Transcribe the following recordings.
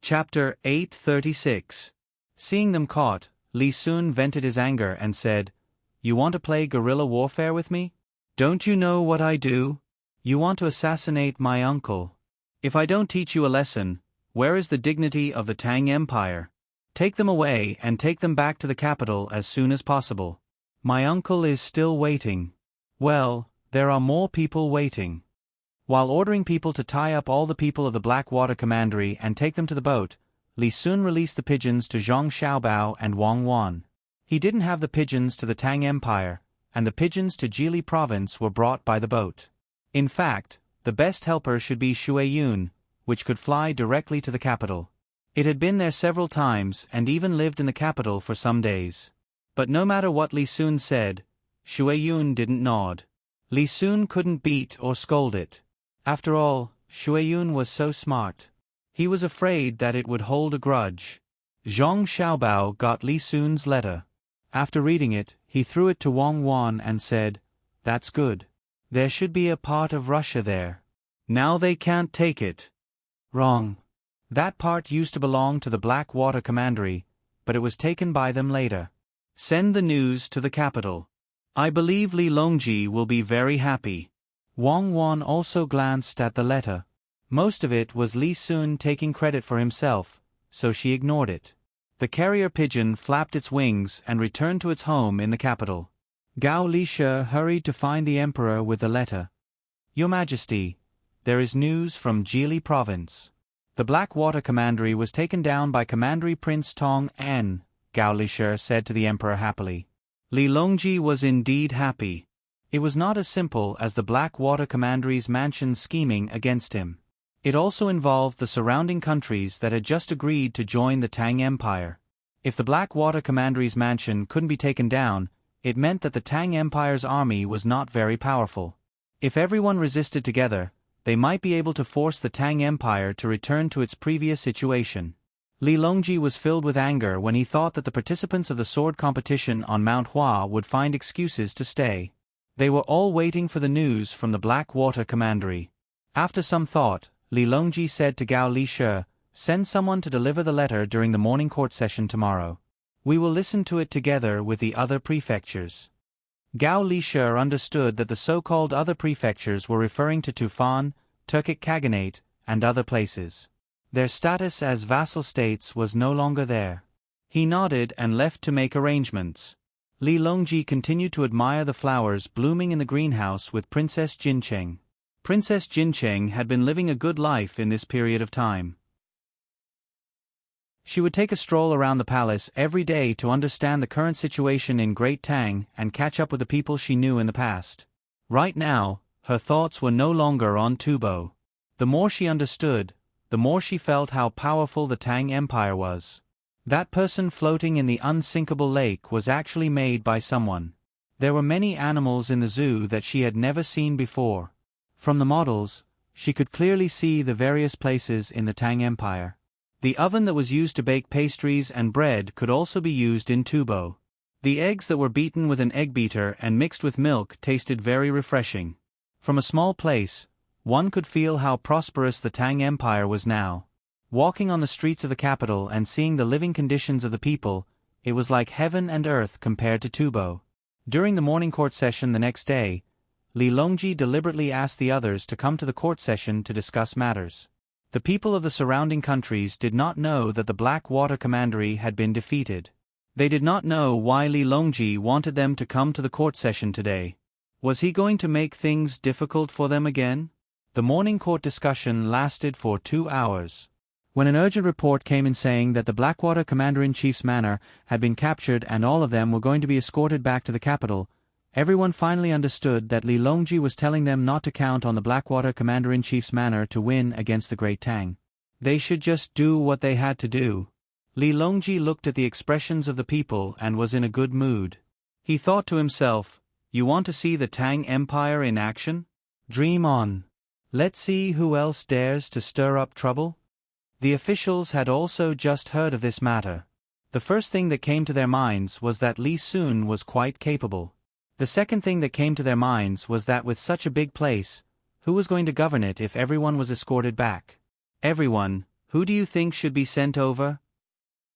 Chapter 836. Seeing them caught, Li Sun vented his anger and said, "You want to play guerrilla warfare with me? Don't you know what I do? You want to assassinate my uncle. If I don't teach you a lesson, where is the dignity of the Tang Empire? Take them away and take them back to the capital as soon as possible. My uncle is still waiting." Well, there are more people waiting. While ordering people to tie up all the people of the Blackwater Commandery and take them to the boat, Li Sun released the pigeons to Zhang Xiaobao and Wang Wan. He didn't have the pigeons to the Tang Empire, and the pigeons to Jili Province were brought by the boat. In fact, the best helper should be Shuiyun, which could fly directly to the capital. It had been there several times and even lived in the capital for some days. But no matter what Li Sun said, Shuiyun didn't nod. Li Sun couldn't beat or scold it. After all, Shuiyun was so smart. He was afraid that it would hold a grudge. Zhang Xiaobao got Li Sun's letter. After reading it, he threw it to Wang Wan and said, "That's good. There should be a part of Russia there. Now they can't take it." Wrong. That part used to belong to the Blackwater Commandery, but it was taken by them later. Send the news to the capital. I believe Li Longji will be very happy. Wang Wan also glanced at the letter. Most of it was Li Sun taking credit for himself, so she ignored it. The carrier pigeon flapped its wings and returned to its home in the capital. Gao Lishe hurried to find the emperor with the letter. "Your Majesty, there is news from Jili Province. The Blackwater Commandery was taken down by Commandery Prince Tang N," Gao Lishe said to the emperor happily. Li Longji was indeed happy. It was not as simple as the Blackwater Commandery's mansion scheming against him. It also involved the surrounding countries that had just agreed to join the Tang Empire. If the Blackwater Commandery's mansion couldn't be taken down, it meant that the Tang Empire's army was not very powerful. If everyone resisted together, they might be able to force the Tang Empire to return to its previous situation. Li Longji was filled with anger when he thought that the participants of the sword competition on Mount Hua would find excuses to stay. They were all waiting for the news from the Blackwater Commandery. After some thought, Li Longji said to Gao Lishe, "Send someone to deliver the letter during the morning court session tomorrow. We will listen to it together with the other prefectures." Gao Lishe understood that the so-called other prefectures were referring to Tufan, Turkic Khaganate, and other places. Their status as vassal states was no longer there. He nodded and left to make arrangements. Li Longji continued to admire the flowers blooming in the greenhouse with Princess Jincheng. Princess Jincheng had been living a good life in this period of time. She would take a stroll around the palace every day to understand the current situation in Great Tang and catch up with the people she knew in the past. Right now, her thoughts were no longer on Tubo. The more she understood, the more she felt how powerful the Tang Empire was. That person floating in the unsinkable lake was actually made by someone. There were many animals in the zoo that she had never seen before. From the models, she could clearly see the various places in the Tang Empire. The oven that was used to bake pastries and bread could also be used in Tubo. The eggs that were beaten with an egg beater and mixed with milk tasted very refreshing. From a small place, one could feel how prosperous the Tang Empire was now. Walking on the streets of the capital and seeing the living conditions of the people, it was like heaven and earth compared to Tubo. During the morning court session the next day, Li Longji deliberately asked the others to come to the court session to discuss matters. The people of the surrounding countries did not know that the Blackwater Commandery had been defeated. They did not know why Li Longji wanted them to come to the court session today. Was he going to make things difficult for them again? The morning court discussion lasted for 2 hours. When an urgent report came in saying that the Blackwater Commander-in-Chief's manor had been captured and all of them were going to be escorted back to the capital, everyone finally understood that Li Longji was telling them not to count on the Blackwater Commander-in-Chief's manor to win against the Great Tang. They should just do what they had to do. Li Longji looked at the expressions of the people and was in a good mood. He thought to himself, "You want to see the Tang Empire in action? Dream on. Let's see who else dares to stir up trouble." The officials had also just heard of this matter. The first thing that came to their minds was that Li Sun was quite capable. The second thing that came to their minds was that with such a big place, who was going to govern it if everyone was escorted back? Everyone, Who do you think should be sent over?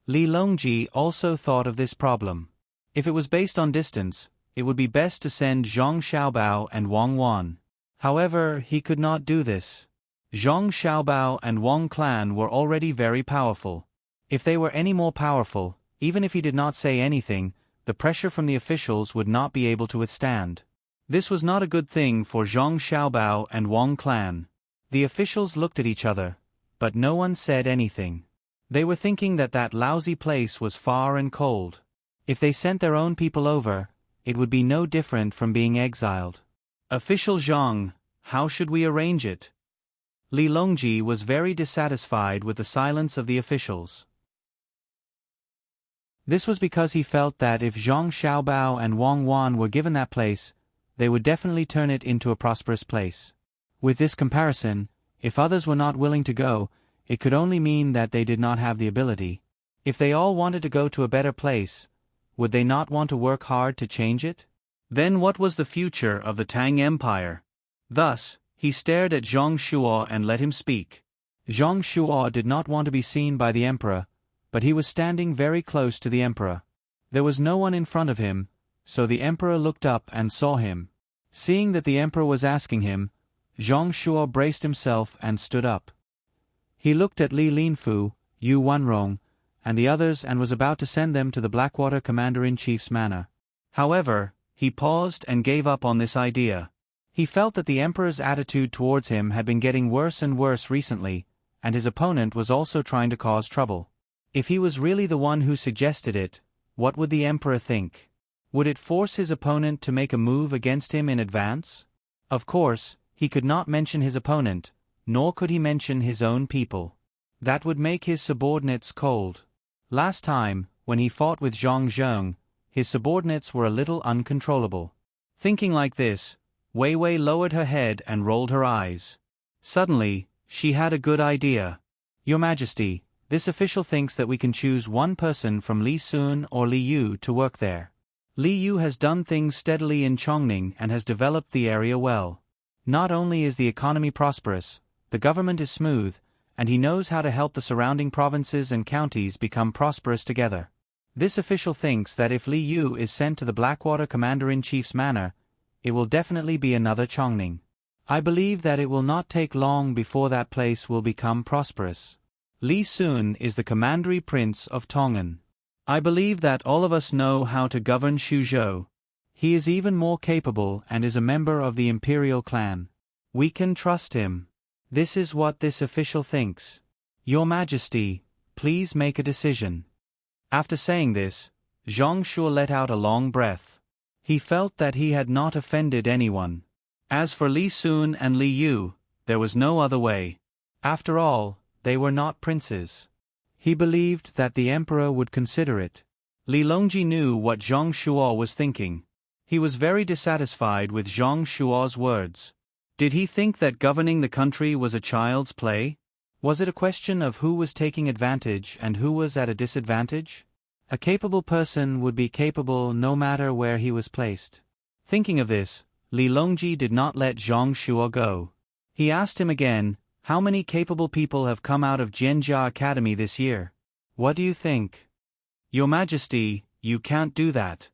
Li Longji also thought of this problem. If it was based on distance, it would be best to send Zhang Xiaobao and Wang Wan. However, he could not do this. Zhang Xiaobao and Wang clan were already very powerful. If they were any more powerful, even if he did not say anything, the pressure from the officials would not be able to withstand. This was not a good thing for Zhang Xiaobao and Wang clan. The officials looked at each other, but no one said anything. They were thinking that that lousy place was far and cold. If they sent their own people over, it would be no different from being exiled. Official Zhang, how should we arrange it? Li Longji was very dissatisfied with the silence of the officials. This was because he felt that if Zhang Xiaobao and Wang Wan were given that place, they would definitely turn it into a prosperous place. With this comparison, if others were not willing to go, it could only mean that they did not have the ability. If they all wanted to go to a better place, would they not want to work hard to change it? Then what was the future of the Tang Empire? Thus, he stared at Zhang Shuo and let him speak. Zhang Shuo did not want to be seen by the emperor, but he was standing very close to the emperor. There was no one in front of him, so the emperor looked up and saw him. Seeing that the emperor was asking him, Zhang Shuo braced himself and stood up. He looked at Li Linfu, Yu Wanrong, and the others and was about to send them to the Blackwater Commander-in-Chief's manor. However, he paused and gave up on this idea. He felt that the emperor's attitude towards him had been getting worse and worse recently, and his opponent was also trying to cause trouble. If he was really the one who suggested it, what would the emperor think? Would it force his opponent to make a move against him in advance? Of course, he could not mention his opponent, nor could he mention his own people. That would make his subordinates cold. Last time, when he fought with Zhang Zheng, his subordinates were a little uncontrollable. Thinking like this, Wei Wei lowered her head and rolled her eyes. Suddenly, she had a good idea. Your Majesty, this official thinks that we can choose one person from Li Sun or Li Yu to work there. Li Yu has done things steadily in Chongning and has developed the area well. Not only is the economy prosperous, the government is smooth, and he knows how to help the surrounding provinces and counties become prosperous together. This official thinks that if Li Yu is sent to the Blackwater Commander-in-Chief's manor, it will definitely be another Chongning. I believe that it will not take long before that place will become prosperous. Li Sun is the commandery prince of Tongan. I believe that all of us know how to govern Xuzhou. He is even more capable and is a member of the imperial clan. We can trust him. This is what this official thinks. Your Majesty, please make a decision. After saying this, Zhang Shuo let out a long breath. He felt that he had not offended anyone. As for Li Sun and Li Yu, there was no other way. After all, they were not princes. He believed that the emperor would consider it. Li Longji knew what Zhang Shuo was thinking. He was very dissatisfied with Zhang Shuo's words. Did he think that governing the country was a child's play? Was it a question of who was taking advantage and who was at a disadvantage? A capable person would be capable no matter where he was placed. Thinking of this, Li Longji did not let Zhang Shuo go. He asked him again, how many capable people have come out of Jianjia Academy this year? What do you think? Your Majesty, you can't do that.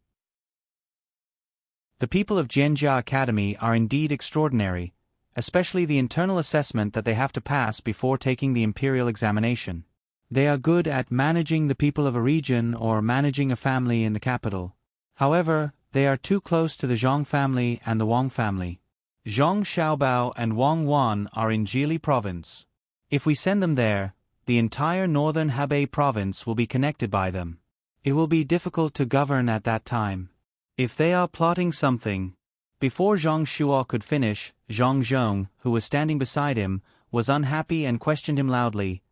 The people of Jianjia Academy are indeed extraordinary, especially the internal assessment that they have to pass before taking the imperial examination. They are good at managing the people of a region or managing a family in the capital. However, they are too close to the Zhang family and the Wang family. Zhang Xiaobao and Wang Wan are in Jili province. If we send them there, the entire northern Hebei province will be connected by them. It will be difficult to govern at that time. If they are plotting something. Before Zhang Shuo could finish, Zhang Zheng, who was standing beside him, was unhappy and questioned him loudly.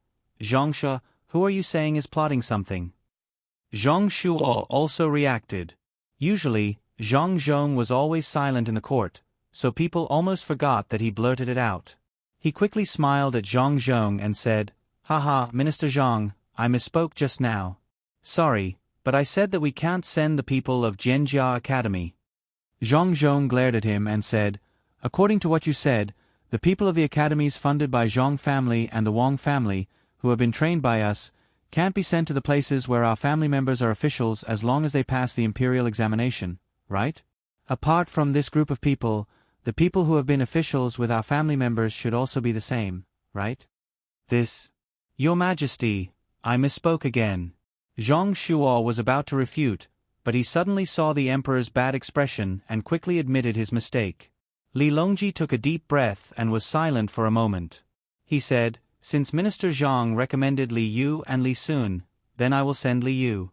Zhang Shuo, who are you saying is plotting something? Zhang Shuo also reacted. Usually, Zhang Zheng was always silent in the court, so people almost forgot that he blurted it out. He quickly smiled at Zhang Zheng and said, Haha, Minister Zhang, I misspoke just now. Sorry, but I said that we can't send the people of Jianjia Academy. Zhang Zheng glared at him and said, According to what you said, the people of the academies funded by Zhang family and the Wang family, who have been trained by us, can't be sent to the places where our family members are officials as long as they pass the imperial examination, right? Apart from this group of people, the people who have been officials with our family members should also be the same, right? This. Your Majesty, I misspoke again. Zhang Shuo was about to refute, but he suddenly saw the emperor's bad expression and quickly admitted his mistake. Li Longji took a deep breath and was silent for a moment. He said, "Since Minister Zhang recommended Li Yu and Li Sun, then I will send Li Yu."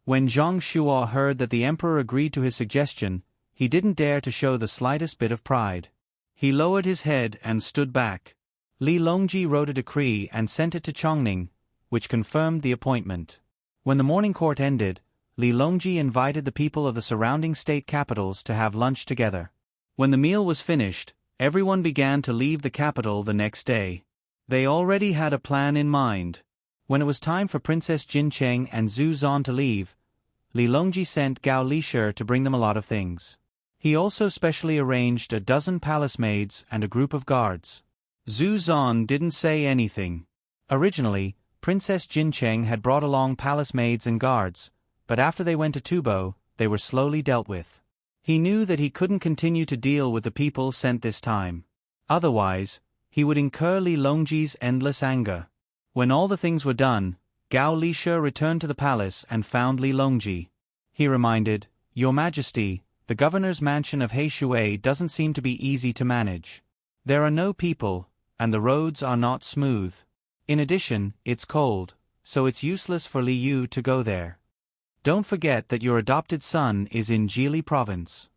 When Zhang Shuo heard that the emperor agreed to his suggestion, he didn't dare to show the slightest bit of pride. He lowered his head and stood back. Li Longji wrote a decree and sent it to Chongning, which confirmed the appointment. When the morning court ended, Li Longji invited the people of the surrounding state capitals to have lunch together. When the meal was finished, everyone began to leave the capital the next day. They already had a plan in mind. When it was time for Princess Jincheng and Zhu Zan to leave, Li Longji sent Gao Lisher to bring them a lot of things. He also specially arranged a dozen palace maids and a group of guards. Zhu Zan didn't say anything. Originally, Princess Jincheng had brought along palace maids and guards, but after they went to Tubo, they were slowly dealt with. He knew that he couldn't continue to deal with the people sent this time. Otherwise, he would incur Li Longji's endless anger. When all the things were done, Gao Lisher returned to the palace and found Li Longji. He reminded, "Your Majesty, the governor's mansion of Heishui doesn't seem to be easy to manage. There are no people, and the roads are not smooth. In addition, it's cold, so it's useless for Li Yu to go there. Don't forget that your adopted son is in Jili province.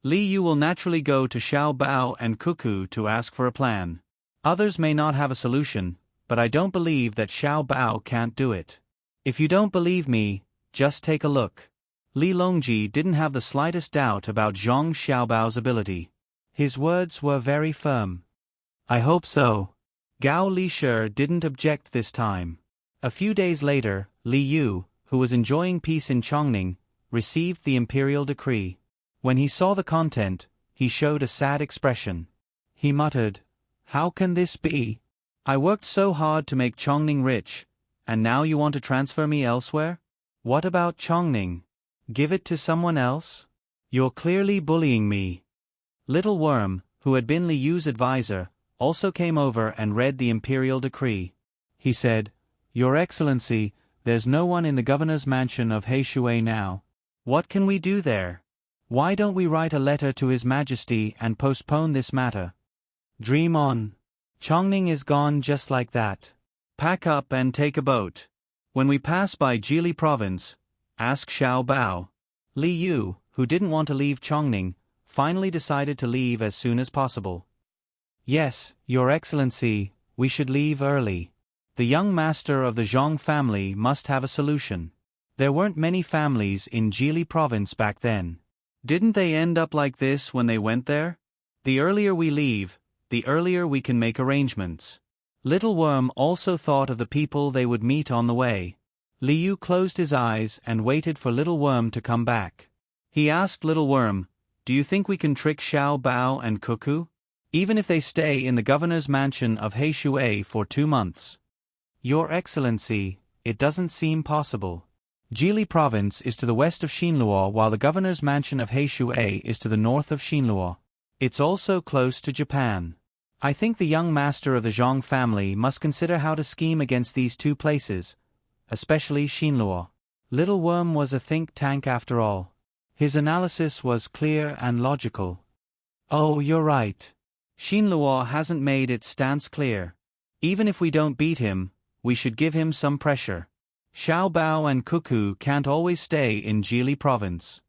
Li Yu will naturally go to Xiao Bao and Cuckoo to ask for a plan. Others may not have a solution, but I don't believe that Xiao Bao can't do it. If you don't believe me, just take a look." Li Longji didn't have the slightest doubt about Zhang Xiaobao's ability. His words were very firm. "I hope so." Gao Lisher didn't object this time. A few days later, Li Yu, who was enjoying peace in Chongning, received the imperial decree. When he saw the content, he showed a sad expression. He muttered, "How can this be? I worked so hard to make Chongning rich, and now you want to transfer me elsewhere? What about Chongning? Give it to someone else? You're clearly bullying me." Little Worm, who had been Li Yu's advisor, also came over and read the imperial decree. He said, "Your Excellency, there's no one in the governor's mansion of Heishui now. What can we do there? Why don't we write a letter to His Majesty and postpone this matter? Dream on. Chongning is gone just like that. Pack up and take a boat. When we pass by Jili province, ask Xiao Bao." Li Yu, who didn't want to leave Chongning, finally decided to leave as soon as possible. "Yes, Your Excellency, we should leave early. The young master of the Zhang family must have a solution. There weren't many families in Jili province back then. Didn't they end up like this when they went there? The earlier we leave, the earlier we can make arrangements." Little Worm also thought of the people they would meet on the way. Li Yu closed his eyes and waited for Little Worm to come back. He asked Little Worm, "Do you think we can trick Xiao Bao and Cuckoo? Even if they stay in the governor's mansion of Heishui for 2 months. Your Excellency, it doesn't seem possible. Jili province is to the west of Xinluo while the governor's mansion of Heishui is to the north of Xinluo. It's also close to Japan. I think the young master of the Zhang family must consider how to scheme against these 2 places, especially Xinluo." Little Worm was a think tank after all. His analysis was clear and logical. "Oh, you're right. Xinluo hasn't made its stance clear. Even if we don't beat him, we should give him some pressure. Xiao Bao and Cuckoo can't always stay in Jili province."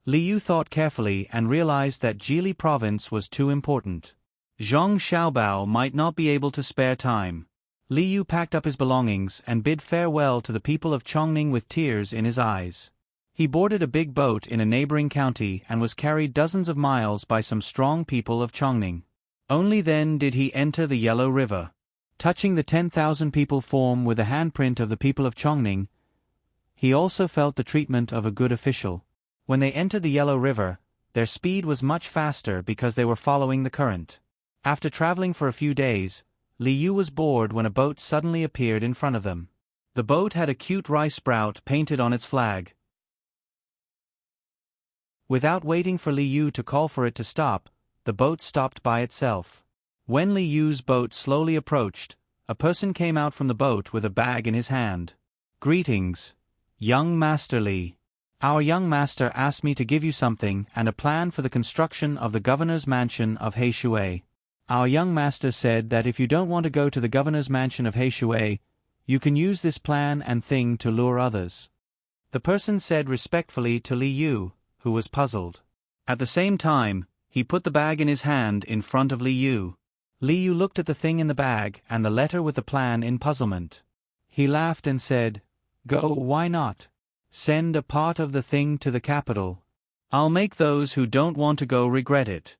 Li Yu thought carefully and realized that Jili province was too important. Zhang Xiaobao might not be able to spare time. Li Yu packed up his belongings and bid farewell to the people of Chongning with tears in his eyes. He boarded a big boat in a neighboring county and was carried dozens of miles by some strong people of Chongning. Only then did he enter the Yellow River. Touching the 10,000 people form with the handprint of the people of Chongning, he also felt the treatment of a good official. When they entered the Yellow River, their speed was much faster because they were following the current. After traveling for a few days, Li Yu was bored when a boat suddenly appeared in front of them. The boat had a cute rice sprout painted on its flag. Without waiting for Li Yu to call for it to stop, the boat stopped by itself. When Li Yu's boat slowly approached, a person came out from the boat with a bag in his hand. "Greetings, young Master Li. Our young master asked me to give you something and a plan for the construction of the governor's mansion of Heishui. Our young master said that if you don't want to go to the governor's mansion of Heishui, you can use this plan and thing to lure others." The person said respectfully to Li Yu, who was puzzled. At the same time, he put the bag in his hand in front of Li Yu. Li Yu looked at the thing in the bag and the letter with the plan in puzzlement. He laughed and said, "Go, why not? Send a part of the thing to the capital. I'll make those who don't want to go regret it."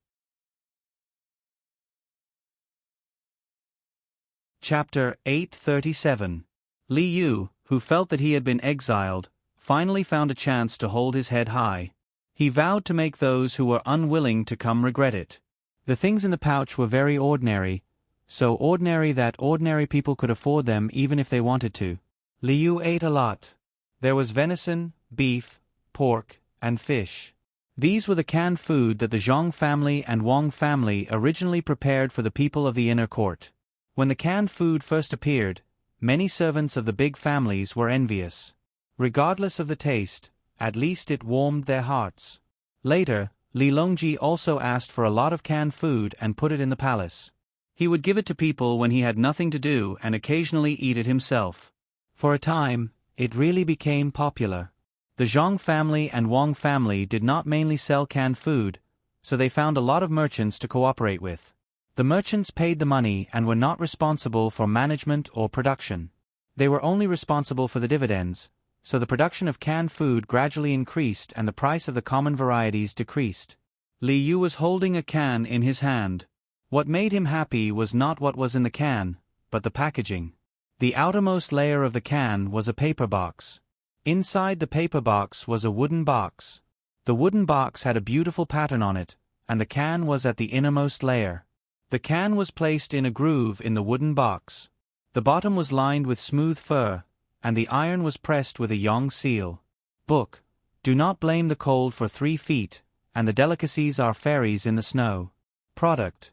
Chapter 837. Li Yu, who felt that he had been exiled, finally found a chance to hold his head high. He vowed to make those who were unwilling to come regret it. The things in the pouch were very ordinary, so ordinary that ordinary people could afford them even if they wanted to. Li Yu ate a lot. There was venison, beef, pork, and fish. These were the canned food that the Zhang family and Wang family originally prepared for the people of the inner court. When the canned food first appeared, many servants of the big families were envious. Regardless of the taste, at least it warmed their hearts. Later, Li Longji also asked for a lot of canned food and put it in the palace. He would give it to people when he had nothing to do and occasionally eat it himself. For a time, it really became popular. The Zhang family and Wang family did not mainly sell canned food, so they found a lot of merchants to cooperate with. The merchants paid the money and were not responsible for management or production. They were only responsible for the dividends, so the production of canned food gradually increased and the price of the common varieties decreased. Li Yu was holding a can in his hand. What made him happy was not what was in the can, but the packaging. The outermost layer of the can was a paper box. Inside the paper box was a wooden box. The wooden box had a beautiful pattern on it, and the can was at the innermost layer. The can was placed in a groove in the wooden box. The bottom was lined with smooth fur, and the iron was pressed with a Yong seal. Book: Do not blame the cold for 3 feet, and the delicacies are fairies in the snow. Product: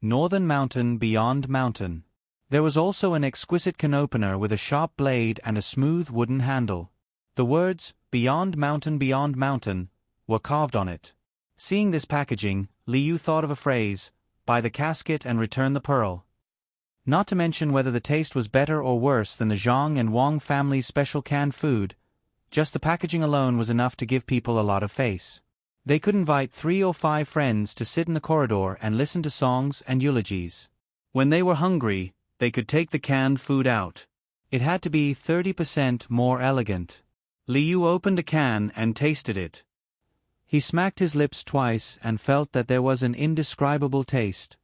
Northern Mountain Beyond Mountain. There was also an exquisite can opener with a sharp blade and a smooth wooden handle. The words, Beyond Mountain, were carved on it. Seeing this packaging, Li Yu thought of a phrase, buy the casket and return the pearl. Not to mention whether the taste was better or worse than the Zhang and Wang family's special canned food, just the packaging alone was enough to give people a lot of face. They could invite 3 or 5 friends to sit in the corridor and listen to songs and eulogies. When they were hungry, they could take the canned food out. It had to be 30% more elegant. Li Yu opened a can and tasted it. He smacked his lips twice and felt that there was an indescribable taste.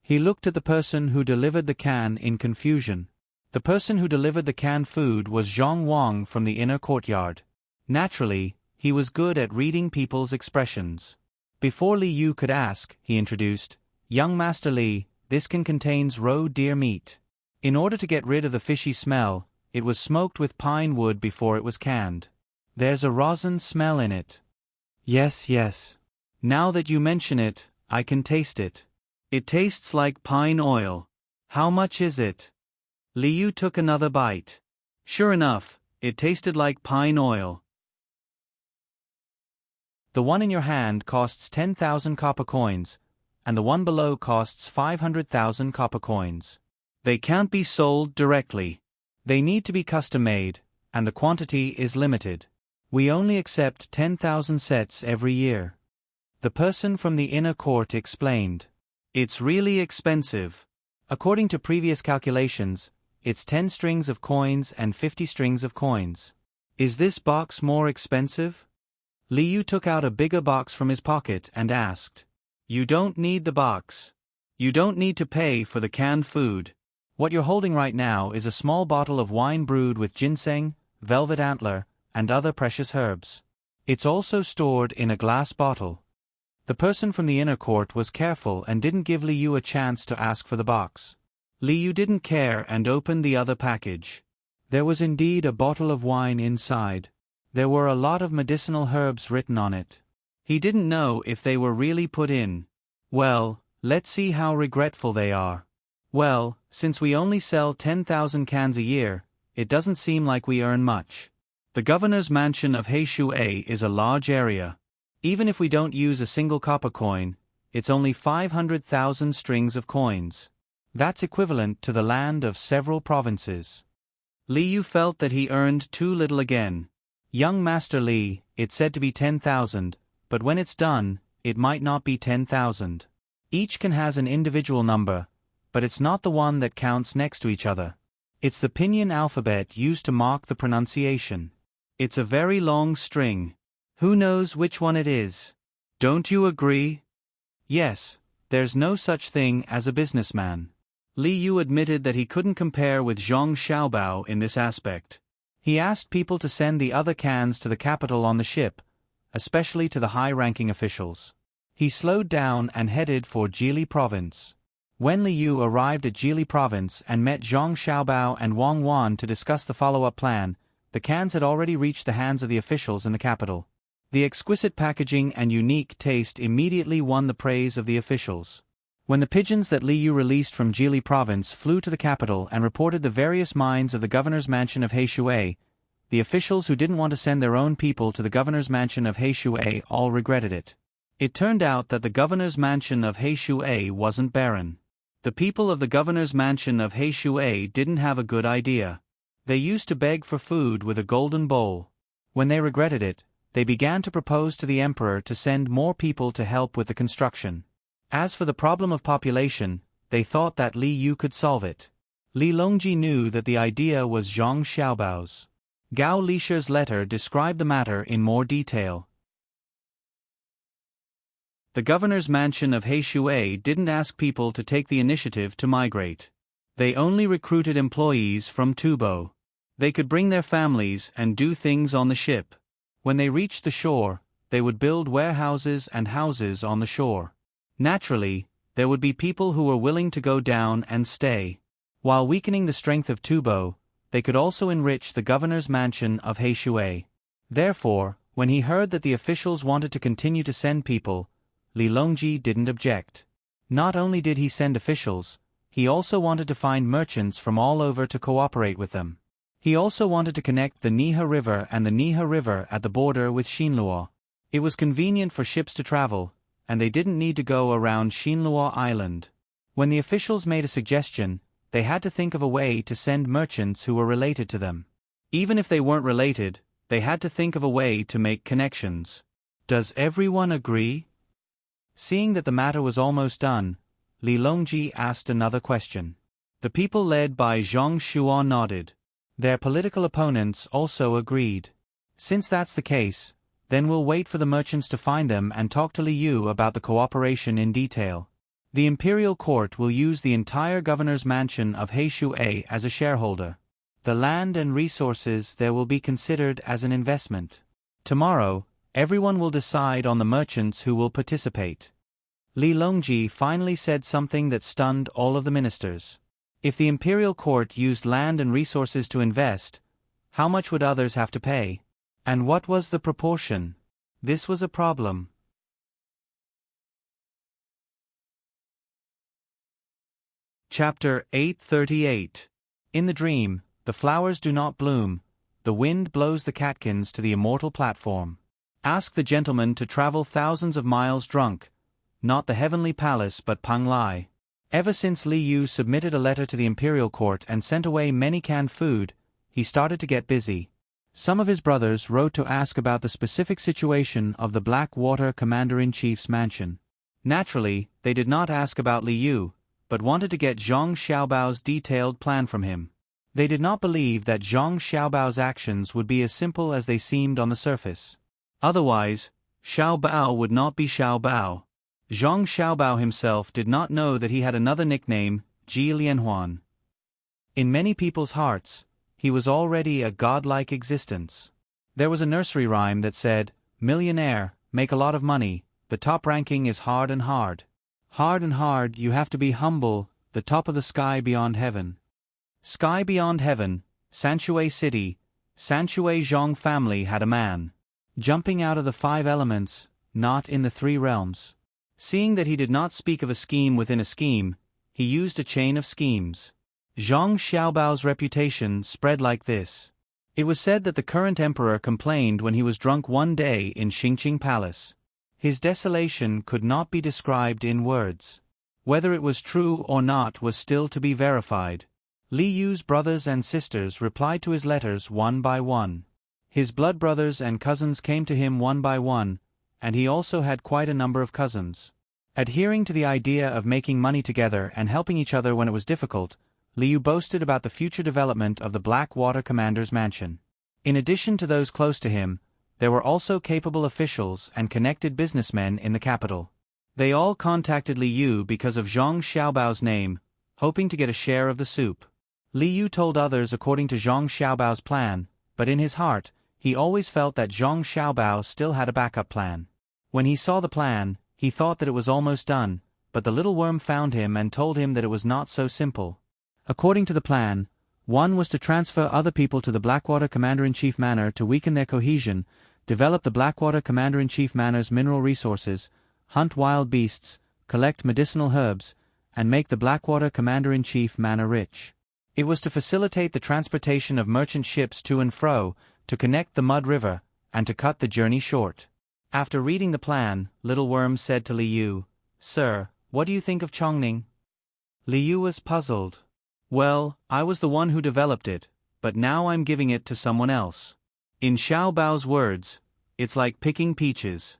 He looked at the person who delivered the can in confusion. The person who delivered the canned food was Zhang Wang from the inner courtyard. Naturally, he was good at reading people's expressions. Before Li Yu could ask, he introduced, "Young Master Li, this can contains raw deer meat. In order to get rid of the fishy smell, it was smoked with pine wood before it was canned. There's a rosin smell in it." Yes. Now that you mention it, I can taste it. It tastes like pine oil. How much is it? Li Yu took another bite. Sure enough, it tasted like pine oil. The one in your hand costs 10,000 copper coins, and the one below costs 500,000 copper coins. They can't be sold directly. They need to be custom-made, and the quantity is limited. We only accept 10,000 sets every year. The person from the inner court explained. It's really expensive. According to previous calculations, it's 10 strings of coins and 50 strings of coins. Is this box more expensive? Li Yu took out a bigger box from his pocket and asked. You don't need the box. You don't need to pay for the canned food. What you're holding right now is a small bottle of wine brewed with ginseng, velvet antler, and other precious herbs. It's also stored in a glass bottle. The person from the inner court was careful and didn't give Li Yu a chance to ask for the box. Li Yu didn't care and opened the other package. There was indeed a bottle of wine inside. There were a lot of medicinal herbs written on it. He didn't know if they were really put in. Well, let's see how regretful they are. Well, since we only sell 10,000 cans a year, it doesn't seem like we earn much. The governor's mansion of Heishui is a large area. Even if we don't use a single copper coin, it's only 500,000 strings of coins. That's equivalent to the land of several provinces. Li Yu felt that he earned too little again. Young Master Li, it's said to be 10,000, but when it's done, it might not be 10,000. Each can has an individual number, but it's not the one that counts next to each other. It's the pinyin alphabet used to mark the pronunciation. It's a very long string. Who knows which one it is? Don't you agree? Yes, there's no such thing as a businessman. Li Yu admitted that he couldn't compare with Zhang Xiaobao in this aspect. He asked people to send the other cans to the capital on the ship, especially to the high-ranking officials. He slowed down and headed for Jili province. When Li Yu arrived at Jili province and met Zhang Xiaobao and Wang Wan to discuss the follow-up plan, the cans had already reached the hands of the officials in the capital. The exquisite packaging and unique taste immediately won the praise of the officials. When the pigeons that Li Yu released from Jili province flew to the capital and reported the various mines of the governor's mansion of Heishui, the officials who didn't want to send their own people to the governor's mansion of Heishui all regretted it. It turned out that the governor's mansion of Heishui wasn't barren. The people of the governor's mansion of Heishui didn't have a good idea. They used to beg for food with a golden bowl. When they regretted it, they began to propose to the emperor to send more people to help with the construction. As for the problem of population, they thought that Li Yu could solve it. Li Longji knew that the idea was Zhang Xiaobao's. Gao Lisher's letter described the matter in more detail. The governor's mansion of Heishui didn't ask people to take the initiative to migrate. They only recruited employees from Tubo. They could bring their families and do things on the ship. When they reached the shore, they would build warehouses and houses on the shore. Naturally, there would be people who were willing to go down and stay. While weakening the strength of Tubo, they could also enrich the governor's mansion of Heishui. Therefore, when he heard that the officials wanted to continue to send people, Li Longji didn't object. Not only did he send officials, he also wanted to find merchants from all over to cooperate with them. He also wanted to connect the Nihe River and the Nihe River at the border with Xinluo. It was convenient for ships to travel, and they didn't need to go around Xinluo Island. When the officials made a suggestion, they had to think of a way to send merchants who were related to them. Even if they weren't related, they had to think of a way to make connections. Does everyone agree? Seeing that the matter was almost done, Li Longji asked another question. The people led by Zhang Xuan nodded. Their political opponents also agreed. Since that's the case, then we'll wait for the merchants to find them and talk to Li Yu about the cooperation in detail. The imperial court will use the entire governor's mansion of Heishui as a shareholder. The land and resources there will be considered as an investment. Tomorrow, everyone will decide on the merchants who will participate. Li Longji finally said something that stunned all of the ministers. If the imperial court used land and resources to invest, how much would others have to pay? And what was the proportion? This was a problem. Chapter 838. In the dream, the flowers do not bloom, the wind blows the catkins to the immortal platform. Ask the gentleman to travel thousands of miles drunk, not the heavenly palace but Panglai. Ever since Li Yu submitted a letter to the imperial court and sent away many canned food, he started to get busy. Some of his brothers wrote to ask about the specific situation of the Blackwater Commander-in-Chief's mansion. Naturally, they did not ask about Li Yu, but wanted to get Zhang Xiaobao's detailed plan from him. They did not believe that Zhang Xiaobao's actions would be as simple as they seemed on the surface. Otherwise, Xiaobao would not be Xiaobao. Zhang Xiaobao himself did not know that he had another nickname, Ji Lianhuan. In many people's hearts, he was already a godlike existence. There was a nursery rhyme that said, "Millionaire, make a lot of money, the top ranking is hard and hard. Hard and hard, you have to be humble, the top of the sky beyond heaven. Sky beyond heaven, Sanshui City, Sanshui Zhong family had a man. Jumping out of the 5 elements, not in the 3 realms. Seeing that he did not speak of a scheme within a scheme, he used a chain of schemes. Zhang Xiaobao's reputation spread like this. It was said that the current emperor complained when he was drunk one day in Xingqing Palace. His desolation could not be described in words. Whether it was true or not was still to be verified. Li Yu's brothers and sisters replied to his letters one by one. His blood brothers and cousins came to him one by one, and he also had quite a number of cousins. Adhering to the idea of making money together and helping each other when it was difficult, Li Yu boasted about the future development of the Blackwater Commander's mansion. In addition to those close to him, there were also capable officials and connected businessmen in the capital. They all contacted Li Yu because of Zhang Xiaobao's name, hoping to get a share of the soup. Li Yu told others according to Zhang Xiaobao's plan, but in his heart, he always felt that Zhang Xiaobao still had a backup plan. When he saw the plan, he thought that it was almost done, but the little worm found him and told him that it was not so simple. According to the plan, one was to transfer other people to the Blackwater Commander-in-Chief Manor to weaken their cohesion, develop the Blackwater Commander-in-Chief Manor's mineral resources, hunt wild beasts, collect medicinal herbs, and make the Blackwater Commander-in-Chief Manor rich. It was to facilitate the transportation of merchant ships to and fro, to connect the Mud River, and to cut the journey short. After reading the plan, Little Worm said to Li Yu, "Sir, what do you think of Chongning?" Li Yu was puzzled. "Well, I was the one who developed it, but now I'm giving it to someone else. In Xiao Bao's words, it's like picking peaches."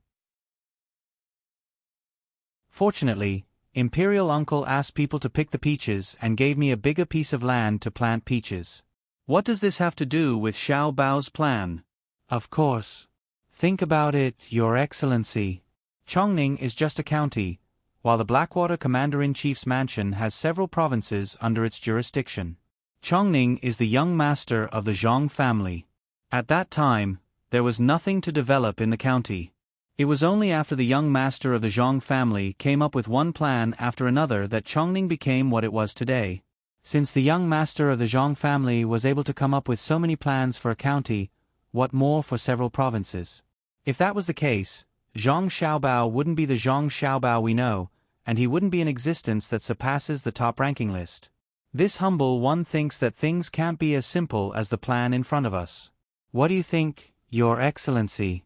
Fortunately, Imperial Uncle asked people to pick the peaches and gave me a bigger piece of land to plant peaches. What does this have to do with Xiao Bao's plan? Of course. Think about it, Your Excellency. Chongning is just a county, while the Blackwater Commander-in-Chief's mansion has several provinces under its jurisdiction. Chongning is the young master of the Zhang family. At that time, there was nothing to develop in the county. It was only after the young master of the Zhang family came up with one plan after another that Chongning became what it was today. Since the young master of the Zhang family was able to come up with so many plans for a county, what more for several provinces? If that was the case, Zhang Xiaobao wouldn't be the Zhang Xiaobao we know, and he wouldn't be an existence that surpasses the top-ranking list. This humble one thinks that things can't be as simple as the plan in front of us. What do you think, Your Excellency?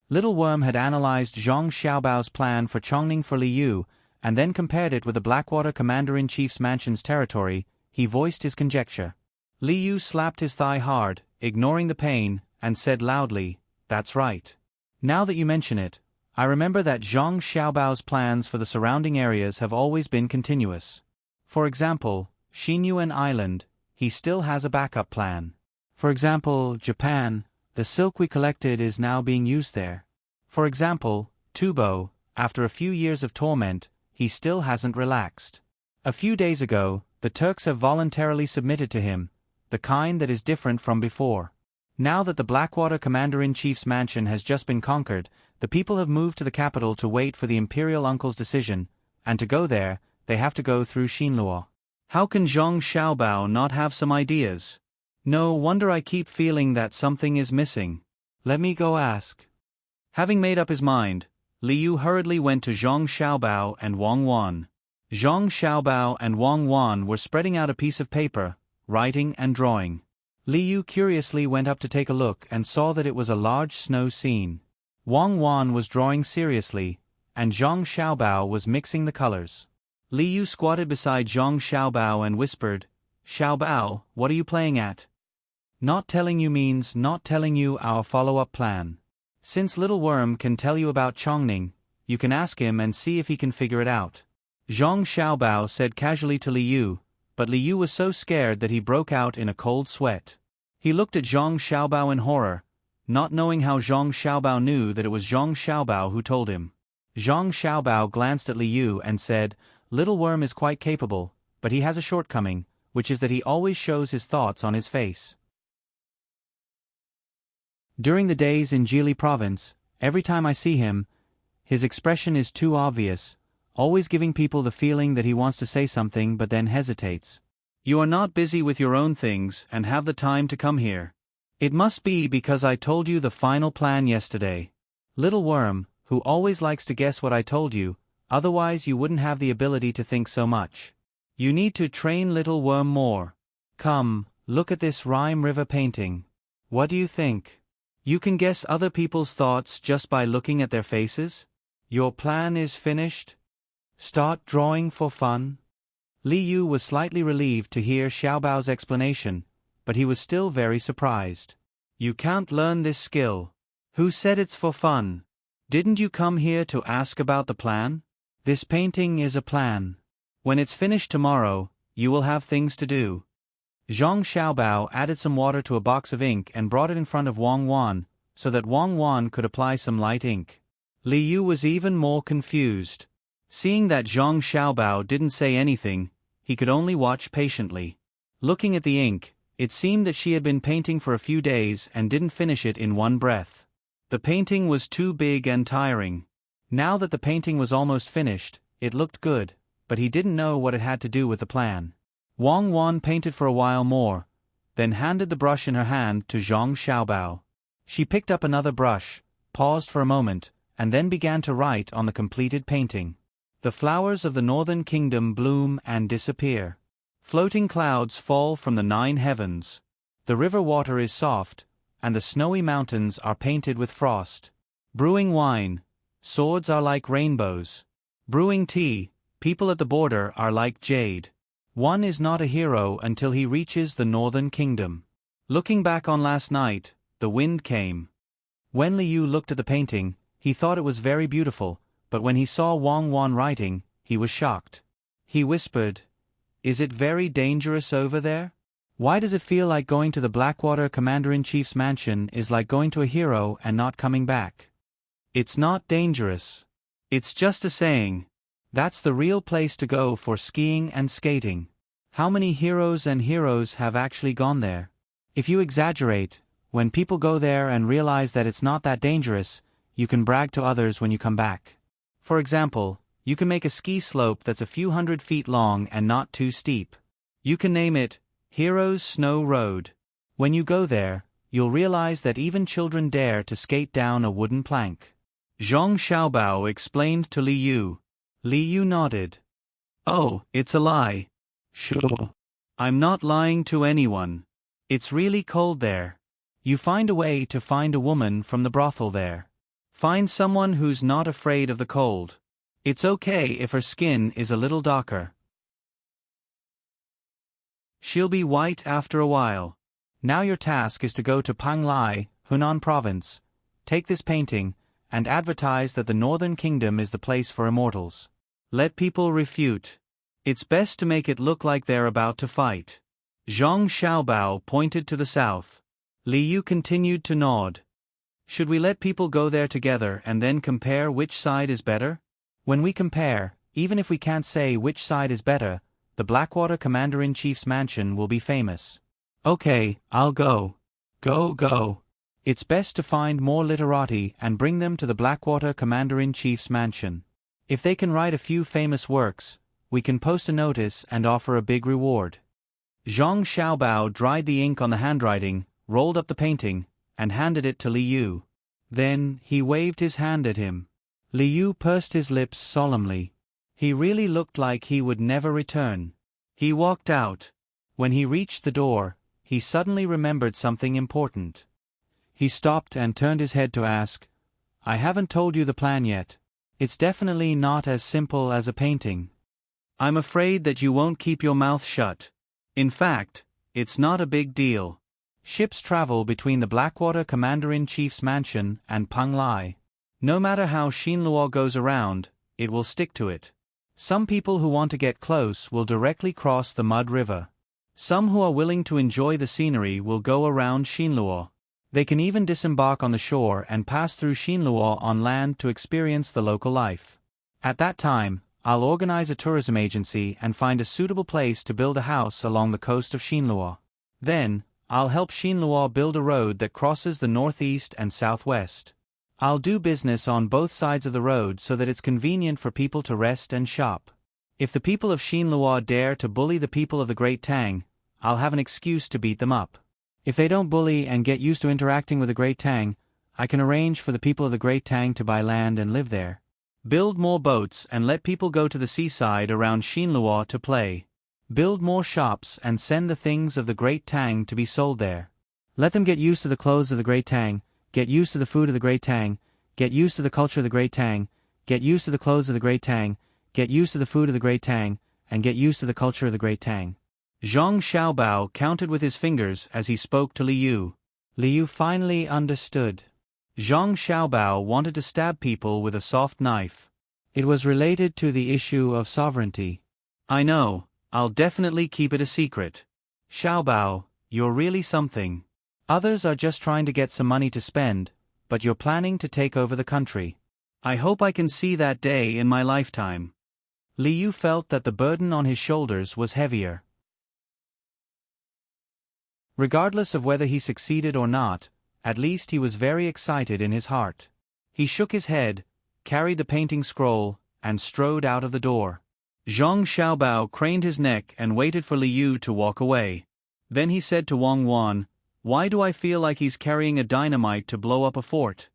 Little Worm had analyzed Zhang Xiaobao's plan for Chongning for Li Yu, and then compared it with the Blackwater Commander-in-Chief's mansion's territory. He voiced his conjecture. Li Yu slapped his thigh hard, ignoring the pain, and said loudly, "That's right. Now that you mention it, I remember that Zhang Xiaobao's plans for the surrounding areas have always been continuous. For example, Xinyuan Island, he still has a backup plan. For example, Japan, the silk we collected is now being used there. For example, Tubo, after a few years of torment, he still hasn't relaxed. A few days ago, the Turks have voluntarily submitted to him, the kind that is different from before. Now that the Blackwater Commander-in-Chief's mansion has just been conquered, the people have moved to the capital to wait for the Imperial Uncle's decision, and to go there, they have to go through Xinluo. How can Zhang Xiaobao not have some ideas? No wonder I keep feeling that something is missing. Let me go ask." Having made up his mind, Li Yu hurriedly went to Zhang Xiaobao and Wang Wan. Zhang Xiaobao and Wang Wan were spreading out a piece of paper, writing and drawing. Li Yu curiously went up to take a look and saw that it was a large snow scene. Wang Wan was drawing seriously, and Zhang Xiaobao was mixing the colors. Li Yu squatted beside Zhang Xiaobao and whispered, "Xiaobao, what are you playing at?" Not telling you means not telling you our follow-up plan. Since Little Worm can tell you about Chongning, you can ask him and see if he can figure it out. Zhang Xiaobao said casually to Li Yu, but Li Yu was so scared that he broke out in a cold sweat. He looked at Zhang Xiaobao in horror, not knowing how Zhang Xiaobao knew that it was Zhang Xiaobao who told him. Zhang Xiaobao glanced at Li Yu and said, "Little Worm is quite capable, but he has a shortcoming, which is that he always shows his thoughts on his face." During the days in Jili province, every time I see him, his expression is too obvious, always giving people the feeling that he wants to say something but then hesitates. You are not busy with your own things and have the time to come here. It must be because I told you the final plan yesterday. Little worm, who always likes to guess what I told you, otherwise you wouldn't have the ability to think so much. You need to train little worm more. Come, look at this rhyme river painting. What do you think? You can guess other people's thoughts just by looking at their faces? Your plan is finished? Start drawing for fun? Li Yu was slightly relieved to hear Xiaobao's explanation, but he was still very surprised. You can't learn this skill. Who said it's for fun? Didn't you come here to ask about the plan? This painting is a plan. When it's finished tomorrow, you will have things to do. Zhang Xiaobao added some water to a box of ink and brought it in front of Wang Wan, so that Wang Wan could apply some light ink. Li Yu was even more confused. Seeing that Zhang Xiaobao didn't say anything, he could only watch patiently. Looking at the ink, it seemed that she had been painting for a few days and didn't finish it in one breath. The painting was too big and tiring. Now that the painting was almost finished, it looked good, but he didn't know what it had to do with the plan. Wang Wan painted for a while more, then handed the brush in her hand to Zhang Xiaobao. She picked up another brush, paused for a moment, and then began to write on the completed painting. The flowers of the northern kingdom bloom and disappear. Floating clouds fall from the 9 heavens. The river water is soft, and the snowy mountains are painted with frost. Brewing wine, swords are like rainbows. Brewing tea, people at the border are like jade. One is not a hero until he reaches the northern kingdom. Looking back on last night, the wind came. When Li Yu looked at the painting, he thought it was very beautiful, but when he saw Wang Wan writing, he was shocked. He whispered, "Is it very dangerous over there? Why does it feel like going to the Blackwater Commander-in-Chief's mansion is like going to a hero and not coming back? It's not dangerous. It's just a saying. That's the real place to go for skiing and skating. How many heroes and heroes have actually gone there? If you exaggerate, when people go there and realize that it's not that dangerous, you can brag to others when you come back. For example, you can make a ski slope that's a few hundred feet long and not too steep. You can name it Heroes Snow Road. When you go there, you'll realize that even children dare to skate down a wooden plank." Zhang Xiaobao explained to Li Yu. Li Yu nodded. "Oh, it's a lie." "Sure. I'm not lying to anyone. It's really cold there. You find a way to find a woman from the brothel there. Find someone who's not afraid of the cold. It's okay if her skin is a little darker. She'll be white after a while. Now your task is to go to Panglai, Hunan Province, take this painting, and advertise that the Northern Kingdom is the place for immortals. Let people refute. It's best to make it look like they're about to fight." Zhang Xiaobao pointed to the south. Li Yu continued to nod. "Should we let people go there together and then compare which side is better? When we compare, even if we can't say which side is better, the Blackwater Commander-in-Chief's mansion will be famous." "Okay, I'll go." Go. It's best to find more literati and bring them to the Blackwater Commander-in-Chief's mansion. If they can write a few famous works, we can post a notice and offer a big reward." Zhang Xiaobao dried the ink on the handwriting, rolled up the painting, and handed it to Li Yu. Then, he waved his hand at him. Li Yu pursed his lips solemnly. He really looked like he would never return. He walked out. When he reached the door, he suddenly remembered something important. He stopped and turned his head to ask, "I haven't told you the plan yet. It's definitely not as simple as a painting. I'm afraid that you won't keep your mouth shut. In fact, it's not a big deal. Ships travel between the Blackwater Commander-in-Chief's mansion and Panglai. No matter how Xinluo goes around, it will stick to it. Some people who want to get close will directly cross the Mud River. Some who are willing to enjoy the scenery will go around Xinluo. They can even disembark on the shore and pass through Xinluo on land to experience the local life. At that time, I'll organize a tourism agency and find a suitable place to build a house along the coast of Xinluo. Then, I'll help Xinluo build a road that crosses the northeast and southwest. I'll do business on both sides of the road so that it's convenient for people to rest and shop. If the people of Xinlua dare to bully the people of the Great Tang, I'll have an excuse to beat them up. If they don't bully and get used to interacting with the Great Tang, I can arrange for the people of the Great Tang to buy land and live there. Build more boats and let people go to the seaside around Xinlua to play. Build more shops and send the things of the Great Tang to be sold there. Let them get used to the clothes of the Great Tang, get used to the food of the Great Tang, get used to the culture of the Great Tang, get used to the clothes of the Great Tang, get used to the food of the Great Tang, and get used to the culture of the Great Tang. Zhang Xiaobao counted with his fingers as he spoke to Liu. Liu finally understood. Zhang Xiaobao wanted to stab people with a soft knife. It was related to the issue of sovereignty. I know, I'll definitely keep it a secret. Xiaobao, you're really something. Others are just trying to get some money to spend, but you're planning to take over the country. I hope I can see that day in my lifetime. Liu felt that the burden on his shoulders was heavier. Regardless of whether he succeeded or not, at least he was very excited in his heart. He shook his head, carried the painting scroll, and strode out of the door. Zhang Xiaobao craned his neck and waited for Liu to walk away. Then he said to Wang Wan, "Why do I feel like he's carrying a dynamite to blow up a fort?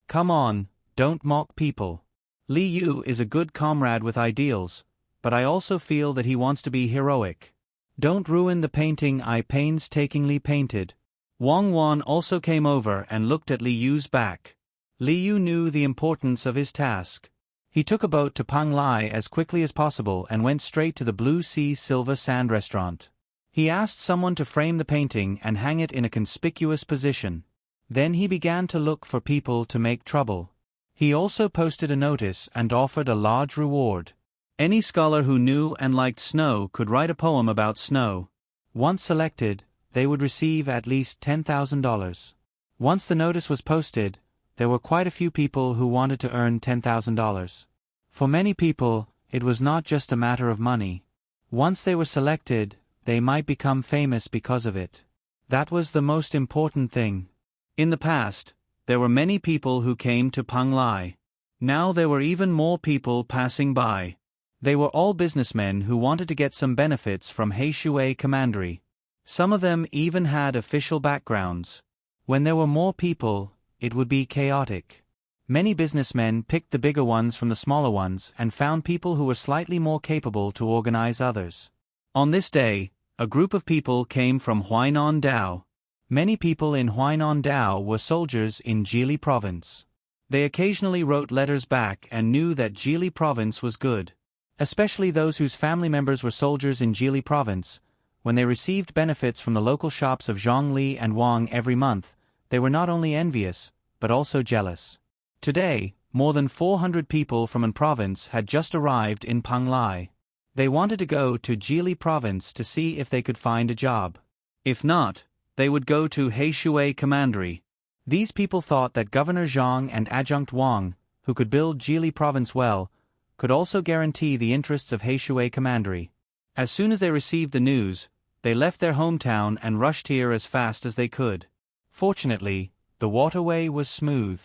Come on, don't mock people. Liu is a good comrade with ideals, but I also feel that he wants to be heroic. Don't ruin the painting I painstakingly painted." Wang Wan also came over and looked at Liu's back. Liu knew the importance of his task. He took a boat to Panglai as quickly as possible and went straight to the Blue Sea Silver Sand restaurant. He asked someone to frame the painting and hang it in a conspicuous position. Then he began to look for people to make trouble. He also posted a notice and offered a large reward. Any scholar who knew and liked snow could write a poem about snow. Once selected, they would receive at least $10,000. Once the notice was posted, there were quite a few people who wanted to earn $10,000. For many people, it was not just a matter of money. Once they were selected, they might become famous because of it. That was the most important thing. In the past, there were many people who came to Panglai. Now there were even more people passing by. They were all businessmen who wanted to get some benefits from Heishui Commandery. Some of them even had official backgrounds. When there were more people, it would be chaotic. Many businessmen picked the bigger ones from the smaller ones and found people who were slightly more capable to organize others. On this day, a group of people came from Huainan Dao. Many people in Huainan Dao were soldiers in Jili Province. They occasionally wrote letters back and knew that Jili Province was good. Especially those whose family members were soldiers in Jili Province. When they received benefits from the local shops of Zhongli and Wang every month, they were not only envious, but also jealous. Today, more than 400 people from an province had just arrived in Panglai. They wanted to go to Jili Province to see if they could find a job. If not, they would go to Heishui Commandery. These people thought that Governor Zhang and Adjunct Wang, who could build Jili Province well, could also guarantee the interests of Heishui Commandery. As soon as they received the news, they left their hometown and rushed here as fast as they could. Fortunately, the waterway was smooth.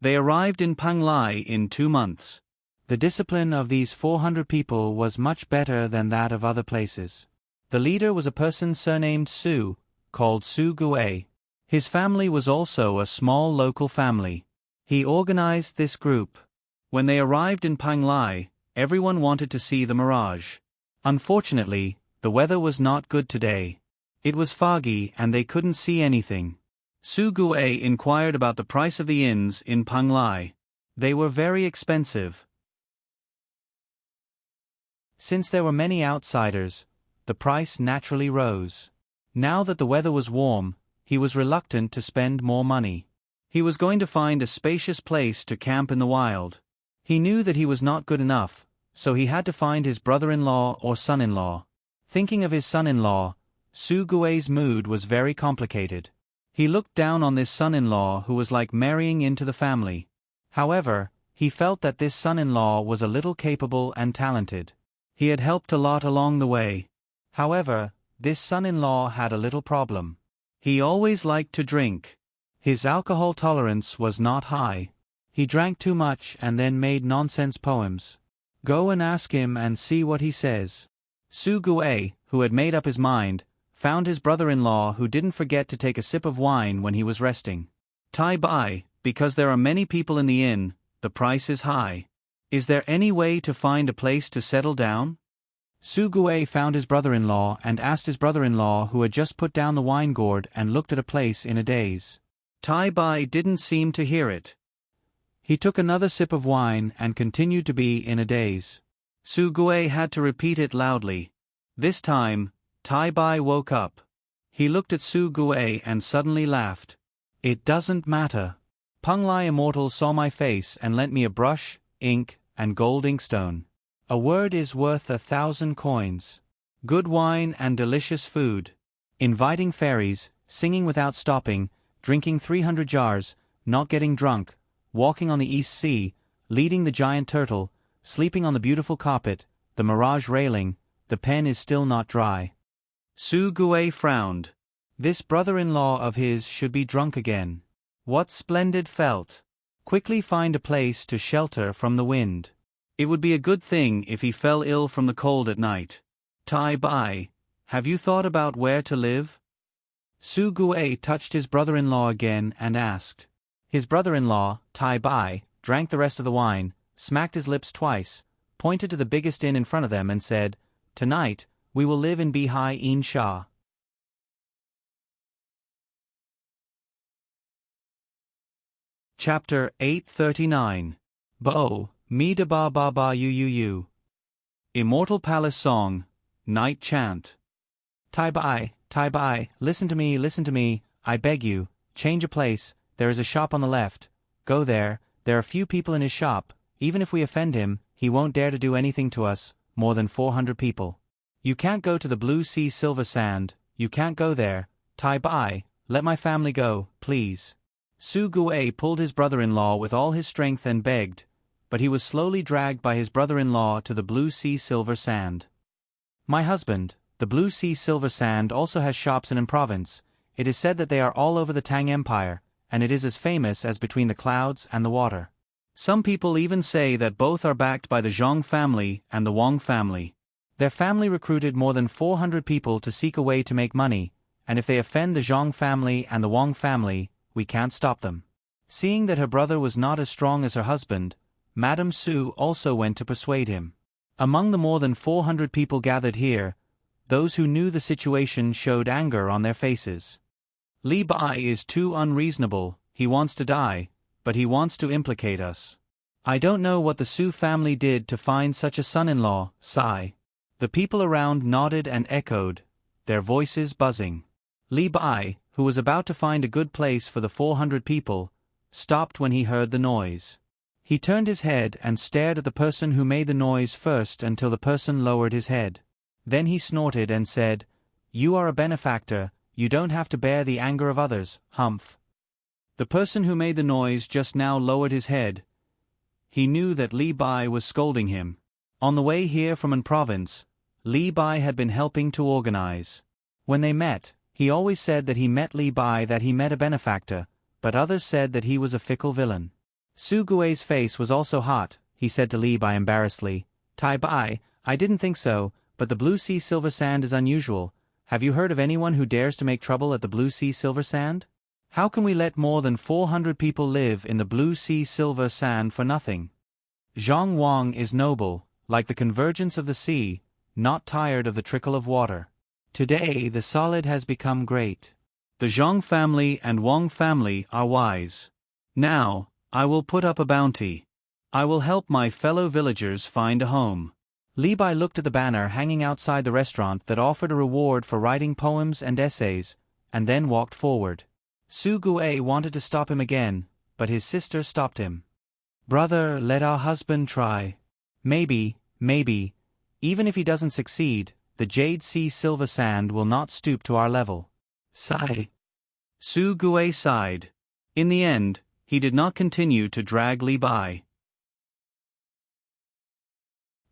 They arrived in Panglai in 2 months. The discipline of these 400 people was much better than that of other places. The leader was a person surnamed Su, called Su Gui. His family was also a small local family. He organized this group. When they arrived in Panglai, everyone wanted to see the mirage. Unfortunately, the weather was not good today. It was foggy and they couldn't see anything. Su Gui inquired about the price of the inns in Panglai. They were very expensive. Since there were many outsiders, the price naturally rose. Now that the weather was warm, he was reluctant to spend more money. He was going to find a spacious place to camp in the wild. He knew that he was not good enough, so he had to find his brother-in-law or son-in-law. Thinking of his son-in-law, Su Gui's mood was very complicated. He looked down on this son-in-law who was like marrying into the family. However, he felt that this son-in-law was a little capable and talented. He had helped a lot along the way. However, this son-in-law had a little problem. He always liked to drink. His alcohol tolerance was not high. He drank too much and then made nonsense poems. Go and ask him and see what he says. Su Gue, who had made up his mind, found his brother-in-law who didn't forget to take a sip of wine when he was resting. Tai Bai, because there are many people in the inn, the price is high. Is there any way to find a place to settle down? Su Gue found his brother-in-law and asked his brother-in-law who had just put down the wine gourd and looked at a place in a daze. Tai Bai didn't seem to hear it. He took another sip of wine and continued to be in a daze. Su Gue had to repeat it loudly. This time, Tai Bai woke up. He looked at Su Gue and suddenly laughed. It doesn't matter. Peng Lai Immortal saw my face and lent me a brush, ink, and gold inkstone. A word is worth 1,000 coins. Good wine and delicious food. Inviting fairies, singing without stopping, drinking 300 jars, not getting drunk, walking on the East Sea, leading the giant turtle, sleeping on the beautiful carpet, the mirage railing, the pen is still not dry. Su Gue frowned. This brother-in-law of his should be drunk again. What splendid felt. Quickly find a place to shelter from the wind. It would be a good thing if he fell ill from the cold at night. Tai Bai, have you thought about where to live? Su Gue touched his brother-in-law again and asked. His brother-in-law, Tai Bai, drank the rest of the wine, smacked his lips twice, pointed to the biggest inn in front of them and said, Tonight, we will live in Bihai In Sha. Chapter 839. Bo, Mi Da Ba Ba Ba Yu. Immortal Palace Song, Night Chant. Tai Bai, listen to me, I beg you, change a place, there is a shop on the left, go there are few people in his shop, even if we offend him, he won't dare to do anything to us, more than 400 people. You can't go to the Blue Sea Silver Sand, you can't go there, Tai Bai, let my family go, please. Su Gue pulled his brother-in-law with all his strength and begged, but he was slowly dragged by his brother-in-law to the Blue Sea Silver Sand. My husband, the Blue Sea Silver Sand also has shops in province. It is said that they are all over the Tang Empire, and it is as famous as between the clouds and the water. Some people even say that both are backed by the Zhong family and the Wang family. Their family recruited more than 400 people to seek a way to make money, and if they offend the Zhong family and the Wang family, we can't stop them. Seeing that her brother was not as strong as her husband, Madame Su also went to persuade him. Among the more than 400 people gathered here, those who knew the situation showed anger on their faces. Li Bai is too unreasonable, he wants to die, but he wants to implicate us. I don't know what the Su family did to find such a son-in-law, sigh. The people around nodded and echoed, their voices buzzing. Li Bai, who was about to find a good place for the 400 people, stopped when he heard the noise. He turned his head and stared at the person who made the noise first until the person lowered his head. Then he snorted and said, You are a benefactor, you don't have to bear the anger of others, humph. The person who made the noise just now lowered his head. He knew that Li Bai was scolding him. On the way here from an province, Li Bai had been helping to organize. When they met, he always said that he met Li Bai, that he met a benefactor, but others said that he was a fickle villain. Su Gue's face was also hot. He said to Li Bai embarrassedly, Tai Bai, I didn't think so, but the Blue Sea Silver Sand is unusual. Have you heard of anyone who dares to make trouble at the Blue Sea Silver Sand? How can we let more than 400 people live in the Blue Sea Silver Sand for nothing? Zhang Wang is noble, like the convergence of the sea, not tired of the trickle of water. Today the solid has become great. The Zhang family and Wang family are wise. Now, I will put up a bounty. I will help my fellow villagers find a home. Li Bai looked at the banner hanging outside the restaurant that offered a reward for writing poems and essays, and then walked forward. Su Gue wanted to stop him again, but his sister stopped him. Brother, let our husband try. Maybe, even if he doesn't succeed, the Jade Sea Silver Sand will not stoop to our level. Sigh. Su Gue sighed. In the end, he did not continue to drag Li Bai.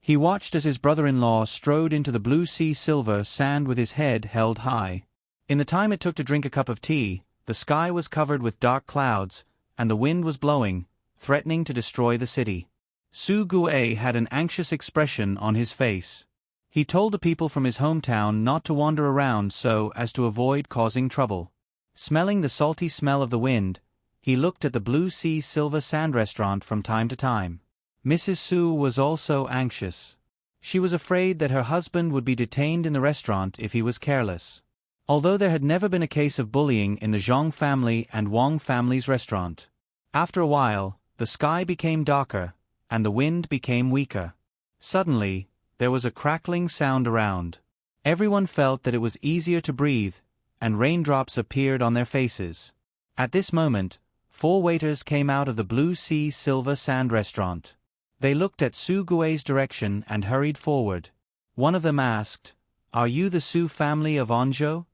He watched as his brother-in-law strode into the Blue Sea Silver Sand with his head held high. In the time it took to drink a cup of tea, the sky was covered with dark clouds, and the wind was blowing, threatening to destroy the city. Su Guai had an anxious expression on his face. He told the people from his hometown not to wander around so as to avoid causing trouble. Smelling the salty smell of the wind, he looked at the Blue Sea Silver Sand restaurant from time to time. Mrs. Su was also anxious. She was afraid that her husband would be detained in the restaurant if he was careless. Although there had never been a case of bullying in the Zhang family and Wang family's restaurant. After a while, the sky became darker, and the wind became weaker. Suddenly, there was a crackling sound around. Everyone felt that it was easier to breathe, and raindrops appeared on their faces. At this moment, 4 waiters came out of the Blue Sea Silver Sand restaurant. They looked at Su Gui's direction and hurried forward. One of them asked, "Are you the Su family of Anzhou?"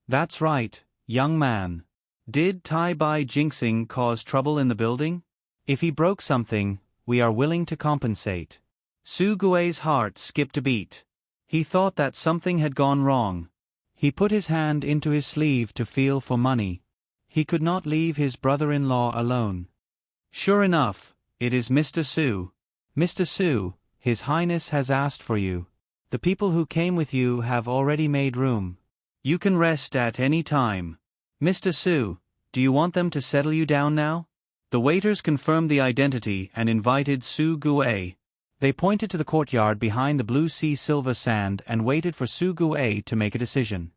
"That's right, young man. Did Tai Bai jinxing cause trouble in the building? If he broke something, we are willing to compensate." Su Gui's heart skipped a beat. He thought that something had gone wrong. He put his hand into his sleeve to feel for money. He could not leave his brother-in-law alone. "Sure enough, it is Mr. Su. Mr. Su, His Highness has asked for you. The people who came with you have already made room. You can rest at any time. Mr. Su, do you want them to settle you down now?" The waiters confirmed the identity and invited Su Gui. They pointed to the courtyard behind the Blue Sea Silver Sand and waited for Su Gui to make a decision.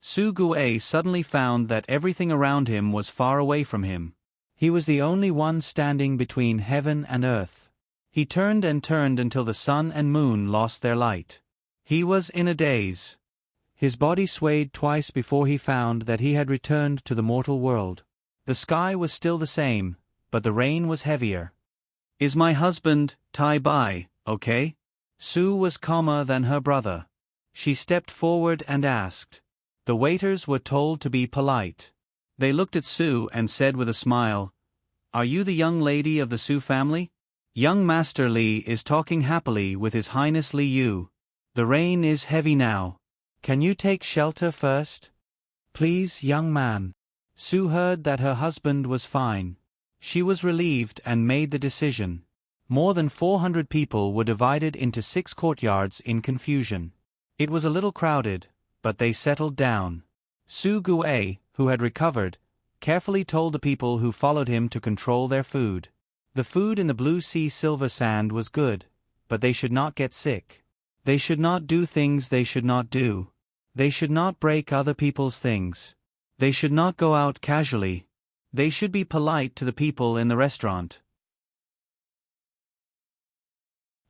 Su Gui suddenly found that everything around him was far away from him. He was the only one standing between heaven and earth. He turned and turned until the sun and moon lost their light. He was in a daze. His body swayed twice before he found that he had returned to the mortal world. The sky was still the same, but the rain was heavier. "Is my husband, Tai Bai, okay?" Su was calmer than her brother. She stepped forward and asked. The waiters were told to be polite. They looked at Su and said with a smile, "Are you the young lady of the Su family? Young Master Li is talking happily with His Highness Li Yu. The rain is heavy now. Can you take shelter first?" "Please, young man." Su heard that her husband was fine. She was relieved and made the decision. More than 400 people were divided into 6 courtyards in confusion. It was a little crowded, but they settled down. Su Gui, who had recovered, carefully told the people who followed him to control their food. The food in the Blue Sea Silver Sand was good, but they should not get sick. They should not do things they should not do. They should not break other people's things. They should not go out casually. They should be polite to the people in the restaurant.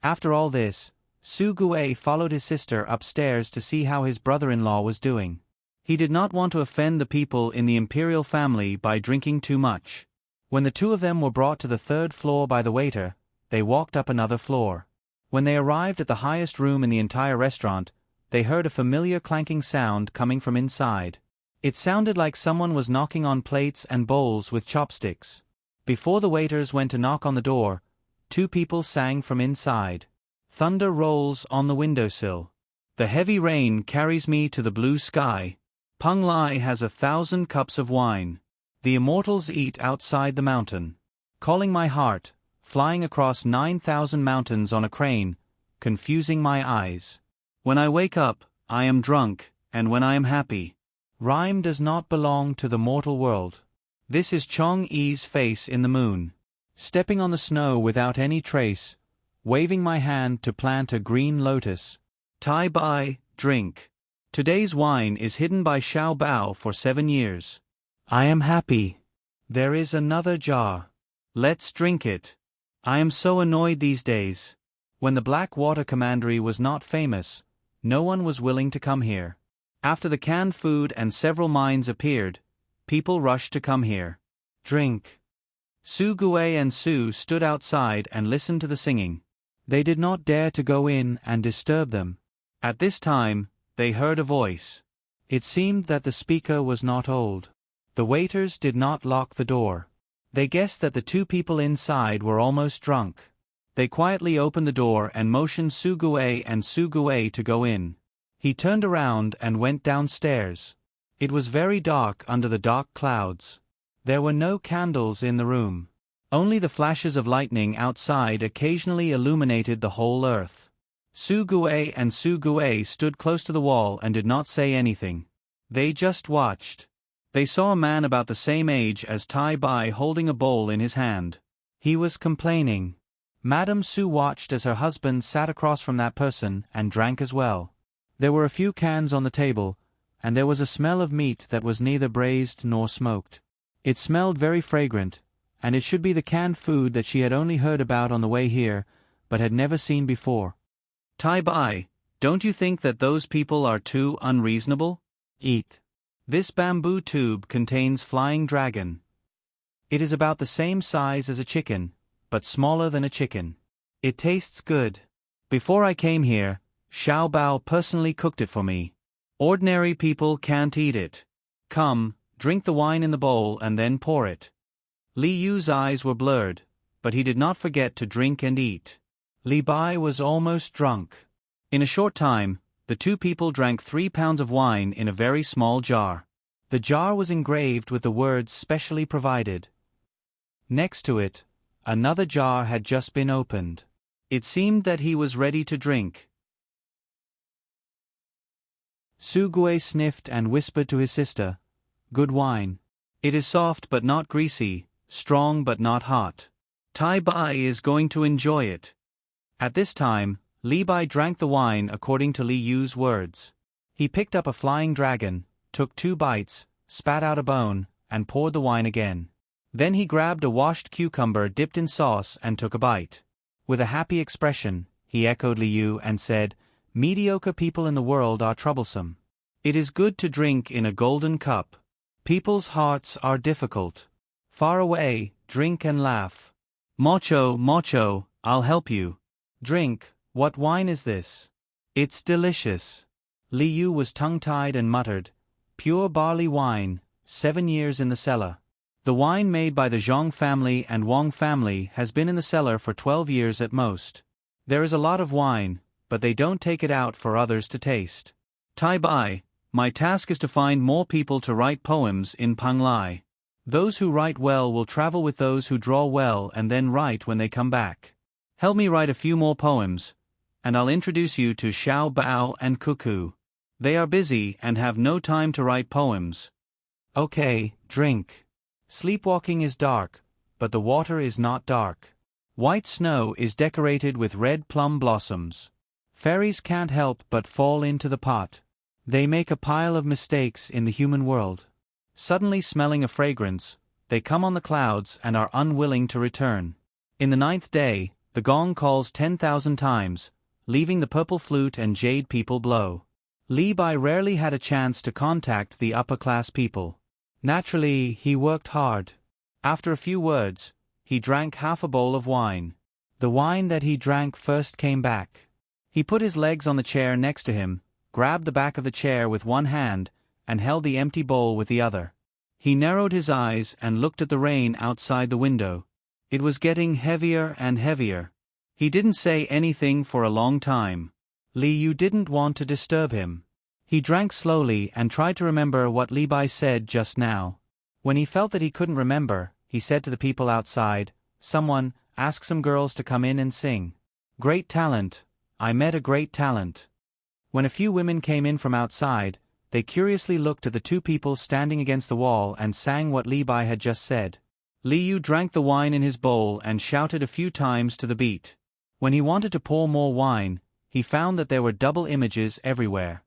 After all this, Su Gui followed his sister upstairs to see how his brother-in-law was doing. He did not want to offend the people in the imperial family by drinking too much. When the 2 of them were brought to the 3rd floor by the waiter, they walked up another floor. When they arrived at the highest room in the entire restaurant, they heard a familiar clanking sound coming from inside. It sounded like someone was knocking on plates and bowls with chopsticks. Before the waiters went to knock on the door, 2 people sang from inside. "Thunder rolls on the windowsill. The heavy rain carries me to the blue sky. Peng Lai has 1,000 cups of wine. The immortals eat outside the mountain. Calling my heart, flying across 9,000 mountains on a crane, confusing my eyes. When I wake up, I am drunk, and when I am happy." Rhyme does not belong to the mortal world. This is Chong Yi's face in the moon. Stepping on the snow without any trace, waving my hand to plant a green lotus. Tai Bai, drink. Today's wine is hidden by Xiao Bao for 7 years. I am happy. There is another jar. Let's drink it. I am so annoyed these days. When the Black Water Commandery was not famous, no one was willing to come here. After the canned food and several mines appeared, people rushed to come here. Drink. Su Gui and Su stood outside and listened to the singing. They did not dare to go in and disturb them. At this time, they heard a voice. It seemed that the speaker was not old. The waiters did not lock the door. They guessed that the 2 people inside were almost drunk. They quietly opened the door and motioned Su Gui and Su Gui to go in. He turned around and went downstairs. It was very dark under the dark clouds. There were no candles in the room. Only the flashes of lightning outside occasionally illuminated the whole earth. Su Guai and Su Guai stood close to the wall and did not say anything. They just watched. They saw a man about the same age as Tai Bai holding a bowl in his hand. He was complaining. Madame Su watched as her husband sat across from that person and drank as well. There were a few cans on the table, and there was a smell of meat that was neither braised nor smoked. It smelled very fragrant, and it should be the canned food that she had only heard about on the way here, but had never seen before. Tai Bai, don't you think that those people are too unreasonable? Eat. This bamboo tube contains flying dragon. It is about the same size as a chicken, but smaller than a chicken. It tastes good. Before I came here, Xiao Bao personally cooked it for me. Ordinary people can't eat it. Come, drink the wine in the bowl and then pour it. Li Yu's eyes were blurred, but he did not forget to drink and eat. Li Bai was almost drunk. In a short time, the two people drank 3 pounds of wine in a very small jar. The jar was engraved with the words specially provided. Next to it, another jar had just been opened. It seemed that he was ready to drink. Su Guai sniffed and whispered to his sister, "Good wine. It is soft but not greasy, strong but not hot. Tai Bai is going to enjoy it." At this time, Li Bai drank the wine according to Li Yu's words. He picked up a flying dragon, took 2 bites, spat out a bone, and poured the wine again. Then he grabbed a washed cucumber dipped in sauce and took a bite. With a happy expression, he echoed Li Yu and said, "Mediocre people in the world are troublesome. It is good to drink in a golden cup. People's hearts are difficult. Far away, drink and laugh. Mocho, mocho, I'll help you. Drink, what wine is this? It's delicious." Li Yu was tongue-tied and muttered, "Pure barley wine, 7 years in the cellar. The wine made by the Zhong family and Wang family has been in the cellar for 12 years at most. There is a lot of wine, but they don't take it out for others to taste. Tai Bai, my task is to find more people to write poems in Panglai. Those who write well will travel with those who draw well and then write when they come back. Help me write a few more poems, and I'll introduce you to Xiao Bao and Cuckoo. They are busy and have no time to write poems. Okay, drink. Sleepwalking is dark, but the water is not dark. White snow is decorated with red plum blossoms. Fairies can't help but fall into the pot. They make a pile of mistakes in the human world. Suddenly smelling a fragrance, they come on the clouds and are unwilling to return. In the 9th day, the gong calls 10,000 times, leaving the purple flute and jade people blow. Li Bai rarely had a chance to contact the upper-class people. Naturally, he worked hard. After a few words, he drank half a bowl of wine. The wine that he drank first came back. He put his legs on the chair next to him, grabbed the back of the chair with one hand, and held the empty bowl with the other. He narrowed his eyes and looked at the rain outside the window. It was getting heavier and heavier. He didn't say anything for a long time. Li Yu didn't want to disturb him. He drank slowly and tried to remember what Li Bai said just now. When he felt that he couldn't remember, he said to the people outside, "Someone, ask some girls to come in and sing. Great talent. I met a great talent." When a few women came in from outside, they curiously looked at the two people standing against the wall and sang what Li Bai had just said. Li Yu drank the wine in his bowl and shouted a few times to the beat. When he wanted to pour more wine, he found that there were double images everywhere.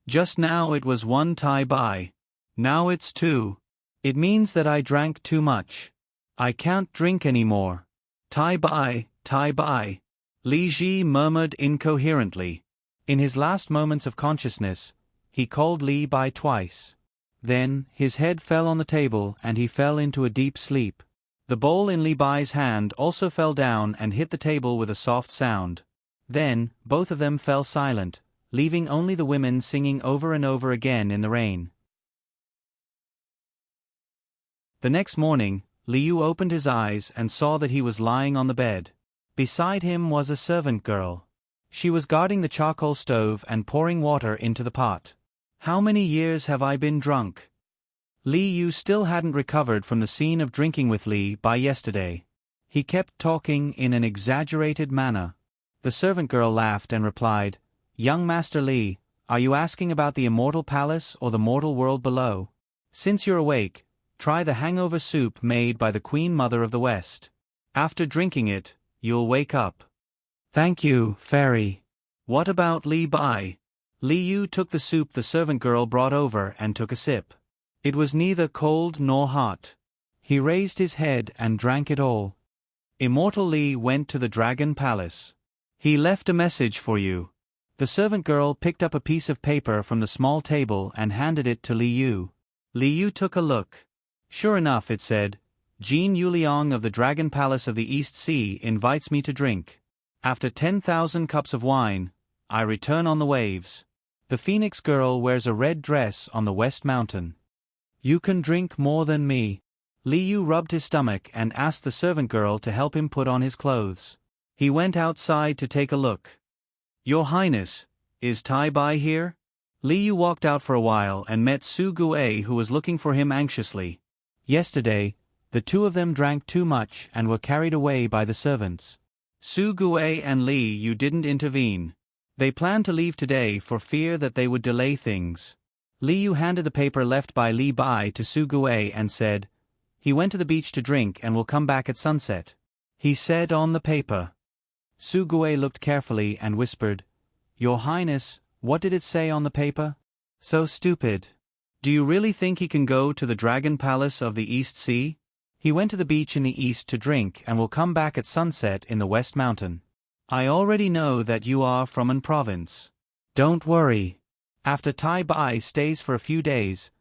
Just now it was 1 Tai Bai. Now it's 2. It means that I drank too much. I can't drink anymore. Tai Bai, Tai Bai. Li Ji murmured incoherently. In his last moments of consciousness, he called Li Bai twice. Then, his head fell on the table and he fell into a deep sleep. The bowl in Li Bai's hand also fell down and hit the table with a soft sound. Then, both of them fell silent, leaving only the women singing over and over again in the rain. The next morning, Li Yu opened his eyes and saw that he was lying on the bed. Beside him was a servant girl. She was guarding the charcoal stove and pouring water into the pot. "How many years have I been drunk?" Li Yu still hadn't recovered from the scene of drinking with Li Bai yesterday. He kept talking in an exaggerated manner. The servant girl laughed and replied, "Young Master Li, are you asking about the immortal palace or the mortal world below? Since you're awake, try the hangover soup made by the Queen Mother of the West. After drinking it, you'll wake up." "Thank you, Fairy." "What about Li Bai?" Li Yu took the soup the servant girl brought over and took a sip. It was neither cold nor hot. He raised his head and drank it all. "Immortal Li went to the Dragon Palace. He left a message for you." The servant girl picked up a piece of paper from the small table and handed it to Li Yu. Li Yu took a look. Sure enough, it said, "Jean Yuliang of the Dragon Palace of the East Sea invites me to drink. After 10,000 cups of wine, I return on the waves. The Phoenix girl wears a red dress on the West Mountain. You can drink more than me." Li Yu rubbed his stomach and asked the servant girl to help him put on his clothes. He went outside to take a look. "Your Highness, is Tai Bai here?" Li Yu walked out for a while and met Su Guei, who was looking for him anxiously. Yesterday, the two of them drank too much and were carried away by the servants. Su Guei and Li Yu didn't intervene. They planned to leave today for fear that they would delay things. Li Yu handed the paper left by Li Bai to Su Guei and said, "He went to the beach to drink and will come back at sunset," he said on the paper. Su Guei looked carefully and whispered, "Your Highness, what did it say on the paper? So stupid. Do you really think he can go to the Dragon Palace of the East Sea? He went to the beach in the east to drink and will come back at sunset in the West Mountain. I already know that you are from an province. Don't worry. After Tai Bai stays for a few days,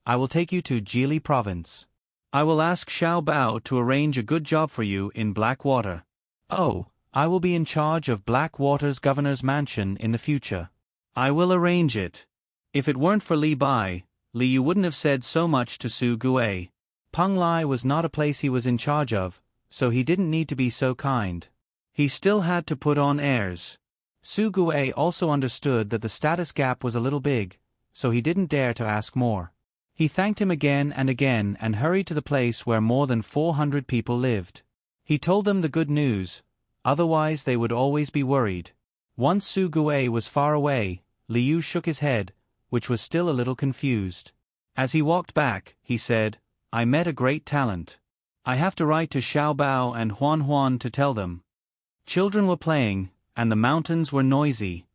I will take you to Jili Province. I will ask Xiao Bao to arrange a good job for you in Blackwater. Oh, I will be in charge of Blackwater's governor's mansion in the future. I will arrange it." If it weren't for Li Bai, Li Yu wouldn't have said so much to Su Guei. Peng Lai was not a place he was in charge of, so he didn't need to be so kind. He still had to put on airs. Su Guei also understood that the status gap was a little big, so he didn't dare to ask more. He thanked him again and hurried to the place where more than 400 people lived. He told them the good news, otherwise they would always be worried. Once Su Guei was far away, Li Yu shook his head, which was still a little confused. As he walked back, he said, "I met a great talent. I have to write to Xiao Bao and Huan Huan to tell them." Children were playing, and the mountains were noisy.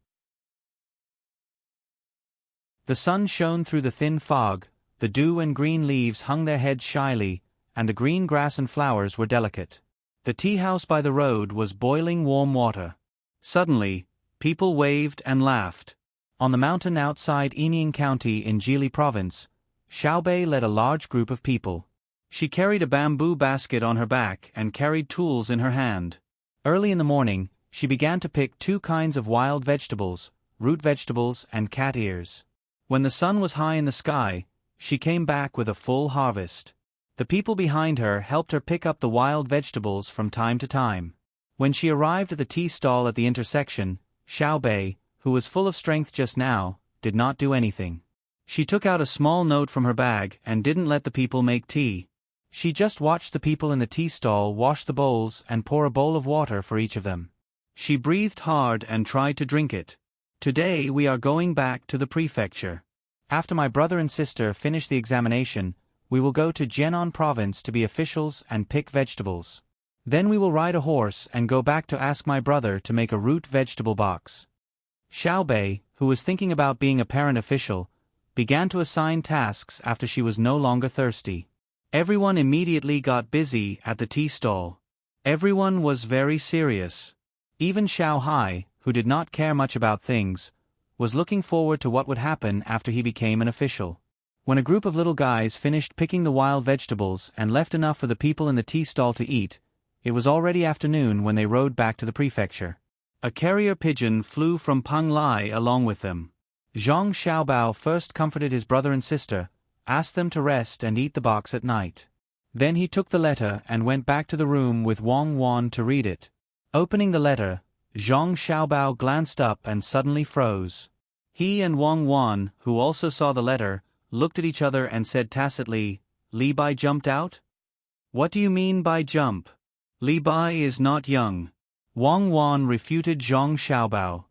The sun shone through the thin fog, the dew and green leaves hung their heads shyly, and the green grass and flowers were delicate. The tea house by the road was boiling warm water. Suddenly, people waved and laughed. On the mountain outside Enying County in Jili Province, Xiaobei led a large group of people. She carried a bamboo basket on her back and carried tools in her hand. Early in the morning, she began to pick 2 kinds of wild vegetables, root vegetables and cat ears. When the sun was high in the sky, she came back with a full harvest. The people behind her helped her pick up the wild vegetables from time to time. When she arrived at the tea stall at the intersection, Xiaobei, who was full of strength just now, did not do anything. She took out a small note from her bag and didn't let the people make tea. She just watched the people in the tea stall wash the bowls and pour a bowl of water for each of them. She breathed hard and tried to drink it. "Today we are going back to the prefecture. After my brother and sister finish the examination, we will go to Jianan Province to be officials and pick vegetables. Then we will ride a horse and go back to ask my brother to make a root vegetable box." Xiaobei, who was thinking about being a parent official, began to assign tasks after she was no longer thirsty. Everyone immediately got busy at the tea stall. Everyone was very serious. Even Xiao Hai, who did not care much about things, was looking forward to what would happen after he became an official. When a group of little guys finished picking the wild vegetables and left enough for the people in the tea stall to eat, it was already afternoon when they rode back to the prefecture. A carrier pigeon flew from Peng Lai along with them. Zhang Xiaobao first comforted his brother and sister, asked them to rest and eat the box at night. Then he took the letter and went back to the room with Wang Wan to read it. Opening the letter, Zhang Xiaobao glanced up and suddenly froze. He and Wang Wan, who also saw the letter, looked at each other and said tacitly, "Li Bai jumped out? What do you mean by jump? Li Bai is not young." Wang Wan refuted Zhang Xiaobao.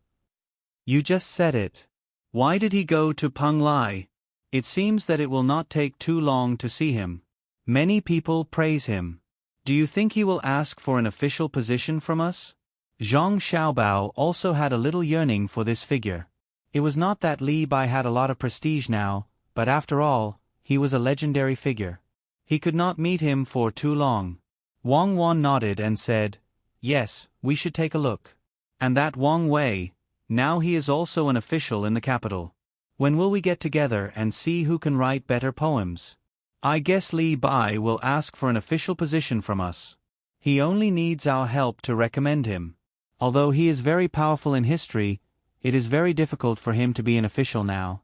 "You just said it. Why did he go to Peng Lai? It seems that it will not take too long to see him. Many people praise him. Do you think he will ask for an official position from us?" Zhang Xiaobao also had a little yearning for this figure. It was not that Li Bai had a lot of prestige now, but after all, he was a legendary figure. He could not meet him for too long. Wang Wan nodded and said, "Yes, we should take a look. And that Wang Wei, now he is also an official in the capital. When will we get together and see who can write better poems? I guess Li Bai will ask for an official position from us. He only needs our help to recommend him. Although he is very powerful in history, it is very difficult for him to be an official now."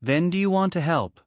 "Then do you want to help?"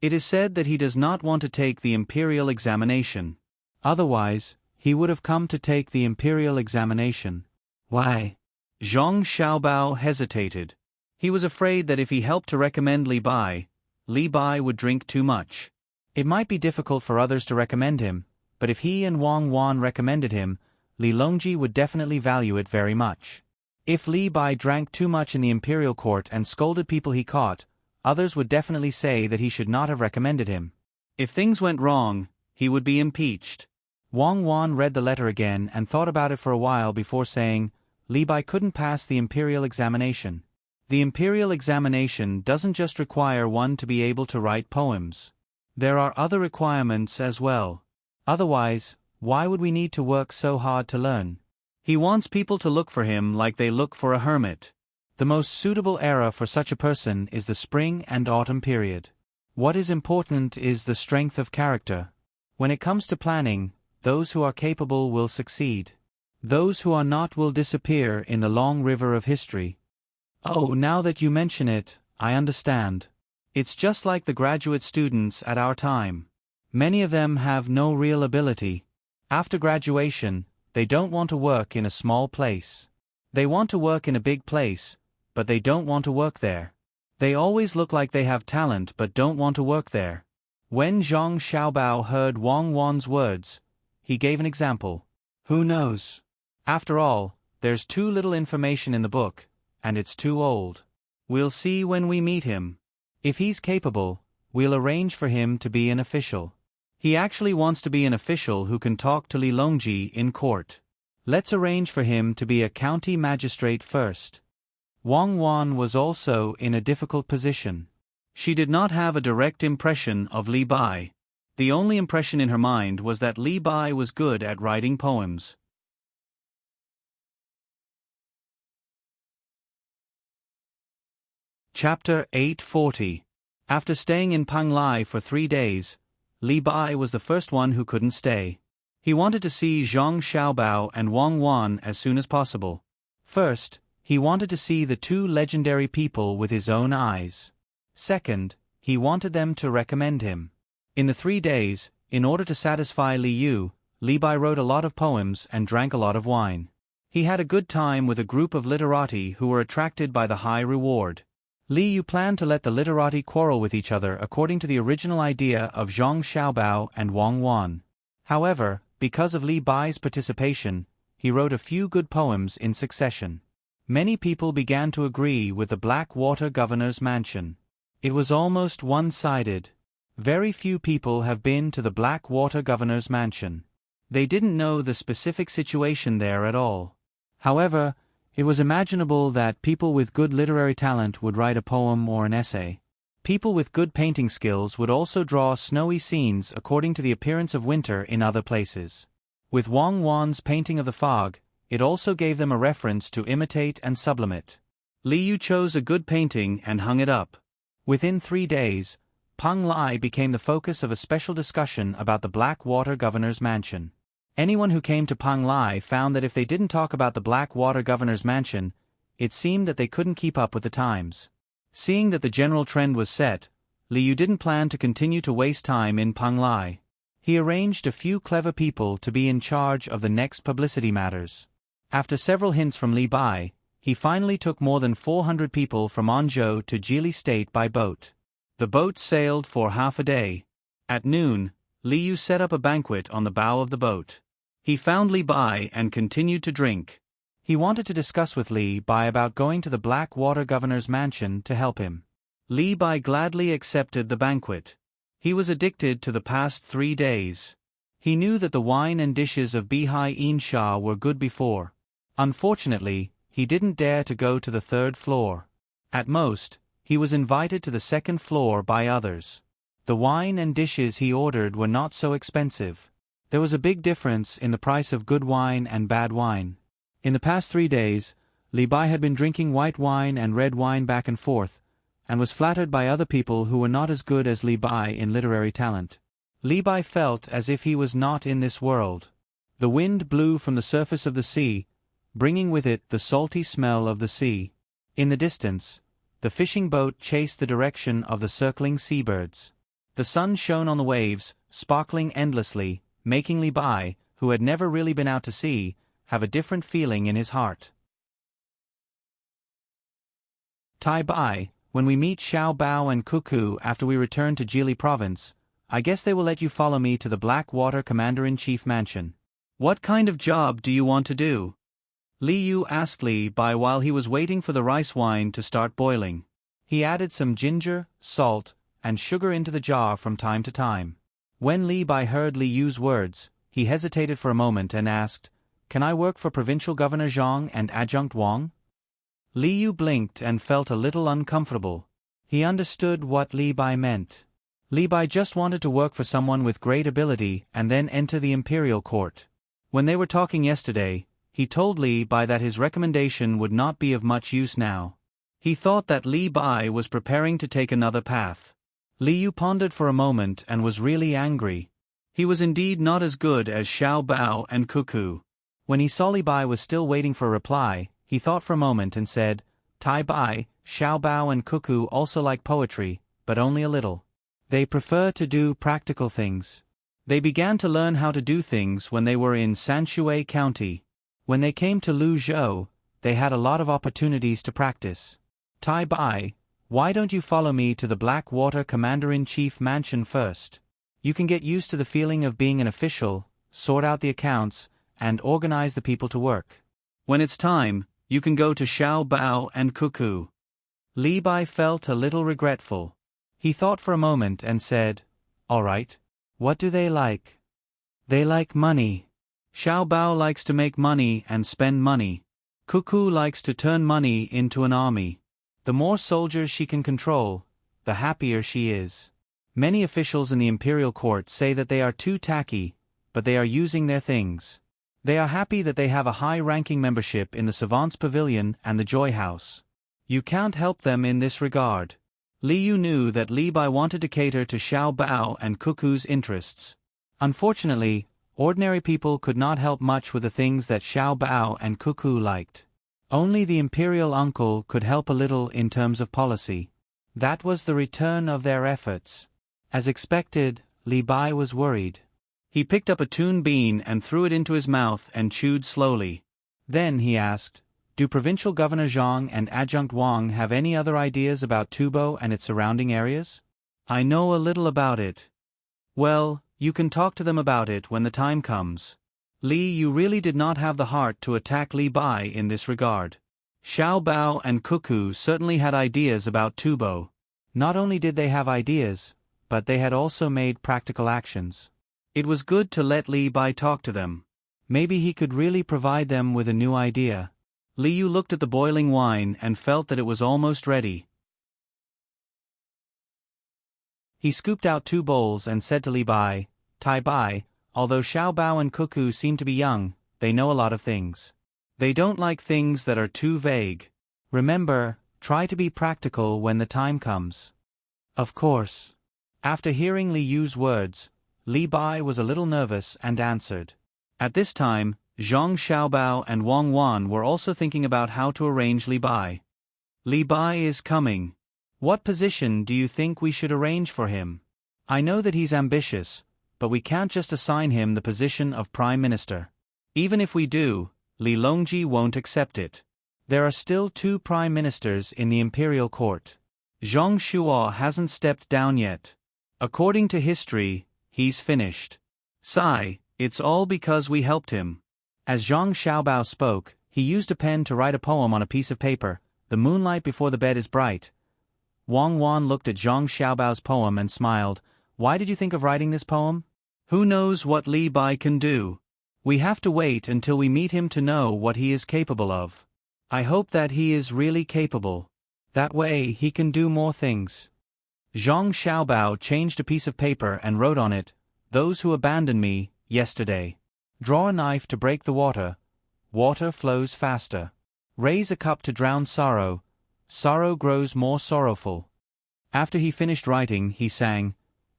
It is said that he does not want to take the imperial examination. Otherwise, he would have come to take the imperial examination. Why? Zhang Xiaobao hesitated. He was afraid that if he helped to recommend Li Bai would drink too much. It might be difficult for others to recommend him, but if he and Wang Wan recommended him, Li Longji would definitely value it very much. If Li Bai drank too much in the imperial court and scolded people he caught, others would definitely say that he should not have recommended him. If things went wrong, he would be impeached. Wang Wan read the letter again and thought about it for a while before saying, Li Bai couldn't pass the imperial examination. The imperial examination doesn't just require one to be able to write poems. There are other requirements as well. Otherwise, why would we need to work so hard to learn? He wants people to look for him like they look for a hermit. The most suitable era for such a person is the spring and autumn period. What is important is the strength of character. When it comes to planning, those who are capable will succeed. Those who are not will disappear in the long river of history. Oh, now that you mention it, I understand. It's just like the graduate students at our time. Many of them have no real ability. After graduation, they don't want to work in a small place. They want to work in a big place, but they don't want to work there. They always look like they have talent but don't want to work there. When Zhang Xiaobao heard Wang Wan's words, he gave an example. Who knows? After all, there's too little information in the book, and it's too old. We'll see when we meet him. If he's capable, we'll arrange for him to be an official. He actually wants to be an official who can talk to Li Longji in court. Let's arrange for him to be a county magistrate first. Wang Wan was also in a difficult position. She did not have a direct impression of Li Bai. The only impression in her mind was that Li Bai was good at writing poems. Chapter 840. After staying in Peng Lai for 3 days, Li Bai was the first one who couldn't stay. He wanted to see Zhang Xiaobao and Wang Wan as soon as possible. First, he wanted to see the two legendary people with his own eyes. Second, he wanted them to recommend him. In the 3 days, in order to satisfy Li Yu, Li Bai wrote a lot of poems and drank a lot of wine. He had a good time with a group of literati who were attracted by the high reward. Li Yu planned to let the literati quarrel with each other according to the original idea of Zhang Xiaobao and Wang Wan. However, because of Li Bai's participation, he wrote a few good poems in succession. Many people began to agree with the Blackwater governor's mansion. It was almost one-sided. Very few people have been to the Blackwater governor's mansion. They didn't know the specific situation there at all. However, it was imaginable that people with good literary talent would write a poem or an essay. People with good painting skills would also draw snowy scenes according to the appearance of winter in other places. With Wang Wan's painting of the fog, it also gave them a reference to imitate and sublimate. Li Yu chose a good painting and hung it up. Within 3 days, Peng Lai became the focus of a special discussion about the Blackwater governor's mansion. Anyone who came to Peng Lai found that if they didn't talk about the Blackwater governor's mansion, it seemed that they couldn't keep up with the times. Seeing that the general trend was set, Li Yu didn't plan to continue to waste time in Peng Lai. He arranged a few clever people to be in charge of the next publicity matters. After several hints from Li Bai, he finally took more than 400 people from Anzhou to Jili State by boat. The boat sailed for half a day. At noon, Li Yu set up a banquet on the bow of the boat. He found Li Bai and continued to drink. He wanted to discuss with Li Bai about going to the Black Water Governor's mansion to help him. Li Bai gladly accepted the banquet. He was addicted to the past 3 days. He knew that the wine and dishes of Bihai In Shah were good before. Unfortunately, he didn't dare to go to the 3rd floor. At most, he was invited to the 2nd floor by others. The wine and dishes he ordered were not so expensive. There was a big difference in the price of good wine and bad wine. In the past 3 days, Li Bai had been drinking white wine and red wine back and forth, and was flattered by other people who were not as good as Li Bai in literary talent. Li Bai felt as if he was not in this world. The wind blew from the surface of the sea, bringing with it the salty smell of the sea. In the distance, the fishing boat chased the direction of the circling seabirds. The sun shone on the waves, sparkling endlessly, making Li Bai, who had never really been out to sea, have a different feeling in his heart. Tai Bai, when we meet Xiao Bao and Cuckoo after we return to Jili province, I guess they will let you follow me to the Black Water Commander-in-Chief mansion. What kind of job do you want to do? Li Yu asked Li Bai while he was waiting for the rice wine to start boiling. He added some ginger, salt, and sugar into the jar from time to time. When Li Bai heard Li Yu's words, he hesitated for a moment and asked, "Can I work for Provincial Governor Zhang and Adjunct Wang?" Li Yu blinked and felt a little uncomfortable. He understood what Li Bai meant. Li Bai just wanted to work for someone with great ability and then enter the imperial court. When they were talking yesterday, he told Li Bai that his recommendation would not be of much use now. He thought that Li Bai was preparing to take another path. Li Yu pondered for a moment and was really angry. He was indeed not as good as Xiao Bao and Cuckoo. When he saw Li Bai was still waiting for a reply, he thought for a moment and said, "Tai Bai, Xiao Bao and Cuckoo also like poetry, but only a little. They prefer to do practical things. They began to learn how to do things when they were in Sanshui County. When they came to Luzhou, they had a lot of opportunities to practice. Tai Bai, why don't you follow me to the Black Water Commander-in-Chief mansion first? You can get used to the feeling of being an official, sort out the accounts, and organize the people to work. When it's time, you can go to Xiao Bao and Cuckoo." Li Bai felt a little regretful. He thought for a moment and said, "All right. What do they like?" "They like money. Xiao Bao likes to make money and spend money. Cuckoo likes to turn money into an army. The more soldiers she can control, the happier she is. Many officials in the imperial court say that they are too tacky, but they are using their things. They are happy that they have a high-ranking membership in the Savant's Pavilion and the Joy House. You can't help them in this regard." Li Yu knew that Li Bai wanted to cater to Xiao Bao and Cuckoo's interests. Unfortunately, ordinary people could not help much with the things that Xiao Bao and Cuckoo liked. Only the imperial uncle could help a little in terms of policy. That was the return of their efforts. As expected, Li Bai was worried. He picked up a tun bean and threw it into his mouth and chewed slowly. Then he asked, "Do Provincial Governor Zhang and Adjunct Wang have any other ideas about Tubo and its surrounding areas?" "I know a little about it." "Well, you can talk to them about it when the time comes." Li Yu really did not have the heart to attack Li Bai in this regard. Xiao Bao and Cuckoo certainly had ideas about Tubo. Not only did they have ideas, but they had also made practical actions. It was good to let Li Bai talk to them. Maybe he could really provide them with a new idea. Li Yu looked at the boiling wine and felt that it was almost ready. He scooped out 2 bowls and said to Li Bai, "Tai Bai, although Xiao Bao and Cuckoo seem to be young, they know a lot of things. They don't like things that are too vague. Remember, try to be practical when the time comes." "Of course." After hearing Li Yu's words, Li Bai was a little nervous and answered. At this time, Zhang Xiaobao and Wang Wan were also thinking about how to arrange Li Bai. "Li Bai is coming. What position do you think we should arrange for him? I know that he's ambitious, but we can't just assign him the position of Prime Minister. Even if we do, Li Longji won't accept it. There are still 2 prime ministers in the imperial court. Zhang Shuo hasn't stepped down yet. According to history, he's finished. Sigh, it's all because we helped him. As Zhang Xiaobao spoke, he used a pen to write a poem on a piece of paper. The moonlight before the bed is bright. Wang Wan looked at Zhang Xiaobao's poem and smiled. Why did you think of writing this poem? Who knows what Li Bai can do? We have to wait until we meet him to know what he is capable of. I hope that he is really capable. That way he can do more things. Zhang Xiaobao changed a piece of paper and wrote on it, "Those who abandoned me, yesterday. Draw a knife to break the water. Water flows faster. Raise a cup to drown sorrow. Sorrow grows more sorrowful." After he finished writing, he sang,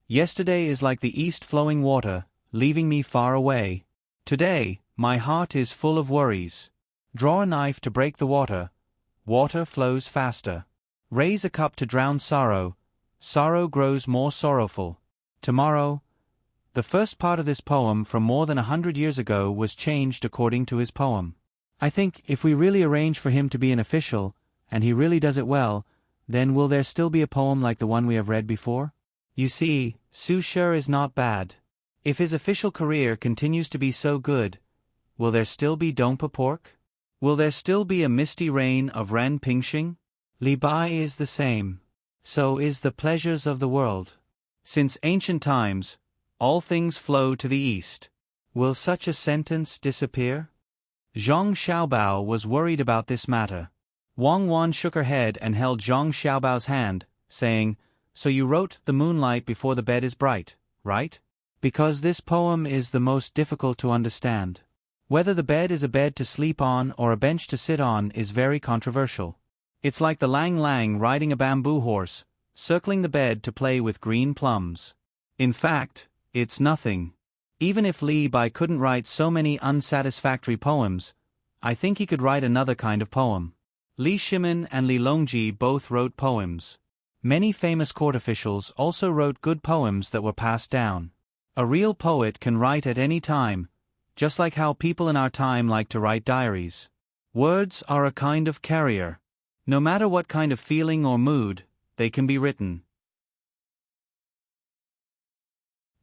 "Yesterday is like the east flowing water, leaving me far away. Today, my heart is full of worries. Draw a knife to break the water. Water flows faster. Raise a cup to drown sorrow. Sorrow grows more sorrowful. Tomorrow." The first part of this poem from more than 100 years ago was changed according to his poem. I think if we really arrange for him to be an official, and he really does it well, then will there still be a poem like the one we have read before? You see, Su Shi is not bad. If his official career continues to be so good, will there still be Dongpa Pork? Will there still be a misty reign of Ren Pingxing? Li Bai is the same. So is the pleasures of the world. Since ancient times, all things flow to the east. Will such a sentence disappear? Zhang Xiaobao was worried about this matter. Wang Wan shook her head and held Zhang Xiaobao's hand, saying, "So you wrote the moonlight before the bed is bright, right? Because this poem is the most difficult to understand. Whether the bed is a bed to sleep on or a bench to sit on is very controversial. It's like the lang lang riding a bamboo horse, circling the bed to play with green plums. In fact, it's nothing. Even if Li Bai couldn't write so many unsatisfactory poems, I think he could write another kind of poem." Li Shimin and Li Longji both wrote poems. Many famous court officials also wrote good poems that were passed down. A real poet can write at any time, just like how people in our time like to write diaries. Words are a kind of carrier. No matter what kind of feeling or mood, they can be written.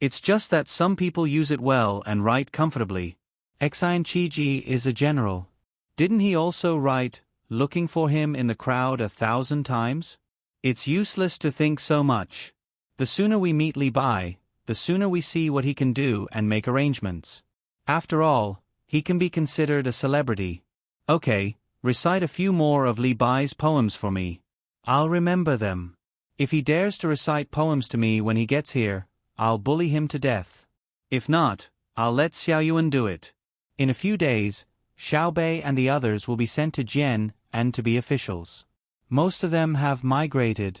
It's just that some people use it well and write comfortably. Xian Qiji is a general. Didn't he also write, "Looking for him in the crowd 1,000 times"? It's useless to think so much. The sooner we meet Li Bai, the sooner we see what he can do and make arrangements. After all, he can be considered a celebrity. Okay, recite a few more of Li Bai's poems for me. I'll remember them. If he dares to recite poems to me when he gets here, I'll bully him to death. If not, I'll let Xiaoyuan do it. In a few days, Xiaobei and the others will be sent to Jian and to be officials. Most of them have migrated.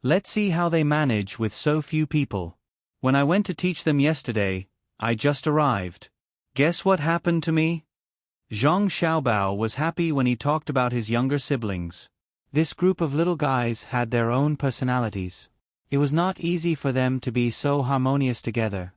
Let's see how they manage with so few people. When I went to teach them yesterday, I just arrived. Guess what happened to me? Zhang Xiaobao was happy when he talked about his younger siblings. This group of little guys had their own personalities. It was not easy for them to be so harmonious together.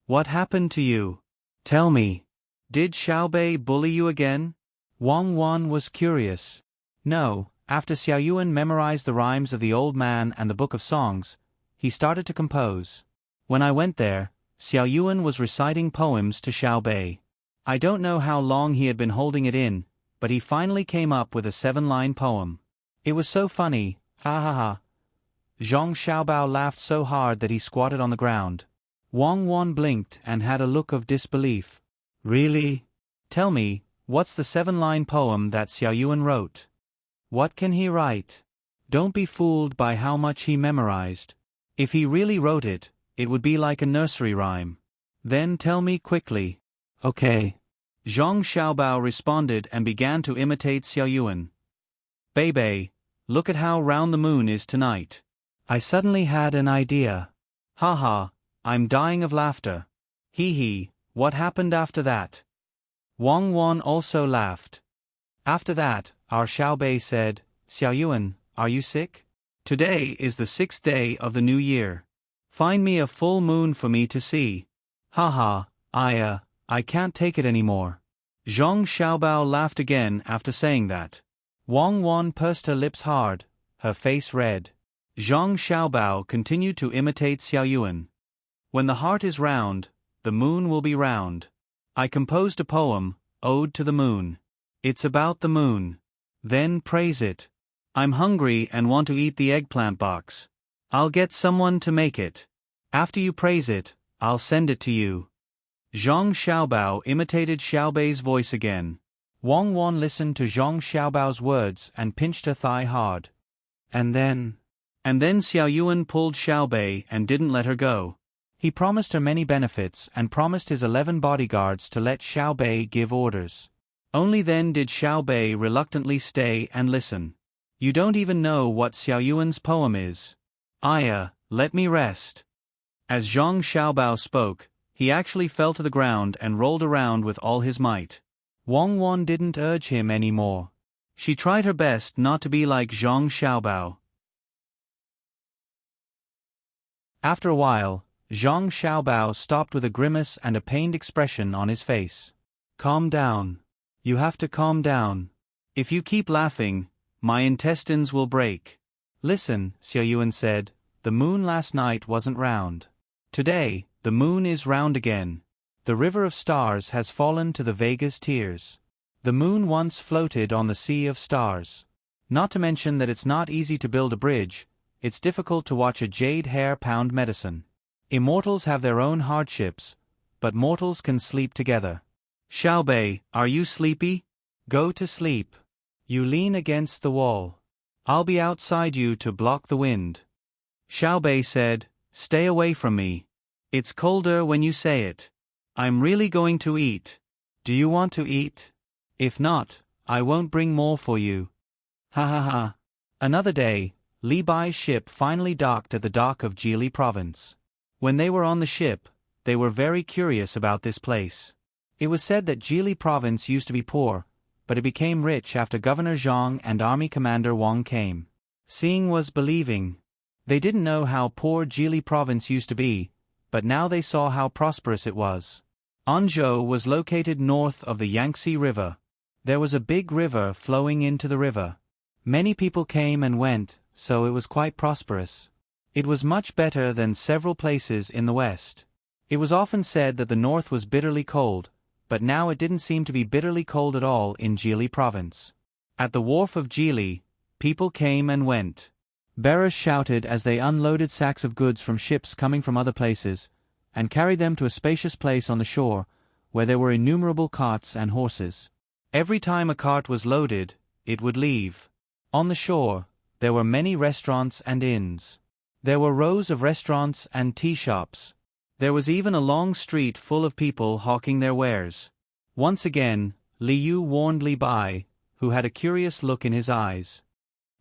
What happened to you? Tell me. Did Xiaobei bully you again? Wang Wan was curious. No, after Xiaoyuan memorized the rhymes of the Old Man and the Book of Songs, he started to compose. When I went there, Xiaoyuan was reciting poems to Xiaobei. I don't know how long he had been holding it in, but he finally came up with a 7-line poem. It was so funny, ha ha ha. Zhang Xiaobao laughed so hard that he squatted on the ground. Wang Wan blinked and had a look of disbelief. Really? Tell me, what's the 7-line poem that Xiaoyuan wrote? What can he write? Don't be fooled by how much he memorized. If he really wrote it, it would be like a nursery rhyme. Then tell me quickly. Okay. Zhang Xiaobao responded and began to imitate Xiaoyuan. Bei, look at how round the moon is tonight. I suddenly had an idea. Ha ha, I'm dying of laughter. Hee hee, what happened after that? Wang Wan also laughed. After that, our Xiaobei said, Xiaoyuan, are you sick? Today is the 6th day of the new year. Find me a full moon for me to see. Ha ha, I can't take it anymore. Zhang Xiaobao laughed again after saying that. Wang Wan pursed her lips hard, her face red. Zhang Xiaobao continued to imitate Xiao Yuan. When the heart is round, the moon will be round. I composed a poem, Ode to the Moon. It's about the moon. Then praise it. I'm hungry and want to eat the eggplant box. I'll get someone to make it. After you praise it, I'll send it to you. Zhang Xiaobao imitated Xiaobei's voice again. Wang Wan listened to Zhang Xiaobao's words and pinched her thigh hard. And then Xiao Yuan pulled Xiaobei and didn't let her go. He promised her many benefits and promised his 11 bodyguards to let Xiaobei give orders. Only then did Xiaobei reluctantly stay and listen. You don't even know what Xiao Yuan's poem is. Aya, let me rest. As Zhang Xiaobao spoke, he actually fell to the ground and rolled around with all his might. Wang Wan didn't urge him any more. She tried her best not to be like Zhang Xiaobao. After a while, Zhang Xiaobao stopped with a grimace and a pained expression on his face. Calm down. You have to calm down. If you keep laughing, my intestines will break. Listen, Xiao Yuan said, the moon last night wasn't round. Today, the moon is round again. The river of stars has fallen to the Vega's tears. The moon once floated on the sea of stars. Not to mention that it's not easy to build a bridge, it's difficult to watch a jade hair pound medicine. Immortals have their own hardships, but mortals can sleep together. Xiaobei, are you sleepy? Go to sleep. You lean against the wall. I'll be outside you to block the wind. Xiaobei said, stay away from me. It's colder when you say it. I'm really going to eat. Do you want to eat? If not, I won't bring more for you. Ha ha ha. Another day, Li Bai's ship finally docked at the dock of Jili province. When they were on the ship, they were very curious about this place. It was said that Jili province used to be poor, but it became rich after Governor Zhang and Army Commander Wang came. Seeing was believing. They didn't know how poor Jili province used to be, but now they saw how prosperous it was. Anzhou was located north of the Yangtze River. There was a big river flowing into the river. Many people came and went, so it was quite prosperous. It was much better than several places in the west. It was often said that the north was bitterly cold, but now it didn't seem to be bitterly cold at all in Jili province. At the wharf of Jili, people came and went. Bearers shouted as they unloaded sacks of goods from ships coming from other places, and carried them to a spacious place on the shore, where there were innumerable carts and horses. Every time a cart was loaded, it would leave. On the shore, there were many restaurants and inns. There were rows of restaurants and tea shops. There was even a long street full of people hawking their wares. Once again, Li Yu warned Li Bai, who had a curious look in his eyes.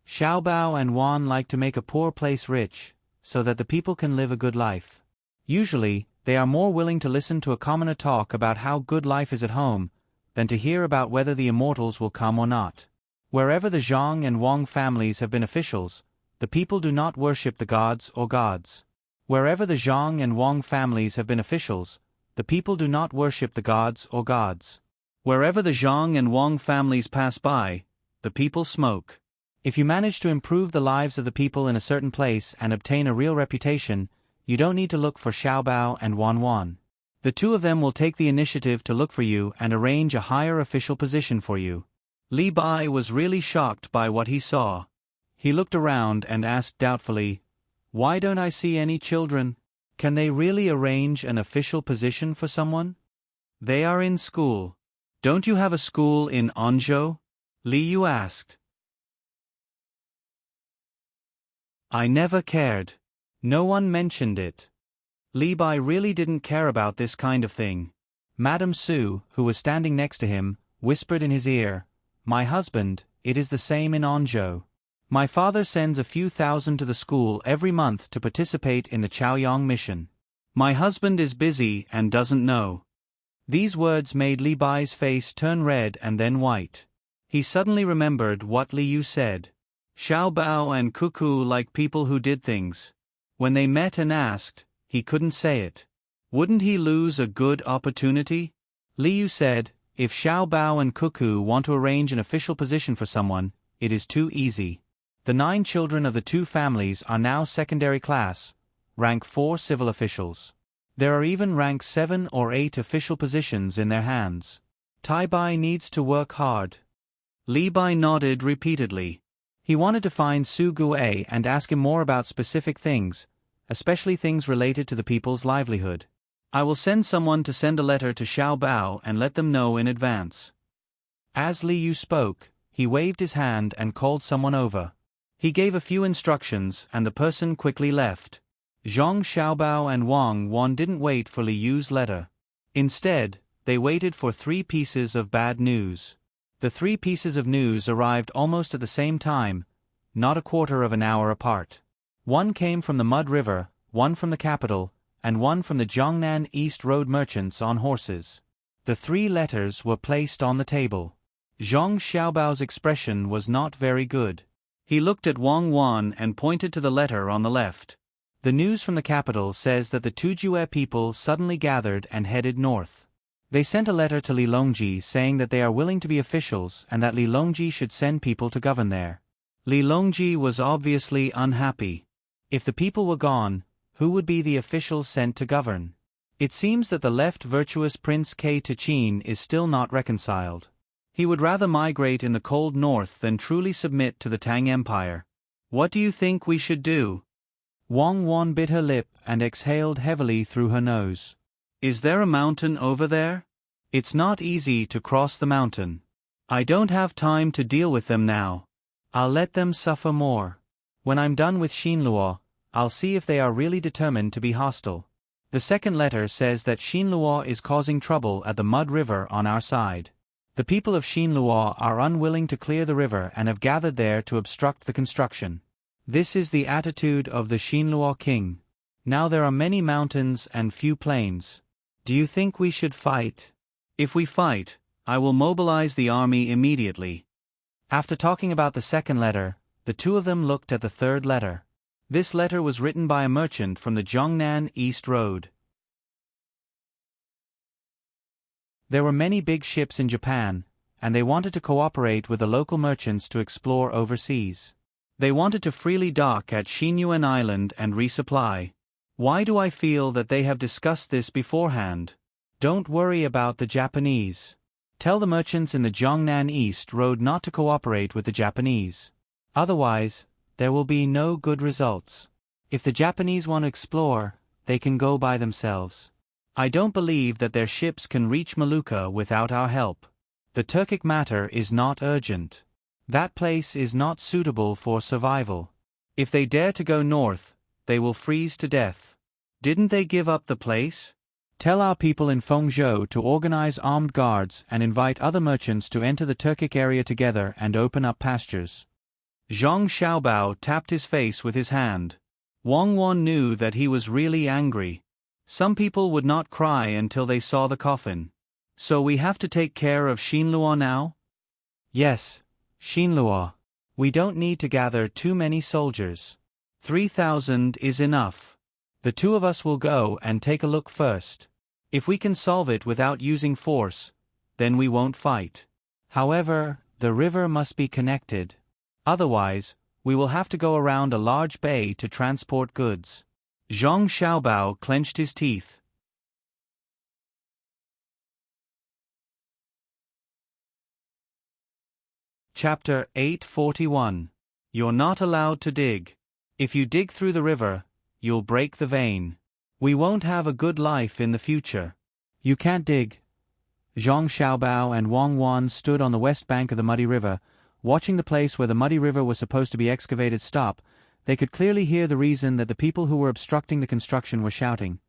Xiaobao and Wan like to make a poor place rich, so that the people can live a good life. Usually, they are more willing to listen to a commoner talk about how good life is at home, than to hear about whether the immortals will come or not. Wherever the Zhang and Wang families have been officials, the people do not worship the gods or gods. Wherever the Zhang and Wang families have been officials, the people do not worship the gods or gods. Wherever the Zhang and Wang families pass by, the people smoke. If you manage to improve the lives of the people in a certain place and obtain a real reputation, you don't need to look for Xiaobao and Wan Wan. The two of them will take the initiative to look for you and arrange a higher official position for you. Li Bai was really shocked by what he saw. He looked around and asked doubtfully, "Why don't I see any children? Can they really arrange an official position for someone? They are in school. Don't you have a school in Anzhou?" Li Yu asked. I never cared. No one mentioned it. Li Bai really didn't care about this kind of thing. Madame Su, who was standing next to him, whispered in his ear, "My husband, it is the same in Anzhou. My father sends a few thousand to the school every month to participate in the Chaoyang mission. My husband is busy and doesn't know." These words made Li Bai's face turn red and then white. He suddenly remembered what Li Yu said. Xiao Bao and Cuckoo like people who did things. When they met and asked, he couldn't say it. Wouldn't he lose a good opportunity? Li Yu said, "If Xiao Bao and Cuckoo want to arrange an official position for someone, it is too easy. The 9 children of the 2 families are now secondary class, rank 4 civil officials. There are even rank 7 or 8 official positions in their hands. Tai Bai needs to work hard. Li Bai nodded repeatedly. He wanted to find Su Gue and ask him more about specific things, especially things related to the people's livelihood. I will send someone to send a letter to Xiao Bao and let them know in advance. As Li Yu spoke, he waved his hand and called someone over. He gave a few instructions and the person quickly left. Zhang Xiaobao and Wang Wan didn't wait for Li Yu's letter. Instead, they waited for 3 pieces of bad news. The 3 pieces of news arrived almost at the same time, not a quarter of an hour apart. One came from the Mud River, one from the capital, and one from the Jiangnan East Road merchants on horses. The 3 letters were placed on the table. Zhang Xiaobao's expression was not very good. He looked at Wang Wan and pointed to the letter on the left. The news from the capital says that the Tujue people suddenly gathered and headed north. They sent a letter to Li Longji saying that they are willing to be officials and that Li Longji should send people to govern there. Li Longji was obviously unhappy. If the people were gone, who would be the officials sent to govern? It seems that the left virtuous Prince K. Tichin is still not reconciled. He would rather migrate in the cold north than truly submit to the Tang Empire. What do you think we should do? Wang Wan bit her lip and exhaled heavily through her nose. Is there a mountain over there? It's not easy to cross the mountain. I don't have time to deal with them now. I'll let them suffer more. When I'm done with Xinluo, I'll see if they are really determined to be hostile. The second letter says that Xinluo is causing trouble at the Mud River on our side. The people of Xinluo are unwilling to clear the river and have gathered there to obstruct the construction. This is the attitude of the Xinluo king. Now there are many mountains and few plains. Do you think we should fight? If we fight, I will mobilize the army immediately. After talking about the second letter, the 2 of them looked at the third letter. This letter was written by a merchant from the Jiangnan East Road. There were many big ships in Japan, and they wanted to cooperate with the local merchants to explore overseas. They wanted to freely dock at Xinyuan Island and resupply. Why do I feel that they have discussed this beforehand? Don't worry about the Japanese. Tell the merchants in the Jiangnan East Road not to cooperate with the Japanese. Otherwise, there will be no good results. If the Japanese want to explore, they can go by themselves. I don't believe that their ships can reach Molucca without our help. The Turkic matter is not urgent. That place is not suitable for survival. If they dare to go north, they will freeze to death. Didn't they give up the place? Tell our people in Fengzhou to organize armed guards and invite other merchants to enter the Turkic area together and open up pastures. Zhang Xiaobao tapped his face with his hand. Wang Wan knew that he was really angry. Some people would not cry until they saw the coffin. So we have to take care of Xinluo now? Yes, Xinluo. We don't need to gather too many soldiers. 3,000 is enough. The 2 of us will go and take a look first. If we can solve it without using force, then we won't fight. However, the river must be connected. Otherwise, we will have to go around a large bay to transport goods. Zhang Xiaobao clenched his teeth. Chapter 841. You're not allowed to dig. If you dig through the river, you'll break the vein. We won't have a good life in the future. You can't dig. Zhang Xiaobao and Wang Wan stood on the west bank of the muddy river, watching the place where the muddy river was supposed to be excavated stop. They could clearly hear the reason that the people who were obstructing the construction were shouting.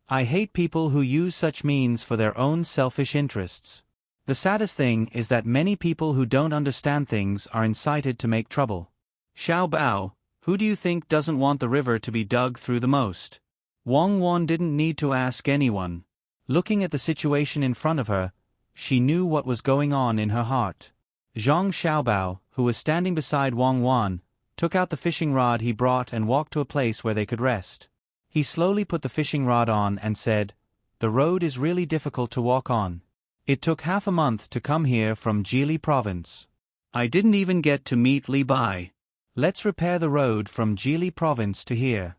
I hate people who use such means for their own selfish interests. The saddest thing is that many people who don't understand things are incited to make trouble. Xiao Bao, who do you think doesn't want the river to be dug through the most? Wang Wan didn't need to ask anyone. Looking at the situation in front of her, she knew what was going on in her heart. Zhang Xiaobao, who was standing beside Wang Wan, took out the fishing rod he brought and walked to a place where they could rest. He slowly put the fishing rod on and said, "The road is really difficult to walk on. It took half a month to come here from Jili province. I didn't even get to meet Li Bai. Let's repair the road from Jili province to here.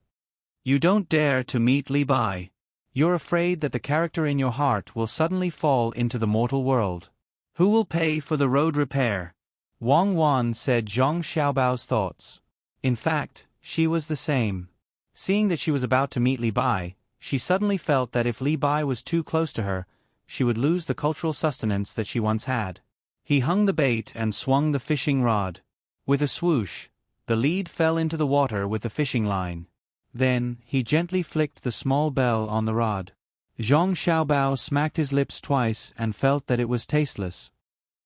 You don't dare to meet Li Bai. You're afraid that the character in your heart will suddenly fall into the mortal world. Who will pay for the road repair? Wang Wan said Zhang Xiaobao's thoughts. In fact, she was the same. Seeing that she was about to meet Li Bai, she suddenly felt that if Li Bai was too close to her, she would lose the cultural sustenance that she once had. He hung the bait and swung the fishing rod. With a swoosh, the lead fell into the water with the fishing line. Then, he gently flicked the small bell on the rod. Zhang Xiaobao smacked his lips twice and felt that it was tasteless.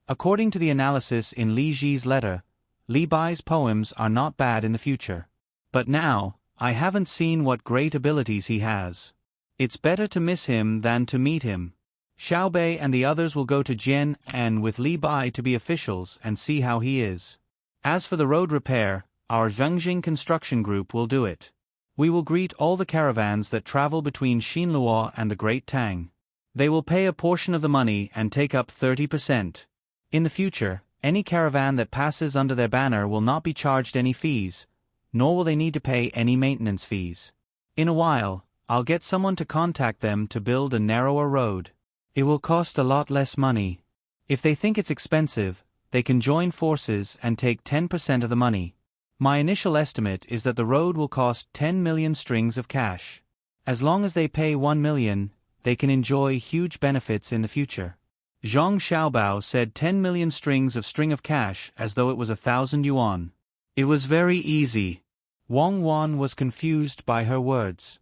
According to the analysis in Li Ji's letter, Li Bai's poems are not bad in the future. But now, I haven't seen what great abilities he has. It's better to miss him than to meet him. Xiaobei and the others will go to Jian with Li Bai to be officials and see how he is. As for the road repair, our Zhengjing construction group will do it. We will greet all the caravans that travel between Xinluo and the Great Tang. They will pay a portion of the money and take up 30%. In the future, any caravan that passes under their banner will not be charged any fees, nor will they need to pay any maintenance fees. In a while, I'll get someone to contact them to build a narrower road. It will cost a lot less money. If they think it's expensive, they can join forces and take 10% of the money. My initial estimate is that the road will cost 10 million strings of cash. As long as they pay 1 million, they can enjoy huge benefits in the future. Zhang Xiaobao said 10 million strings of cash as though it was 1,000 yuan. It was very easy. Wang Wan was confused by her words.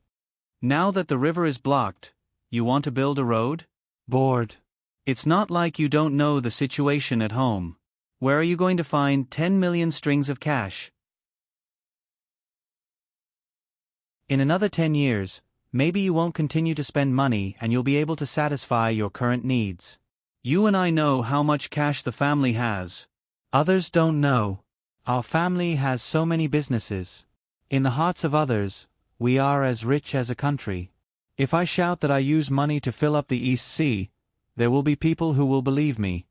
Now that the river is blocked, you want to build a road? Bored. It's not like you don't know the situation at home. Where are you going to find 10 million strings of cash? In another 10 years, maybe you won't continue to spend money and you'll be able to satisfy your current needs. You and I know how much cash the family has. Others don't know. Our family has so many businesses. In the hearts of others, we are as rich as a country. If I shout that I use money to fill up the East Sea, there will be people who will believe me.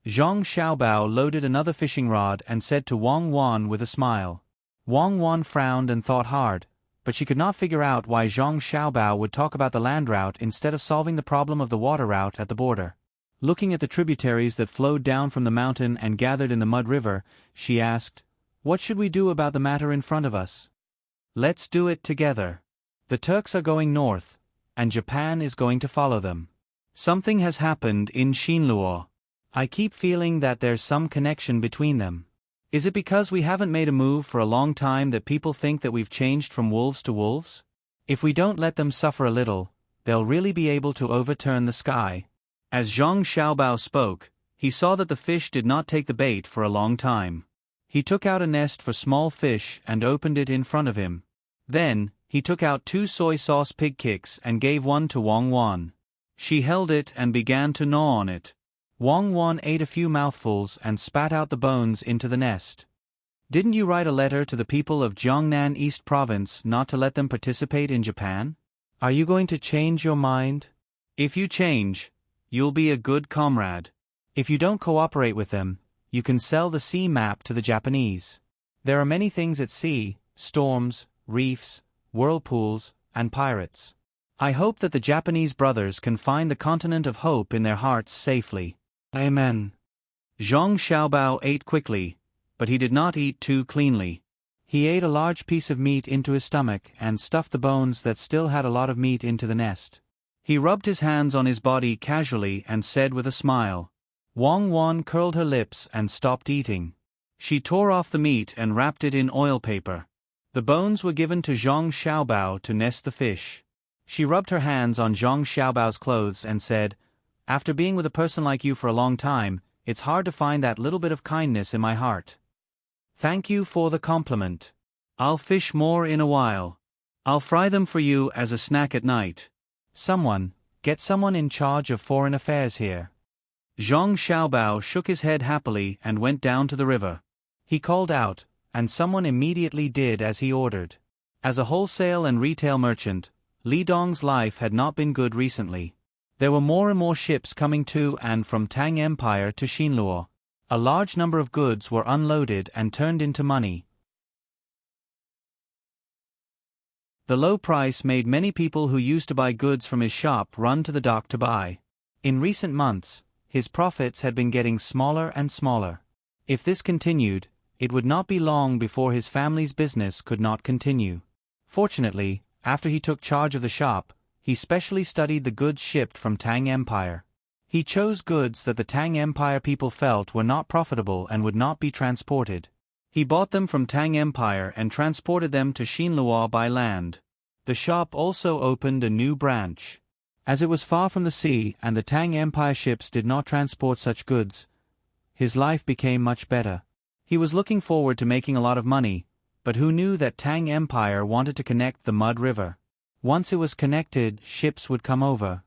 Zhang Xiaobao loaded another fishing rod and said to Wang Wan with a smile. Wang Wan frowned and thought hard, but she could not figure out why Zhang Xiaobao would talk about the land route instead of solving the problem of the water route at the border. Looking at the tributaries that flowed down from the mountain and gathered in the mud river, she asked, "What should we do about the matter in front of us?" "Let's do it together. The Turks are going north, and Japan is going to follow them. Something has happened in Xinluo. I keep feeling that there's some connection between them. Is it because we haven't made a move for a long time that people think that we've changed from wolves to wolves? If we don't let them suffer a little, they'll really be able to overturn the sky." As Zhang Xiaobao spoke, he saw that the fish did not take the bait for a long time. He took out a nest for small fish and opened it in front of him. Then, he took out 2 soy sauce pig kicks and gave one to Wang Wan. She held it and began to gnaw on it. Wang Wan ate a few mouthfuls and spat out the bones into the nest. "Didn't you write a letter to the people of Jiangnan East Province not to let them participate in Japan? Are you going to change your mind? If you change, you'll be a good comrade. If you don't cooperate with them, you can sell the sea map to the Japanese. There are many things at sea: storms, reefs, whirlpools, and pirates. I hope that the Japanese brothers can find the continent of hope in their hearts safely. Amen." Zhang Xiaobao ate quickly, but he did not eat too cleanly. He ate a large piece of meat into his stomach and stuffed the bones that still had a lot of meat into the nest. He rubbed his hands on his body casually and said with a smile. Wang Wan curled her lips and stopped eating. She tore off the meat and wrapped it in oil paper. The bones were given to Zhang Xiaobao to nest the fish. She rubbed her hands on Zhang Xiaobao's clothes and said, "After being with a person like you for a long time, it's hard to find that little bit of kindness in my heart. Thank you for the compliment. I'll fish more in a while. I'll fry them for you as a snack at night. Get someone in charge of foreign affairs here." Zhang Xiaobao shook his head happily and went down to the river. He called out, and someone immediately did as he ordered. As a wholesale and retail merchant, Li Dong's life had not been good recently. There were more and more ships coming to and from Tang Empire to Xinluo. A large number of goods were unloaded and turned into money. The low price made many people who used to buy goods from his shop run to the dock to buy. In recent months, his profits had been getting smaller and smaller. If this continued, it would not be long before his family's business could not continue. Fortunately, after he took charge of the shop, he specially studied the goods shipped from Tang Empire. He chose goods that the Tang Empire people felt were not profitable and would not be transported. He bought them from Tang Empire and transported them to Xinlua by land. The shop also opened a new branch. As it was far from the sea and the Tang Empire ships did not transport such goods, his life became much better. He was looking forward to making a lot of money, but who knew that Tang Empire wanted to connect the Mud River? Once it was connected, ships would come over.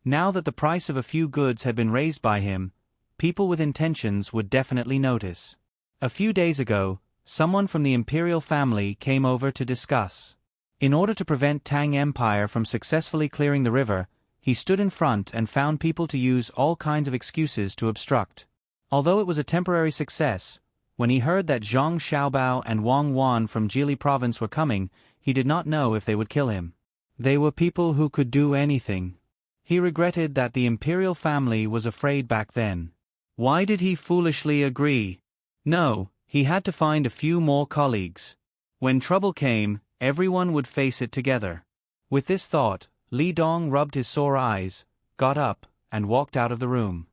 Now that the price of a few goods had been raised by him, people with intentions would definitely notice. A few days ago, someone from the imperial family came over to discuss. In order to prevent Tang Empire from successfully clearing the river, he stood in front and found people to use all kinds of excuses to obstruct. Although it was a temporary success, when he heard that Zhang Xiaobao and Wang Wan from Jili province were coming, he did not know if they would kill him. They were people who could do anything. He regretted that the imperial family was afraid back then. Why did he foolishly agree? No, he had to find a few more colleagues. When trouble came, everyone would face it together. With this thought, Li Dong rubbed his sore eyes, got up, and walked out of the room.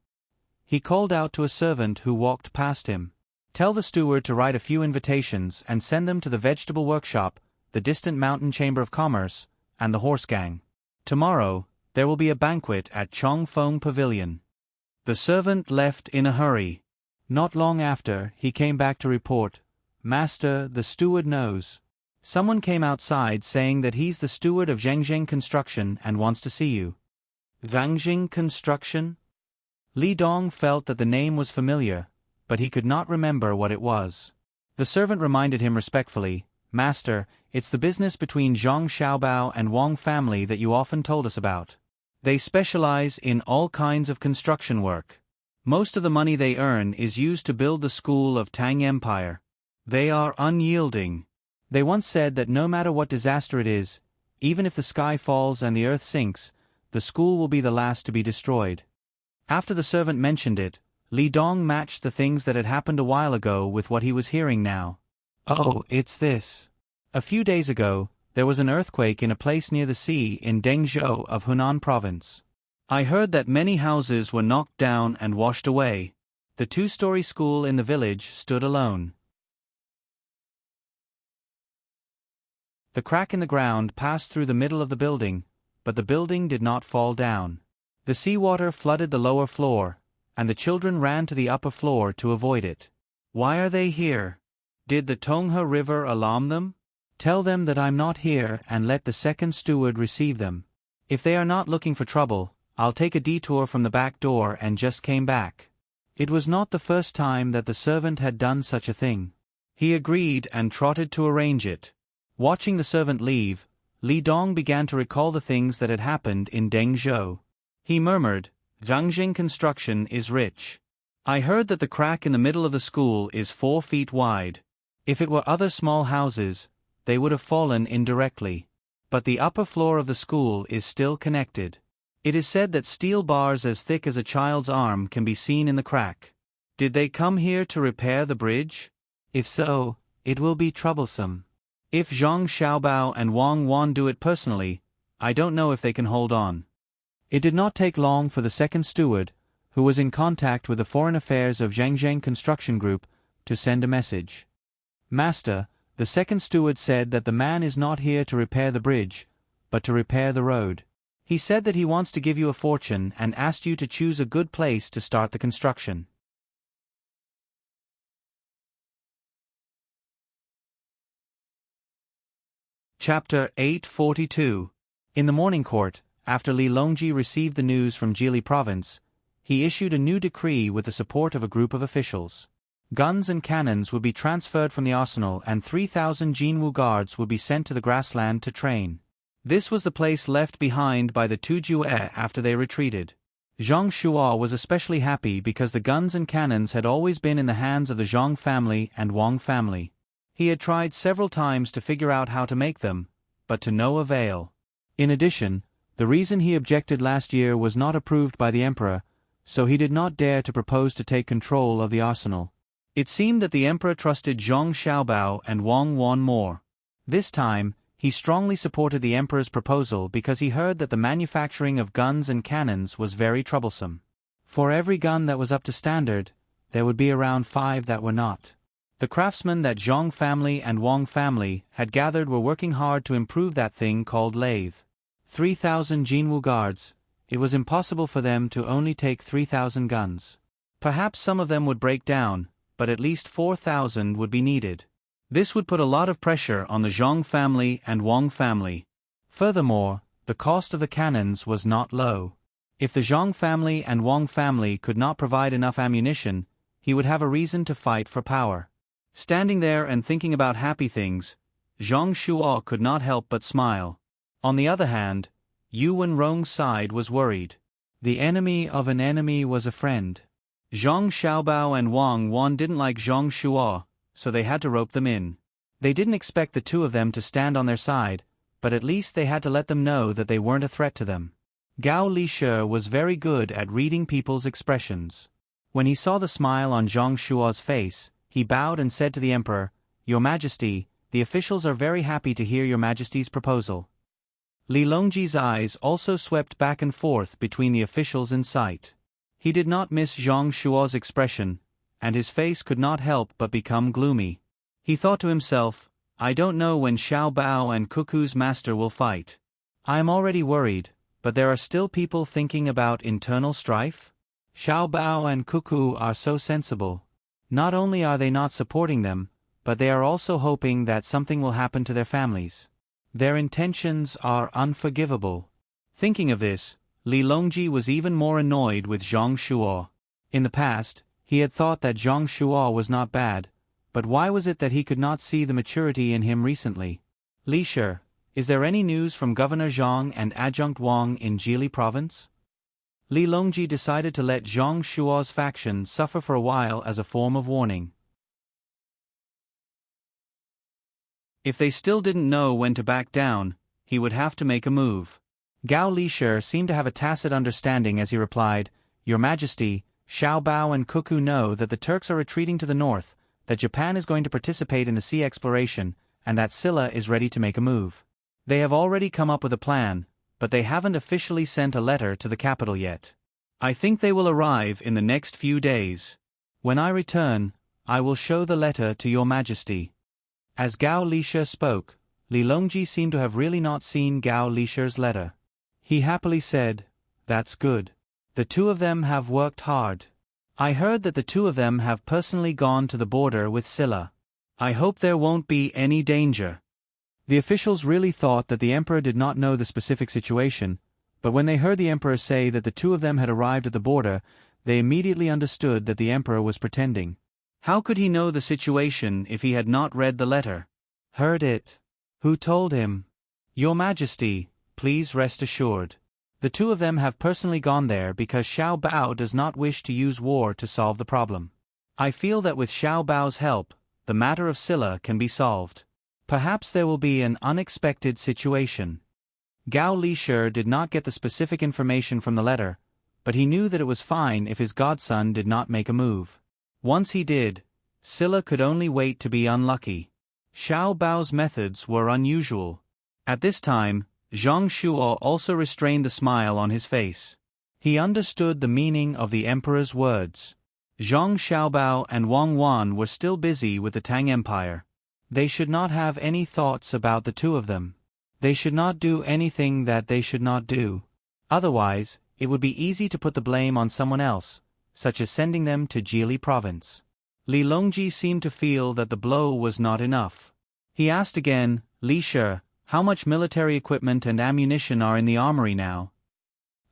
He called out to a servant who walked past him. Tell the steward to write a few invitations and send them to the vegetable workshop, the distant mountain chamber of commerce, and the horse gang. Tomorrow, there will be a banquet at Chongfeng Pavilion. The servant left in a hurry. Not long after, he came back to report, "Master, the steward knows. Someone came outside saying that he's the steward of Zhengjing Construction and wants to see you." Zhengjing Construction? Li Dong felt that the name was familiar, but he could not remember what it was. The servant reminded him respectfully, "Master, it's the business between Zhang Xiaobao and Wang family that you often told us about. They specialize in all kinds of construction work. Most of the money they earn is used to build the school of Tang Empire. They are unyielding. They once said that no matter what disaster it is, even if the sky falls and the earth sinks, the school will be the last to be destroyed." After the servant mentioned it, Li Dong matched the things that had happened a while ago with what he was hearing now. "Oh, it's this. A few days ago, there was an earthquake in a place near the sea in Dengzhou of Hunan province. I heard that many houses were knocked down and washed away. The two-story school in the village stood alone. The crack in the ground passed through the middle of the building, but the building did not fall down. The seawater flooded the lower floor, and the children ran to the upper floor to avoid it. Why are they here? Did the Tonghe River alarm them? Tell them that I'm not here and let the second steward receive them. If they are not looking for trouble, I'll take a detour from the back door and just came back." It was not the first time that the servant had done such a thing. He agreed and trotted to arrange it. Watching the servant leave, Li Dong began to recall the things that had happened in Dengzhou. He murmured, "Zhangjing Construction is rich. I heard that the crack in the middle of the school is 4 feet wide. If it were other small houses, they would have fallen indirectly. But the upper floor of the school is still connected. It is said that steel bars as thick as a child's arm can be seen in the crack. Did they come here to repair the bridge? If so, it will be troublesome. If Zhang Xiaobao and Wang Wan do it personally, I don't know if they can hold on." It did not take long for the second steward, who was in contact with the foreign affairs of Zhengjing Construction Group, to send a message. "Master, the second steward said that the man is not here to repair the bridge, but to repair the road. He said that he wants to give you a fortune and asked you to choose a good place to start the construction." Chapter 842. In the morning court, after Li Longji received the news from Jili province, he issued a new decree with the support of a group of officials. Guns and cannons would be transferred from the arsenal and 3,000 Jinwu guards would be sent to the grassland to train. This was the place left behind by the Tu Jue after they retreated. Zhang Shuo was especially happy because the guns and cannons had always been in the hands of the Zhang family and Wang family. He had tried several times to figure out how to make them, but to no avail. In addition, the reason he objected last year was not approved by the emperor, so he did not dare to propose to take control of the arsenal. It seemed that the emperor trusted Zhang Xiaobao and Wang Wan more. This time, he strongly supported the emperor's proposal because he heard that the manufacturing of guns and cannons was very troublesome. For every gun that was up to standard, there would be around 5 that were not. The craftsmen that Zhang family and Wang family had gathered were working hard to improve that thing called lathe. 3,000 Jinwu guards, it was impossible for them to only take 3,000 guns. Perhaps some of them would break down, but at least 4,000 would be needed. This would put a lot of pressure on the Zhang family and Wang family. Furthermore, the cost of the cannons was not low. If the Zhang family and Wang family could not provide enough ammunition, he would have a reason to fight for power. Standing there and thinking about happy things, Zhang Shuo could not help but smile. On the other hand, Yu Wenrong's side was worried. The enemy of an enemy was a friend. Zhang Xiaobao and Wang Wan didn't like Zhang Shuo, so they had to rope them in. They didn't expect the two of them to stand on their side, but at least they had to let them know that they weren't a threat to them. Gao Lishe was very good at reading people's expressions. When he saw the smile on Zhang Shuo's face, he bowed and said to the emperor, "Your Majesty, the officials are very happy to hear your Majesty's proposal." Li Longji's eyes also swept back and forth between the officials in sight. He did not miss Zhang Shuo's expression, and his face could not help but become gloomy. He thought to himself, "I don't know when Xiao Bao and Cuckoo's master will fight. I am already worried, but there are still people thinking about internal strife? Xiao Bao and Cuckoo are so sensible. Not only are they not supporting them, but they are also hoping that something will happen to their families. Their intentions are unforgivable." Thinking of this, Li Longji was even more annoyed with Zhang Shuo. In the past, he had thought that Zhang Shuo was not bad, but why was it that he could not see the maturity in him recently? "Li Shi, is there any news from Governor Zhang and Adjunct Wang in Jili province?" Li Longji decided to let Zhang Shuo's faction suffer for a while as a form of warning. If they still didn't know when to back down, he would have to make a move. Gao Lishe seemed to have a tacit understanding as he replied, "Your Majesty, Xiao Bao and Cuckoo know that the Turks are retreating to the north, that Japan is going to participate in the sea exploration, and that Silla is ready to make a move. They have already come up with a plan, but they haven't officially sent a letter to the capital yet. I think they will arrive in the next few days. When I return, I will show the letter to your Majesty." As Gao Lishe spoke, Li Longji seemed to have really not seen Gao Lishe's letter. He happily said, "That's good. The two of them have worked hard. I heard that the two of them have personally gone to the border with Silla. I hope there won't be any danger." The officials really thought that the emperor did not know the specific situation, but when they heard the emperor say that the two of them had arrived at the border, they immediately understood that the emperor was pretending. How could he know the situation if he had not read the letter? Heard it. Who told him? "Your Majesty, please rest assured. The two of them have personally gone there because Xiao Bao does not wish to use war to solve the problem. I feel that with Xiao Bao's help, the matter of Silla can be solved. Perhaps there will be an unexpected situation." Gao Lishe did not get the specific information from the letter, but he knew that it was fine if his godson did not make a move. Once he did, Silla could only wait to be unlucky. Xiao Bao's methods were unusual. At this time, Zhang Shuo also restrained the smile on his face. He understood the meaning of the emperor's words. Zhang Xiaobao and Wang Wan were still busy with the Tang Empire. They should not have any thoughts about the two of them. They should not do anything that they should not do. Otherwise, it would be easy to put the blame on someone else, such as sending them to Jili province. Li Longji seemed to feel that the blow was not enough. He asked again, "Li Shi, how much military equipment and ammunition are in the armory now?"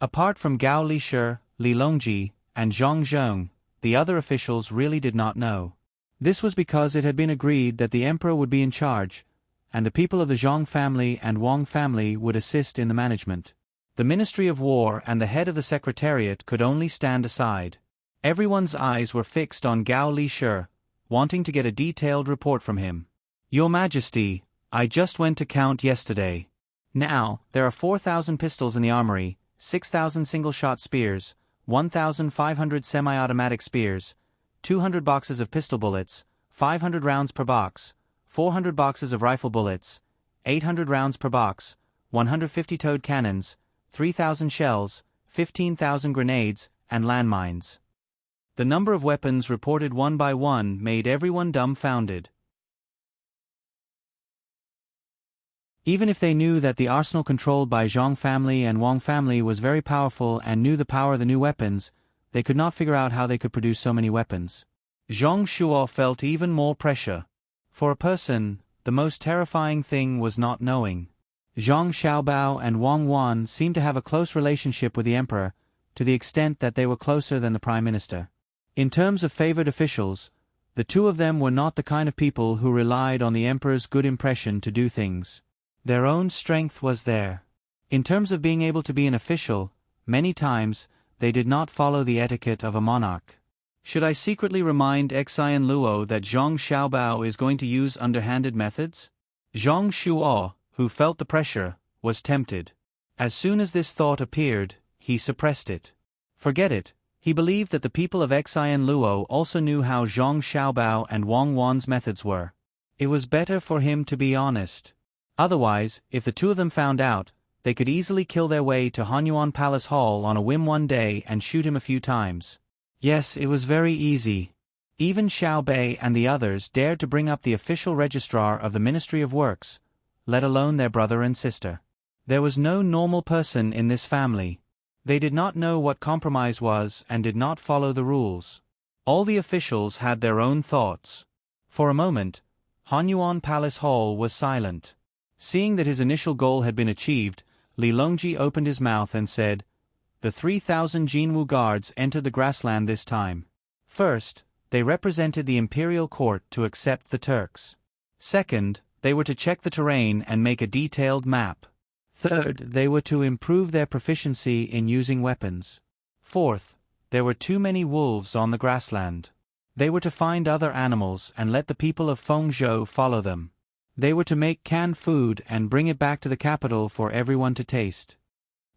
Apart from Gao Lishe, Li Longji, and Zhang Zhong, the other officials really did not know. This was because it had been agreed that the emperor would be in charge, and the people of the Zhang family and Wang family would assist in the management. The Ministry of War and the head of the Secretariat could only stand aside. Everyone's eyes were fixed on Gao Li Shi, wanting to get a detailed report from him. Your Majesty, I just went to count yesterday. Now, there are 4,000 pistols in the armory, 6,000 single-shot spears, 1,500 semi-automatic spears, 200 boxes of pistol bullets, 500 rounds per box, 400 boxes of rifle bullets, 800 rounds per box, 150 towed cannons, 3,000 shells, 15,000 grenades, and landmines. The number of weapons reported one by one made everyone dumbfounded. Even if they knew that the arsenal controlled by Zhang family and Wang family was very powerful and knew the power of the new weapons, they could not figure out how they could produce so many weapons. Zhang Shuo felt even more pressure. For a person, the most terrifying thing was not knowing. Zhang Xiaobao and Wang Wan seemed to have a close relationship with the emperor, to the extent that they were closer than the prime minister. In terms of favored officials, the two of them were not the kind of people who relied on the emperor's good impression to do things. Their own strength was there. In terms of being able to be an official, many times, they did not follow the etiquette of a monarch. Should I secretly remind Xian Luo that Zhang Xiaobao is going to use underhanded methods? Zhang Shuo, who felt the pressure, was tempted. As soon as this thought appeared, he suppressed it. Forget it, he believed that the people of Xian Luo also knew how Zhang Xiaobao and Wang Wan's methods were. It was better for him to be honest. Otherwise, if the two of them found out, they could easily kill their way to Hanyuan Palace Hall on a whim one day and shoot him a few times. Yes, it was very easy. Even Xiao Bei and the others dared to bring up the official registrar of the Ministry of Works, let alone their brother and sister. There was no normal person in this family. They did not know what compromise was and did not follow the rules. All the officials had their own thoughts. For a moment, Hanyuan Palace Hall was silent. Seeing that his initial goal had been achieved, Li Longji opened his mouth and said, "The 3,000 Jinwu guards entered the grassland this time. First, they represented the imperial court to accept the Turks. Second, they were to check the terrain and make a detailed map. Third, they were to improve their proficiency in using weapons. Fourth, there were too many wolves on the grassland. They were to find other animals and let the people of Fengzhou follow them. They were to make canned food and bring it back to the capital for everyone to taste."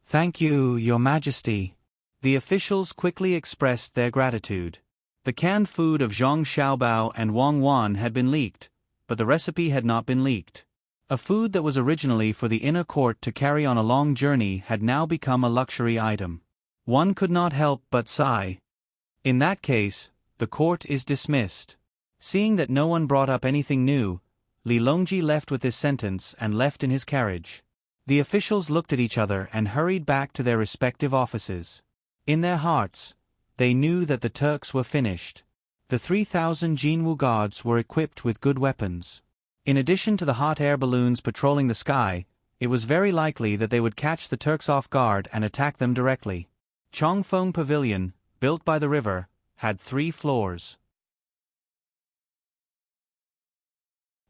"Thank you, Your Majesty." The officials quickly expressed their gratitude. The canned food of Zhang Xiaobao and Wang Wan had been leaked, but the recipe had not been leaked. A food that was originally for the inner court to carry on a long journey had now become a luxury item. One could not help but sigh. In that case, the court is dismissed. Seeing that no one brought up anything new, Li Longji left with this sentence and left in his carriage. The officials looked at each other and hurried back to their respective offices. In their hearts, they knew that the Turks were finished. The 3,000 Jinwu guards were equipped with good weapons. In addition to the hot air balloons patrolling the sky, it was very likely that they would catch the Turks off guard and attack them directly. Chongfeng Pavilion, built by the river, had 3 floors.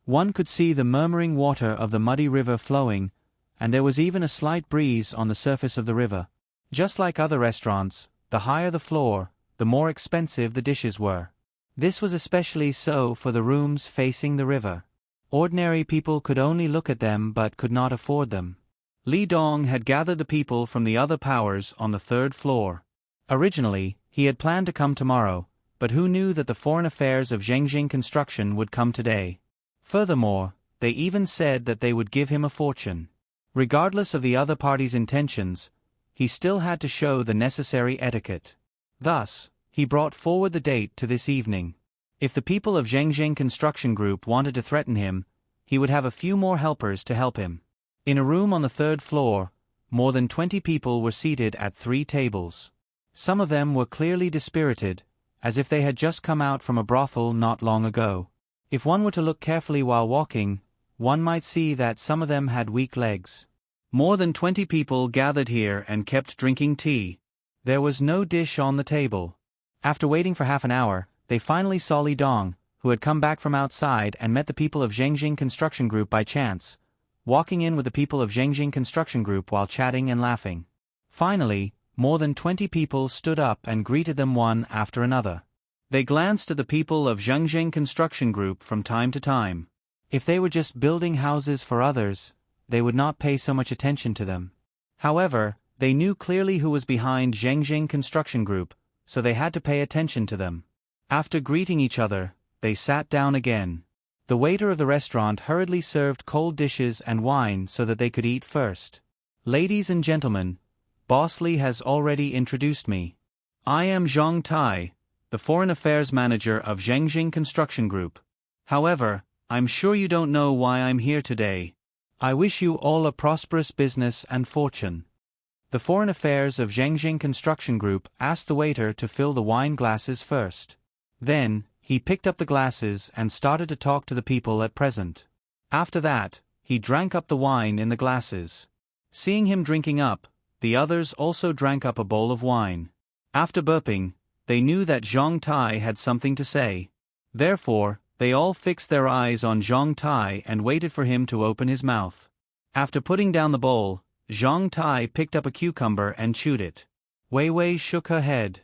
One could see the murmuring water of the muddy river flowing, and there was even a slight breeze on the surface of the river. Just like other restaurants, the higher the floor, the more expensive the dishes were. This was especially so for the rooms facing the river. Ordinary people could only look at them but could not afford them. Li Dong had gathered the people from the other powers on the 3rd floor. Originally, he had planned to come tomorrow, but who knew that the foreign affairs of Zhengjing Construction would come today? Furthermore, they even said that they would give him a fortune. Regardless of the other party's intentions, he still had to show the necessary etiquette. Thus, he brought forward the date to this evening. If the people of Zhengjing Construction Group wanted to threaten him, he would have a few more helpers to help him. In a room on the 3rd floor, more than 20 people were seated at 3 tables. Some of them were clearly dispirited, as if they had just come out from a brothel not long ago. If one were to look carefully while walking, one might see that some of them had weak legs. More than 20 people gathered here and kept drinking tea. There was no dish on the table. After waiting for half an hour, they finally saw Li Dong, who had come back from outside and met the people of Zhengjing Construction Group by chance, walking in with the people of Zhengjing Construction Group while chatting and laughing. Finally, more than 20 people stood up and greeted them one after another. They glanced at the people of Zhengzheng Construction Group from time to time. If they were just building houses for others, they would not pay so much attention to them. However, they knew clearly who was behind Zhengzheng Construction Group, so they had to pay attention to them. After greeting each other, they sat down again. The waiter of the restaurant hurriedly served cold dishes and wine so that they could eat first. Ladies and gentlemen, Boss Li has already introduced me. I am Zhang Tai, the Foreign Affairs Manager of Zhengzheng Construction Group. However, I'm sure you don't know why I'm here today. I wish you all a prosperous business and fortune. The Foreign Affairs of Zhengzheng Construction Group asked the waiter to fill the wine glasses first. Then, he picked up the glasses and started to talk to the people at present. After that, he drank up the wine in the glasses. Seeing him drinking up, the others also drank up a bowl of wine. After burping, they knew that Zhang Tai had something to say. Therefore, they all fixed their eyes on Zhang Tai and waited for him to open his mouth. After putting down the bowl, Zhang Tai picked up a cucumber and chewed it. Wei Wei shook her head.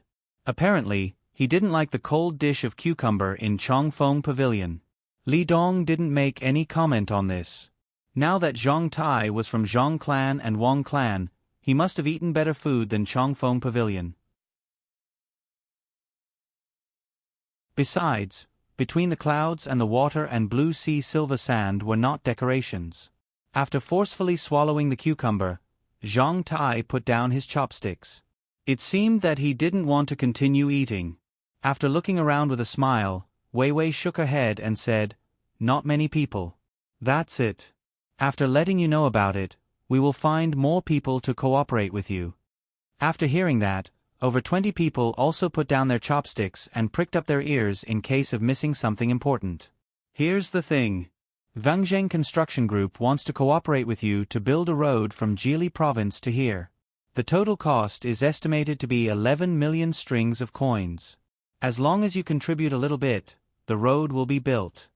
Apparently, he didn't like the cold dish of cucumber in Chongfeng Pavilion. Li Dong didn't make any comment on this. Now that Zhang Tai was from Zhang clan and Wang clan, he must have eaten better food than Chongfeng Pavilion. Besides, between the clouds and the water and blue sea silver sand were not decorations. After forcefully swallowing the cucumber, Zhang Tai put down his chopsticks. It seemed that he didn't want to continue eating. After looking around with a smile, Wei Wei shook her head and said, "Not many people. That's it. After letting you know about it, we will find more people to cooperate with you." After hearing that, over 20 people also put down their chopsticks and pricked up their ears in case of missing something important. Here's the thing. Zhengzheng Construction Group wants to cooperate with you to build a road from Jili province to here. The total cost is estimated to be 11 million strings of coins. As long as you contribute a little bit, the road will be built.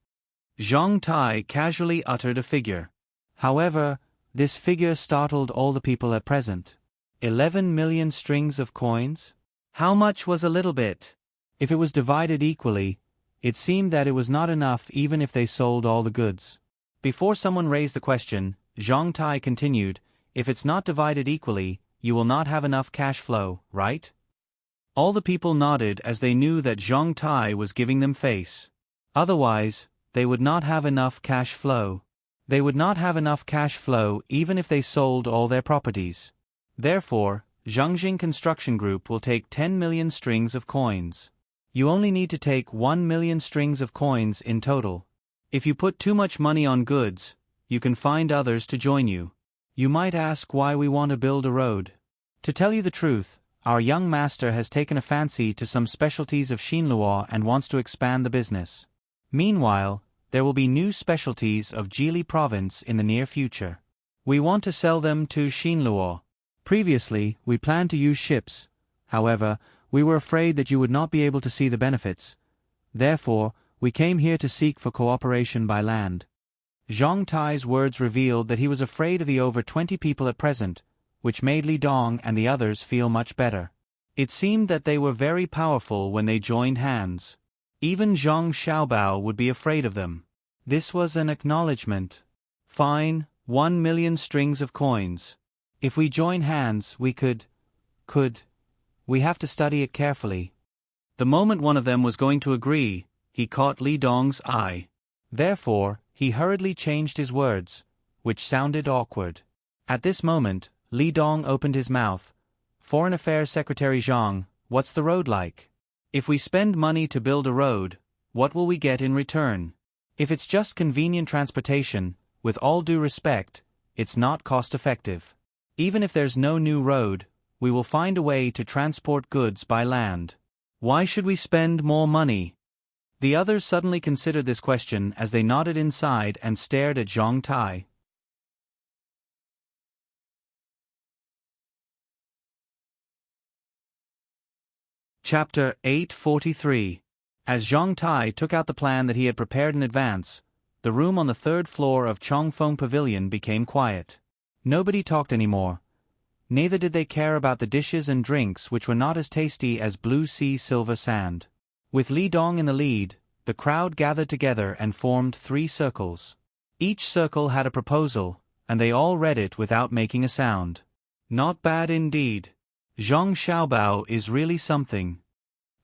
Zhang Tai casually uttered a figure. However, this figure startled all the people at present. 11 million strings of coins? How much was a little bit? If it was divided equally, it seemed that it was not enough even if they sold all the goods. Before someone raised the question, Zhang Tai continued, "If it's not divided equally, you will not have enough cash flow, right?" All the people nodded as they knew that Zhang Tai was giving them face. Otherwise, they would not have enough cash flow. They would not have enough cash flow even if they sold all their properties. Therefore, Zhengzheng Construction Group will take 10 million strings of coins. You only need to take 1 million strings of coins in total. If you put too much money on goods, you can find others to join you. You might ask why we want to build a road. To tell you the truth, our young master has taken a fancy to some specialties of Xinluo and wants to expand the business. Meanwhile, there will be new specialties of Jili province in the near future. We want to sell them to Xinluo. Previously, we planned to use ships. However, we were afraid that you would not be able to see the benefits. Therefore, we came here to seek for cooperation by land. Zhang Tai's words revealed that he was afraid of the over 20 people at present, which made Li Dong and the others feel much better. It seemed that they were very powerful when they joined hands. Even Zhang Xiaobao would be afraid of them. This was an acknowledgement. Fine, 1 million strings of coins. If we join hands, we could. We have to study it carefully. The moment one of them was going to agree, he caught Li Dong's eye. Therefore, he hurriedly changed his words, which sounded awkward. At this moment, Li Dong opened his mouth. "Foreign Affairs Secretary Zhang, what's the road like? If we spend money to build a road, what will we get in return? If it's just convenient transportation, with all due respect, it's not cost-effective. Even if there's no new road, we will find a way to transport goods by land. Why should we spend more money?" The others suddenly considered this question as they nodded inside and stared at Zhang Tai. Chapter 843. As Zhang Tai took out the plan that he had prepared in advance, the room on the third floor of Chongfeng Pavilion became quiet. Nobody talked anymore. Neither did they care about the dishes and drinks which were not as tasty as blue sea silver sand. With Li Dong in the lead, the crowd gathered together and formed 3 circles. Each circle had a proposal, and they all read it without making a sound. Not bad indeed. Zhang Xiaobao is really something.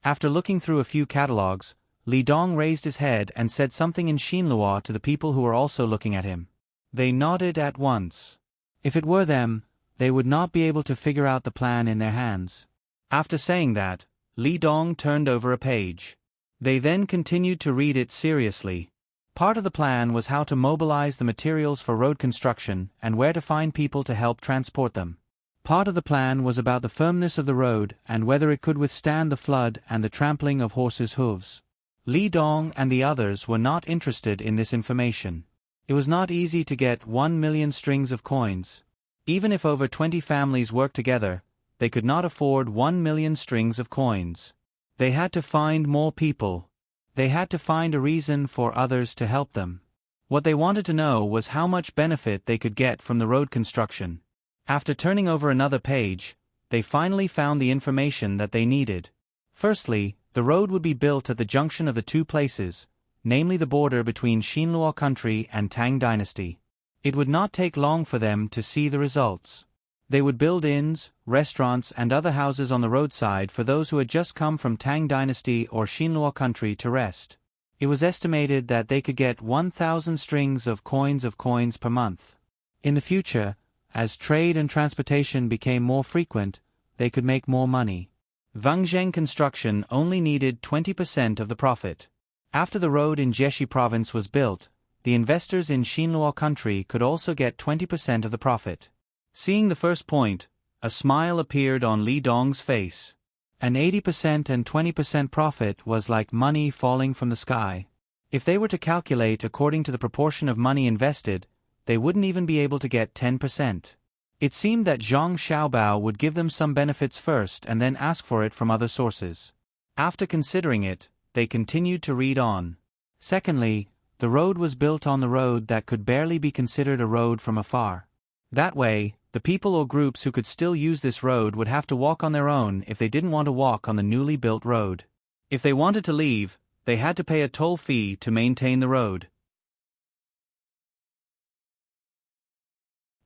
After looking through a few catalogues, Li Dong raised his head and said something in Xinhua to the people who were also looking at him. They nodded at once. If it were them, they would not be able to figure out the plan in their hands. After saying that, Li Dong turned over a page. They then continued to read it seriously. Part of the plan was how to mobilize the materials for road construction and where to find people to help transport them. Part of the plan was about the firmness of the road and whether it could withstand the flood and the trampling of horses' hooves. Li Dong and the others were not interested in this information. It was not easy to get 1 million strings of coins. Even if over 20 families worked together, they could not afford 1 million strings of coins. They had to find more people. They had to find a reason for others to help them. What they wanted to know was how much benefit they could get from the road construction. After turning over another page, they finally found the information that they needed. Firstly, the road would be built at the junction of the 2 places, namely the border between Xinhua country and Tang Dynasty. It would not take long for them to see the results. They would build inns, restaurants and other houses on the roadside for those who had just come from Tang Dynasty or Xinhua country to rest. It was estimated that they could get 1,000 strings of coins per month. In the future, as trade and transportation became more frequent, they could make more money. Wangzheng construction only needed 20% of the profit. After the road in Jieshi province was built, the investors in Xinhua country could also get 20% of the profit. Seeing the first point, a smile appeared on Li Dong's face. An 80% and 20% profit was like money falling from the sky. If they were to calculate according to the proportion of money invested, they wouldn't even be able to get 10%. It seemed that Zhang Xiaobao would give them some benefits first and then ask for it from other sources. After considering it, they continued to read on. Secondly, the road was built on the road that could barely be considered a road from afar. That way, the people or groups who could still use this road would have to walk on their own if they didn't want to walk on the newly built road. If they wanted to leave, they had to pay a toll fee to maintain the road.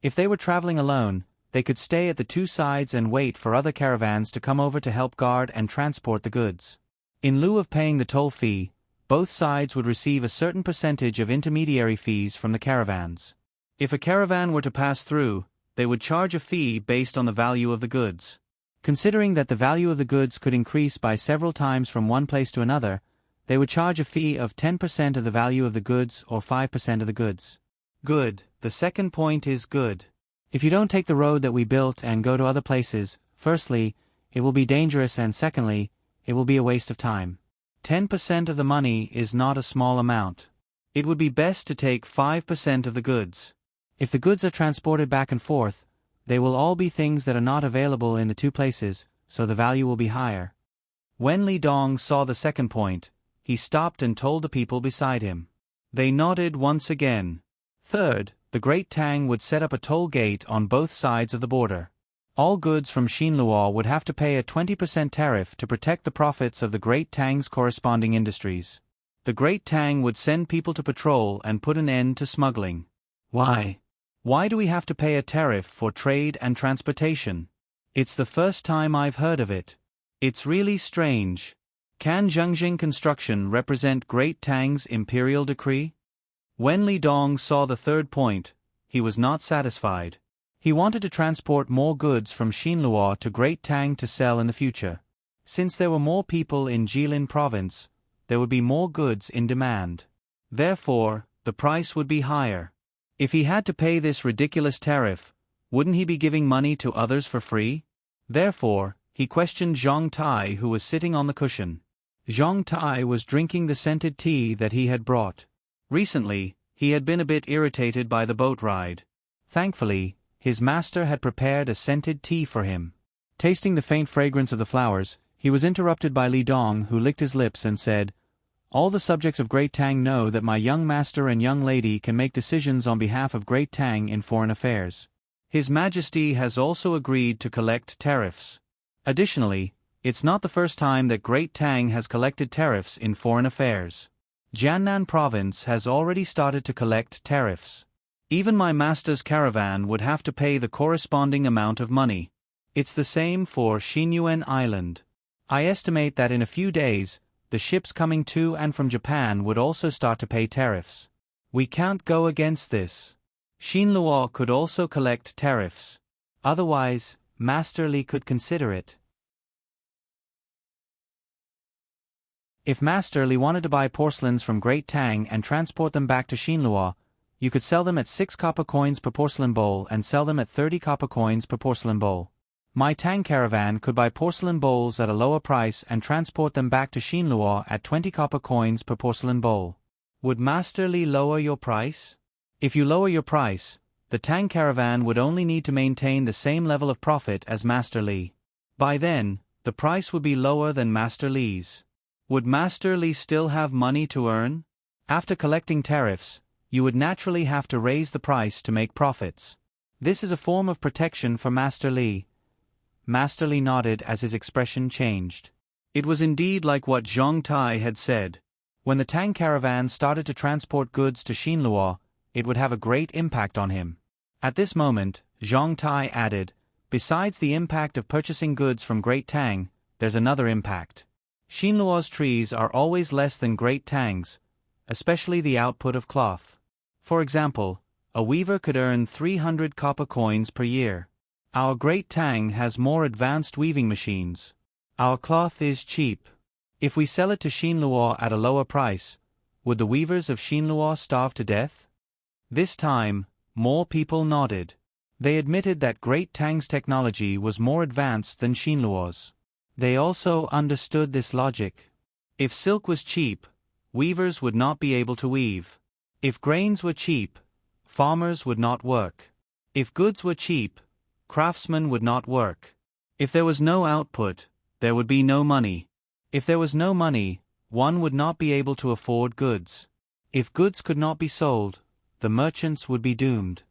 If they were traveling alone, they could stay at the 2 sides and wait for other caravans to come over to help guard and transport the goods. In lieu of paying the toll fee, both sides would receive a certain percentage of intermediary fees from the caravans. If a caravan were to pass through, they would charge a fee based on the value of the goods. Considering that the value of the goods could increase by several times from one place to another, they would charge a fee of 10% of the value of the goods or 5% of the goods. Good. The second point is good. If you don't take the road that we built and go to other places, firstly, it will be dangerous and secondly, it will be a waste of time. 10% of the money is not a small amount. It would be best to take 5% of the goods. If the goods are transported back and forth, they will all be things that are not available in the 2 places, so the value will be higher. When Li Dong saw the second point, he stopped and told the people beside him. They nodded once again. Third, the Great Tang would set up a toll gate on both sides of the border. All goods from Xinhua would have to pay a 20% tariff to protect the profits of the Great Tang's corresponding industries. The Great Tang would send people to patrol and put an end to smuggling. Why? Why do we have to pay a tariff for trade and transportation? It's the first time I've heard of it. It's really strange. Can Zhengjing construction represent Great Tang's imperial decree? When Li Dong saw the third point, he was not satisfied. He wanted to transport more goods from Xinhua to Great Tang to sell in the future. Since there were more people in Jilin province, there would be more goods in demand. Therefore, the price would be higher. If he had to pay this ridiculous tariff, wouldn't he be giving money to others for free? Therefore, he questioned Zhang Tai, who was sitting on the cushion. Zhang Tai was drinking the scented tea that he had brought. Recently, he had been a bit irritated by the boat ride. Thankfully, his master had prepared a scented tea for him. Tasting the faint fragrance of the flowers, he was interrupted by Li Dong, who licked his lips and said, "All the subjects of Great Tang know that my young master and young lady can make decisions on behalf of Great Tang in foreign affairs. His Majesty has also agreed to collect tariffs. Additionally, it's not the first time that Great Tang has collected tariffs in foreign affairs. Jiannan province has already started to collect tariffs. Even my master's caravan would have to pay the corresponding amount of money. It's the same for Xinyuan Island. I estimate that in a few days, the ships coming to and from Japan would also start to pay tariffs. We can't go against this. Xinluo could also collect tariffs. Otherwise, Master Li could consider it. If Master Li wanted to buy porcelains from Great Tang and transport them back to Xinluo, you could sell them at 6 copper coins per porcelain bowl and sell them at 30 copper coins per porcelain bowl. My Tang caravan could buy porcelain bowls at a lower price and transport them back to Xinluo at 20 copper coins per porcelain bowl. Would Master Li lower your price? If you lower your price, the Tang caravan would only need to maintain the same level of profit as Master Li. By then, the price would be lower than Master Li's. Would Master Li still have money to earn? After collecting tariffs, you would naturally have to raise the price to make profits. This is a form of protection for Master Li. Master Li nodded as his expression changed. It was indeed like what Zhong Tai had said. When the Tang caravan started to transport goods to Xinluo, it would have a great impact on him. At this moment, Zhong Tai added, besides the impact of purchasing goods from Great Tang, there's another impact. Xinluo's trees are always less than Great Tang's, especially the output of cloth. For example, a weaver could earn 300 copper coins per year. Our Great Tang has more advanced weaving machines. Our cloth is cheap. If we sell it to Xinluo at a lower price, would the weavers of Xinluo starve to death? This time, more people nodded. They admitted that Great Tang's technology was more advanced than Xinluo's. They also understood this logic. If silk was cheap, weavers would not be able to weave. If grains were cheap, farmers would not work. If goods were cheap, craftsmen would not work. If there was no output, there would be no money. If there was no money, one would not be able to afford goods. If goods could not be sold, the merchants would be doomed.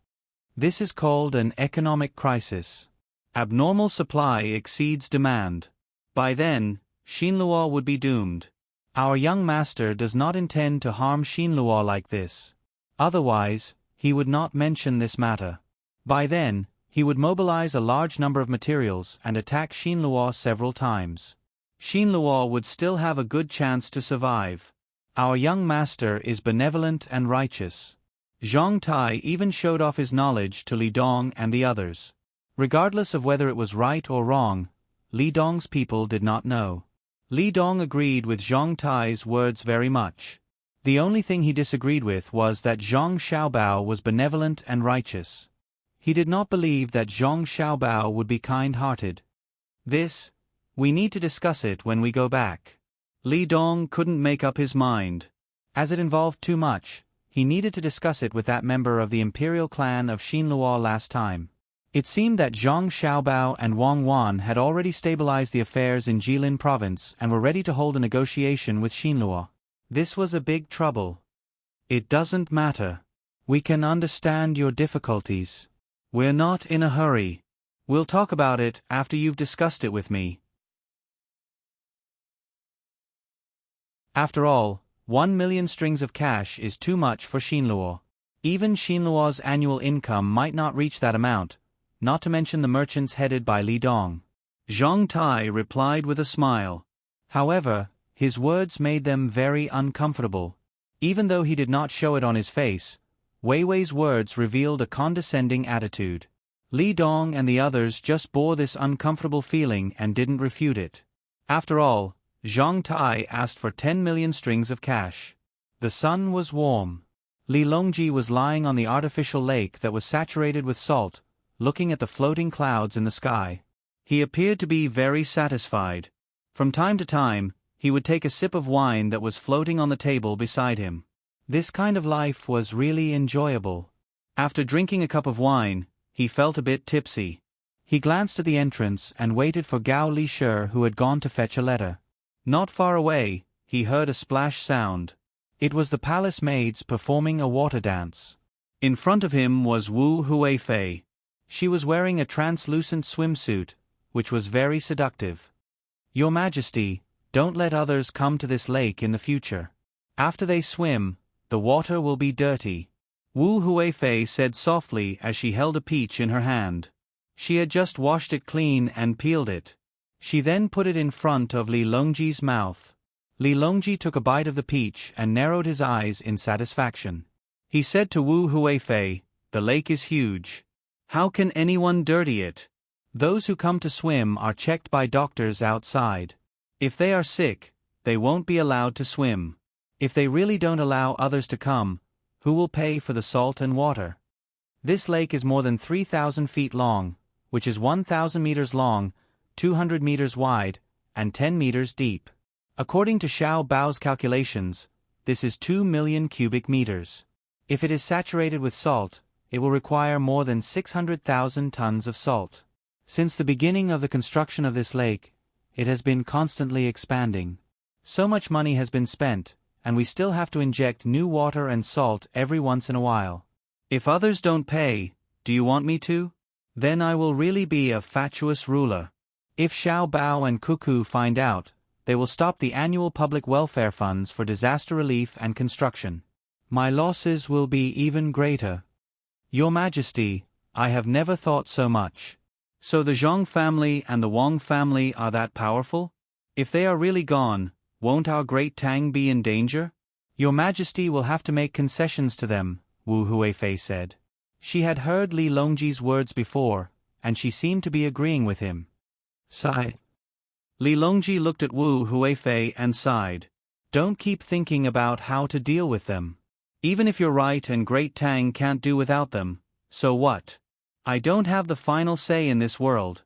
This is called an economic crisis. Abnormal supply exceeds demand. By then, Xinluo would be doomed. Our young master does not intend to harm Xinluo like this. Otherwise, he would not mention this matter. By then, he would mobilize a large number of materials and attack Xinluo several times. Xinluo would still have a good chance to survive. Our young master is benevolent and righteous. Zhong Tai even showed off his knowledge to Li Dong and the others. Regardless of whether it was right or wrong, Li Dong's people did not know. Li Dong agreed with Zhong Tai's words very much. The only thing he disagreed with was that Zhong Xiaobao was benevolent and righteous. He did not believe that Zhong Xiaobao would be kind-hearted. We need to discuss it when we go back. Li Dong couldn't make up his mind. As it involved too much, he needed to discuss it with that member of the imperial clan of Xinluo last time. It seemed that Zhong Xiaobao and Wang Wan had already stabilized the affairs in Jilin province and were ready to hold a negotiation with Xinluo. This was a big trouble. It doesn't matter. We can understand your difficulties. We're not in a hurry. We'll talk about it after you've discussed it with me. After all, 1 million strings of cash is too much for Xinluo. Even Xinluo's annual income might not reach that amount, not to mention the merchants headed by Li Dong. Zhong Tai replied with a smile. However, his words made them very uncomfortable. Even though he did not show it on his face, Wei Wei's words revealed a condescending attitude. Li Dong and the others just bore this uncomfortable feeling and didn't refute it. After all, Zhong Tai asked for 10 million strings of cash. The sun was warm. Li Longji was lying on the artificial lake that was saturated with salt, looking at the floating clouds in the sky. He appeared to be very satisfied. From time to time, he would take a sip of wine that was floating on the table beside him. This kind of life was really enjoyable. After drinking a cup of wine, he felt a bit tipsy. He glanced at the entrance and waited for Gao Li-Shi, who had gone to fetch a letter. Not far away, he heard a splash sound. It was the palace maids performing a water dance. In front of him was Wu Huifei. She was wearing a translucent swimsuit, which was very seductive. "Your Majesty, don't let others come to this lake in the future. After they swim, the water will be dirty," Wu Huifei said softly as she held a peach in her hand. She had just washed it clean and peeled it. She then put it in front of Li Longji's mouth. Li Longji took a bite of the peach and narrowed his eyes in satisfaction. He said to Wu Huifei, "The lake is huge. How can anyone dirty it? Those who come to swim are checked by doctors outside. If they are sick, they won't be allowed to swim. If they really don't allow others to come, who will pay for the salt and water? This lake is more than 3,000 feet long, which is 1,000 meters long, 200 meters wide, and 10 meters deep. According to Xiao Bao's calculations, this is 2 million cubic meters. If it is saturated with salt, it will require more than 600,000 tons of salt. Since the beginning of the construction of this lake, it has been constantly expanding. So much money has been spent, and we still have to inject new water and salt every once in a while. If others don't pay, do you want me to? Then I will really be a fatuous ruler. If Xiao Bao and Cuckoo find out, they will stop the annual public welfare funds for disaster relief and construction. My losses will be even greater. Your Majesty, I have never thought so much. So the Zhong family and the Wang family are that powerful? If they are really gone, won't our great Tang be in danger? Your Majesty will have to make concessions to them, Wu Huifei said. She had heard Li Longji's words before, and she seemed to be agreeing with him. Sigh. Li Longji looked at Wu Huifei and sighed. Don't keep thinking about how to deal with them. Even if you're right and Great Tang can't do without them, so what? I don't have the final say in this world.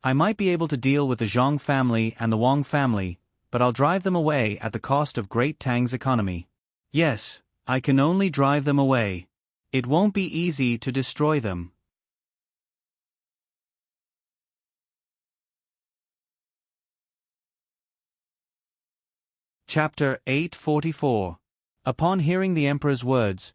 I might be able to deal with the Zhong family and the Wang family, but I'll drive them away at the cost of Great Tang's economy. Yes, I can only drive them away. It won't be easy to destroy them. Chapter 844. Upon hearing the Emperor's words,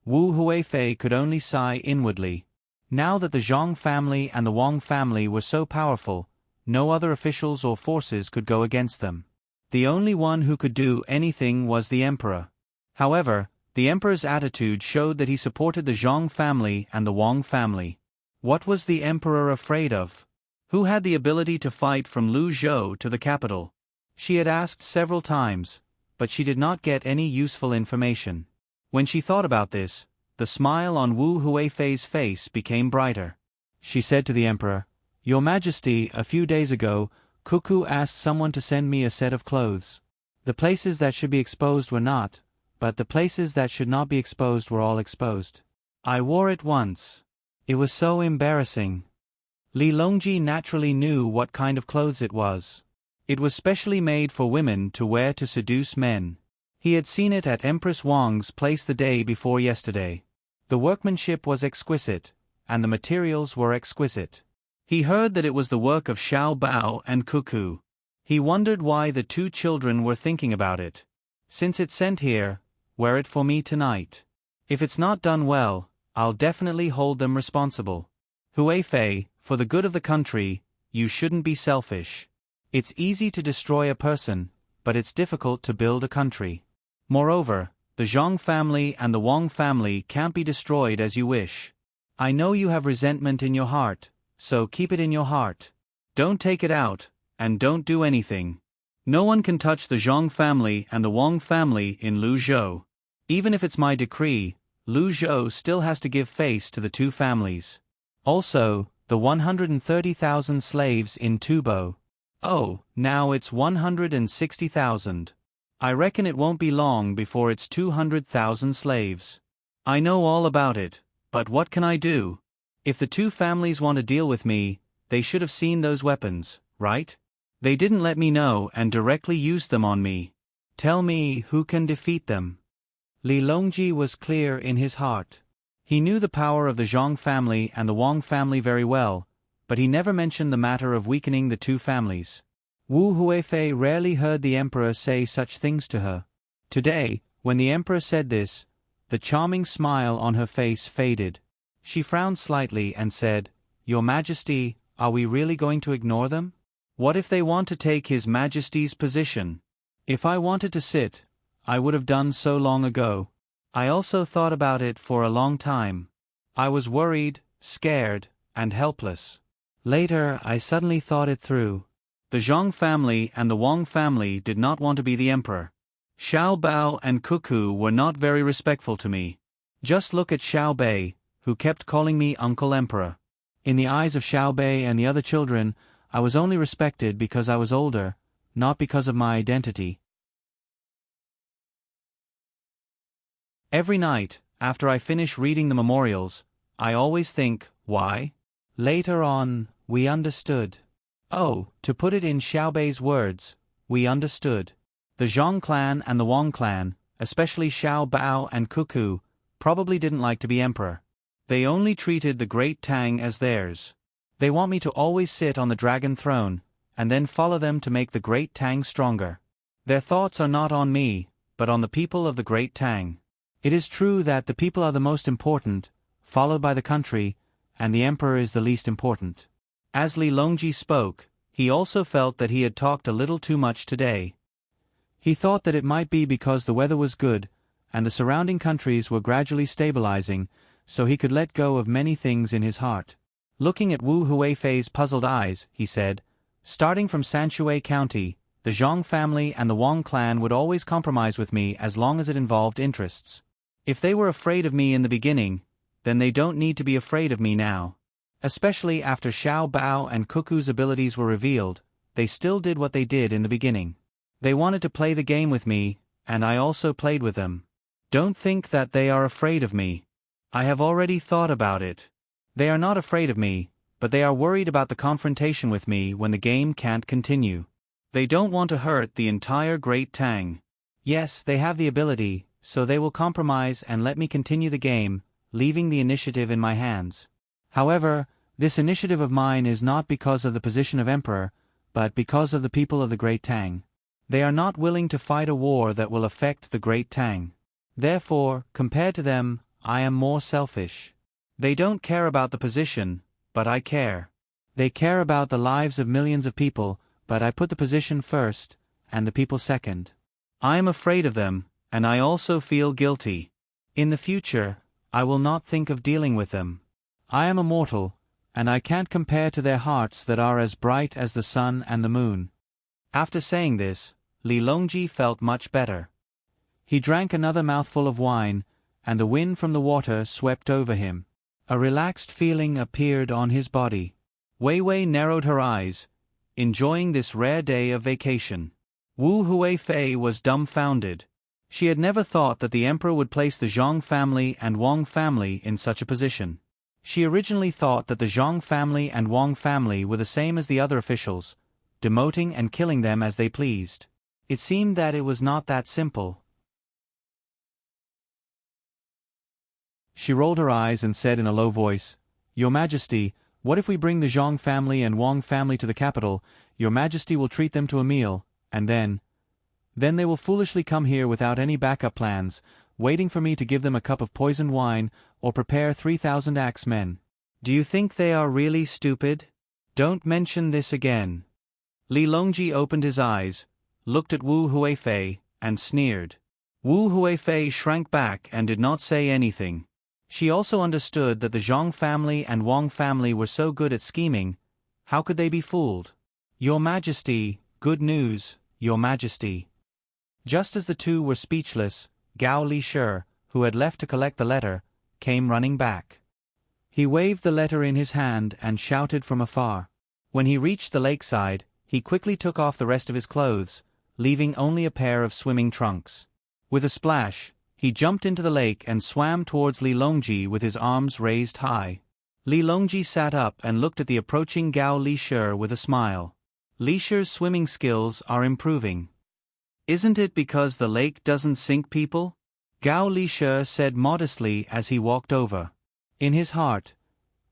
Wu Huifei could only sigh inwardly. Now that the Zhong family and the Wang family were so powerful, no other officials or forces could go against them. The only one who could do anything was the Emperor. However, the Emperor's attitude showed that he supported the Zhong family and the Wang family. What was the Emperor afraid of? Who had the ability to fight from Luzhou to the capital? She had asked several times, but she did not get any useful information. When she thought about this, the smile on Wu Huifei's face became brighter. She said to the Emperor, "Your Majesty, a few days ago, Cuckoo asked someone to send me a set of clothes. The places that should be exposed were not, but the places that should not be exposed were all exposed. I wore it once. It was so embarrassing." Li Longji naturally knew what kind of clothes it was. It was specially made for women to wear to seduce men. He had seen it at Empress Wang's place the day before yesterday. The workmanship was exquisite, and the materials were exquisite. He heard that it was the work of Xiao Bao and Cuckoo. He wondered why the two children were thinking about it. Since it's sent here, wear it for me tonight. If it's not done well, I'll definitely hold them responsible. Huifei, for the good of the country, you shouldn't be selfish. It's easy to destroy a person, but it's difficult to build a country. Moreover, the Zhong family and the Wang family can't be destroyed as you wish. I know you have resentment in your heart, so keep it in your heart. Don't take it out, and don't do anything. No one can touch the Zhong family and the Wang family in Luzhou. Even if it's my decree, Luzhou still has to give face to the two families. Also, the 130,000 slaves in Tubo. Oh, now it's 160,000. I reckon it won't be long before it's 200,000 slaves. I know all about it, but what can I do? If the two families want to deal with me, they should have seen those weapons, right? They didn't let me know and directly used them on me. Tell me who can defeat them. Li Longji was clear in his heart. He knew the power of the Zhong family and the Wang family very well, but he never mentioned the matter of weakening the two families. Wu Huifei rarely heard the Emperor say such things to her. Today, when the Emperor said this, The charming smile on her face faded. She frowned slightly and said, "Your Majesty, are we really going to ignore them? What if they want to take His Majesty's position? If I wanted to sit, I would have done so long ago." I also thought about it for a long time. I was worried, scared, and helpless. Later, I suddenly thought it through. The Zhang family and the Wang family did not want to be the emperor. Xiao Bao and Cuckoo were not very respectful to me. Just look at Xiao Bei, who kept calling me Uncle Emperor. In the eyes of Xiao Bei and the other children, I was only respected because I was older, not because of my identity. Every night, after I finish reading the memorials, I always think, why? Later on, we understood. Oh, to put it in Xiao Bei's words, we understood. The Zhang clan and the Wang clan, especially Xiao Bao and Cuckoo, probably didn't like to be emperor. They only treated the great Tang as theirs. They want me to always sit on the dragon throne, and then follow them to make the great Tang stronger. Their thoughts are not on me, but on the people of the great Tang. It is true that the people are the most important, followed by the country, and the emperor is the least important. As Li Longji spoke, he also felt that he had talked a little too much today. He thought that it might be because the weather was good, and the surrounding countries were gradually stabilizing, so he could let go of many things in his heart. Looking at Wu Huifei's puzzled eyes, he said, "Starting from Sanshui County, the Zhang family and the Wang clan would always compromise with me as long as it involved interests. If they were afraid of me in the beginning, then they don't need to be afraid of me now. Especially after Xiao Bao and Cuckoo's abilities were revealed, they still did what they did in the beginning. They wanted to play the game with me, and I also played with them. Don't think that they are afraid of me. I have already thought about it. They are not afraid of me, but they are worried about the confrontation with me when the game can't continue. They don't want to hurt the entire Great Tang. Yes, they have the ability, so they will compromise and let me continue the game, leaving the initiative in my hands. However, this initiative of mine is not because of the position of emperor, but because of the people of the Great Tang. They are not willing to fight a war that will affect the Great Tang. Therefore, compared to them, I am more selfish. They don't care about the position, but I care. They care about the lives of millions of people, but I put the position first, and the people second. I am afraid of them, and I also feel guilty. In the future, I will not think of dealing with them. I am a mortal, and I can't compare to their hearts that are as bright as the sun and the moon." After saying this, Li Longji felt much better. He drank another mouthful of wine, and the wind from the water swept over him. A relaxed feeling appeared on his body. Wei Wei narrowed her eyes, enjoying this rare day of vacation. Wu Huifei was dumbfounded. She had never thought that the emperor would place the Zhang family and Wang family in such a position. She originally thought that the Zhang family and Wang family were the same as the other officials, demoting and killing them as they pleased. It seemed that it was not that simple. She rolled her eyes and said in a low voice, "Your Majesty, what if we bring the Zhang family and Wang family to the capital? Your Majesty will treat them to a meal, and then they will foolishly come here without any backup plans, waiting for me to give them a cup of poisoned wine or prepare 3,000 axemen. Do you think they are really stupid? Don't mention this again." Li Longji opened his eyes, looked at Wu Huifei, and sneered. Wu Huifei shrank back and did not say anything. She also understood that the Zhang family and Wang family were so good at scheming. How could they be fooled? "Your Majesty, good news, Your Majesty." Just as the two were speechless, Gao Li-Shi, who had left to collect the letter, came running back. He waved the letter in his hand and shouted from afar. When he reached the lakeside, he quickly took off the rest of his clothes, leaving only a pair of swimming trunks. With a splash, he jumped into the lake and swam towards Li Longji with his arms raised high. Li Longji sat up and looked at the approaching Gao Li-Shi with a smile. Li-Shi's swimming skills are improving. Isn't it because the lake doesn't sink people? Gao Li-Shi said modestly as he walked over. In his heart,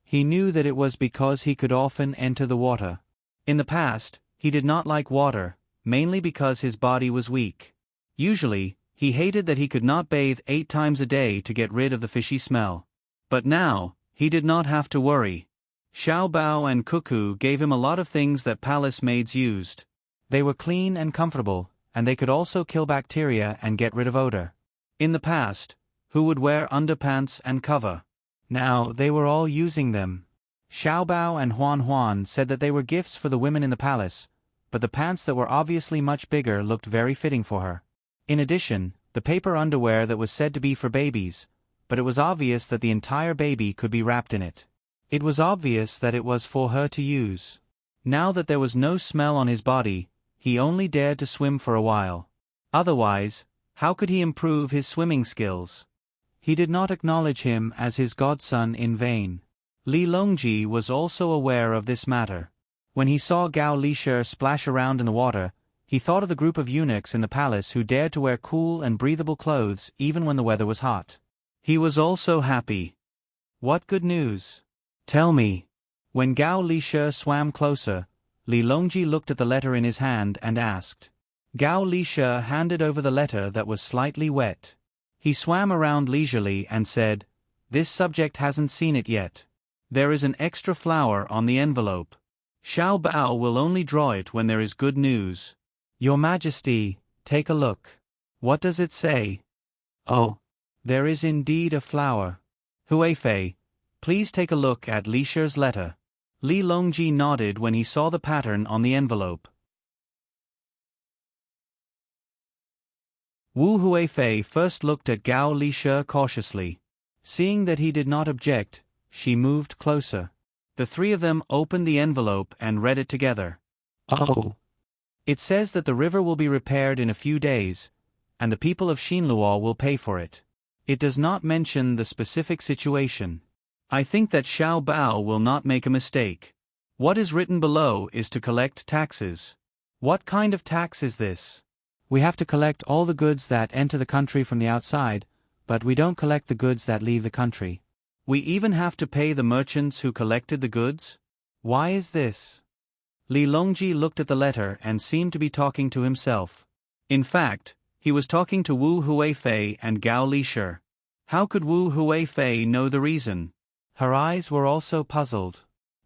he knew that it was because he could often enter the water. In the past, he did not like water, mainly because his body was weak. Usually, He hated that he could not bathe 8 times a day to get rid of the fishy smell. But now, he did not have to worry. Xiao Bao and Cuckoo gave him a lot of things that palace maids used. They were clean and comfortable, and they could also kill bacteria and get rid of odor. In the past, who would wear underpants and cover? Now, they were all using them. Xiao Bao and Huan Huan said that they were gifts for the women in the palace, but the pants that were obviously much bigger looked very fitting for her. In addition, the paper underwear that was said to be for babies, but it was obvious that the entire baby could be wrapped in it. It was obvious that it was for her to use. Now that there was no smell on his body, he only dared to swim for a while. Otherwise, how could he improve his swimming skills? He did not acknowledge him as his godson in vain. Li Longji was also aware of this matter. When he saw Gao Lisher splash around in the water, he thought of the group of eunuchs in the palace who dared to wear cool and breathable clothes even when the weather was hot. He was also happy. What good news? Tell me. When Gao Lisher swam closer, Li Longji looked at the letter in his hand and asked. Gao Lisher handed over the letter that was slightly wet. He swam around leisurely and said, "This subject hasn't seen it yet. There is an extra flower on the envelope. Xiao Bao will only draw it when there is good news. Your Majesty, take a look. What does it say?" "Oh, there is indeed a flower. Huifei, please take a look at Lisher's letter." Li Longji nodded when he saw the pattern on the envelope. Wu Huifei first looked at Gao Lisher cautiously. Seeing that he did not object, she moved closer. The three of them opened the envelope and read it together. "Oh. It says that the river will be repaired in a few days, and the people of Xinluo will pay for it. It does not mention the specific situation. I think that Xiao Bao will not make a mistake. What is written below is to collect taxes. What kind of tax is this? We have to collect all the goods that enter the country from the outside, but we don't collect the goods that leave the country. We even have to pay the merchants who collected the goods? Why is this?" Li Longji looked at the letter and seemed to be talking to himself. In fact, he was talking to Wu Huifei and Gao Lisher. How could Wu Huifei know the reason? Her eyes were also puzzled.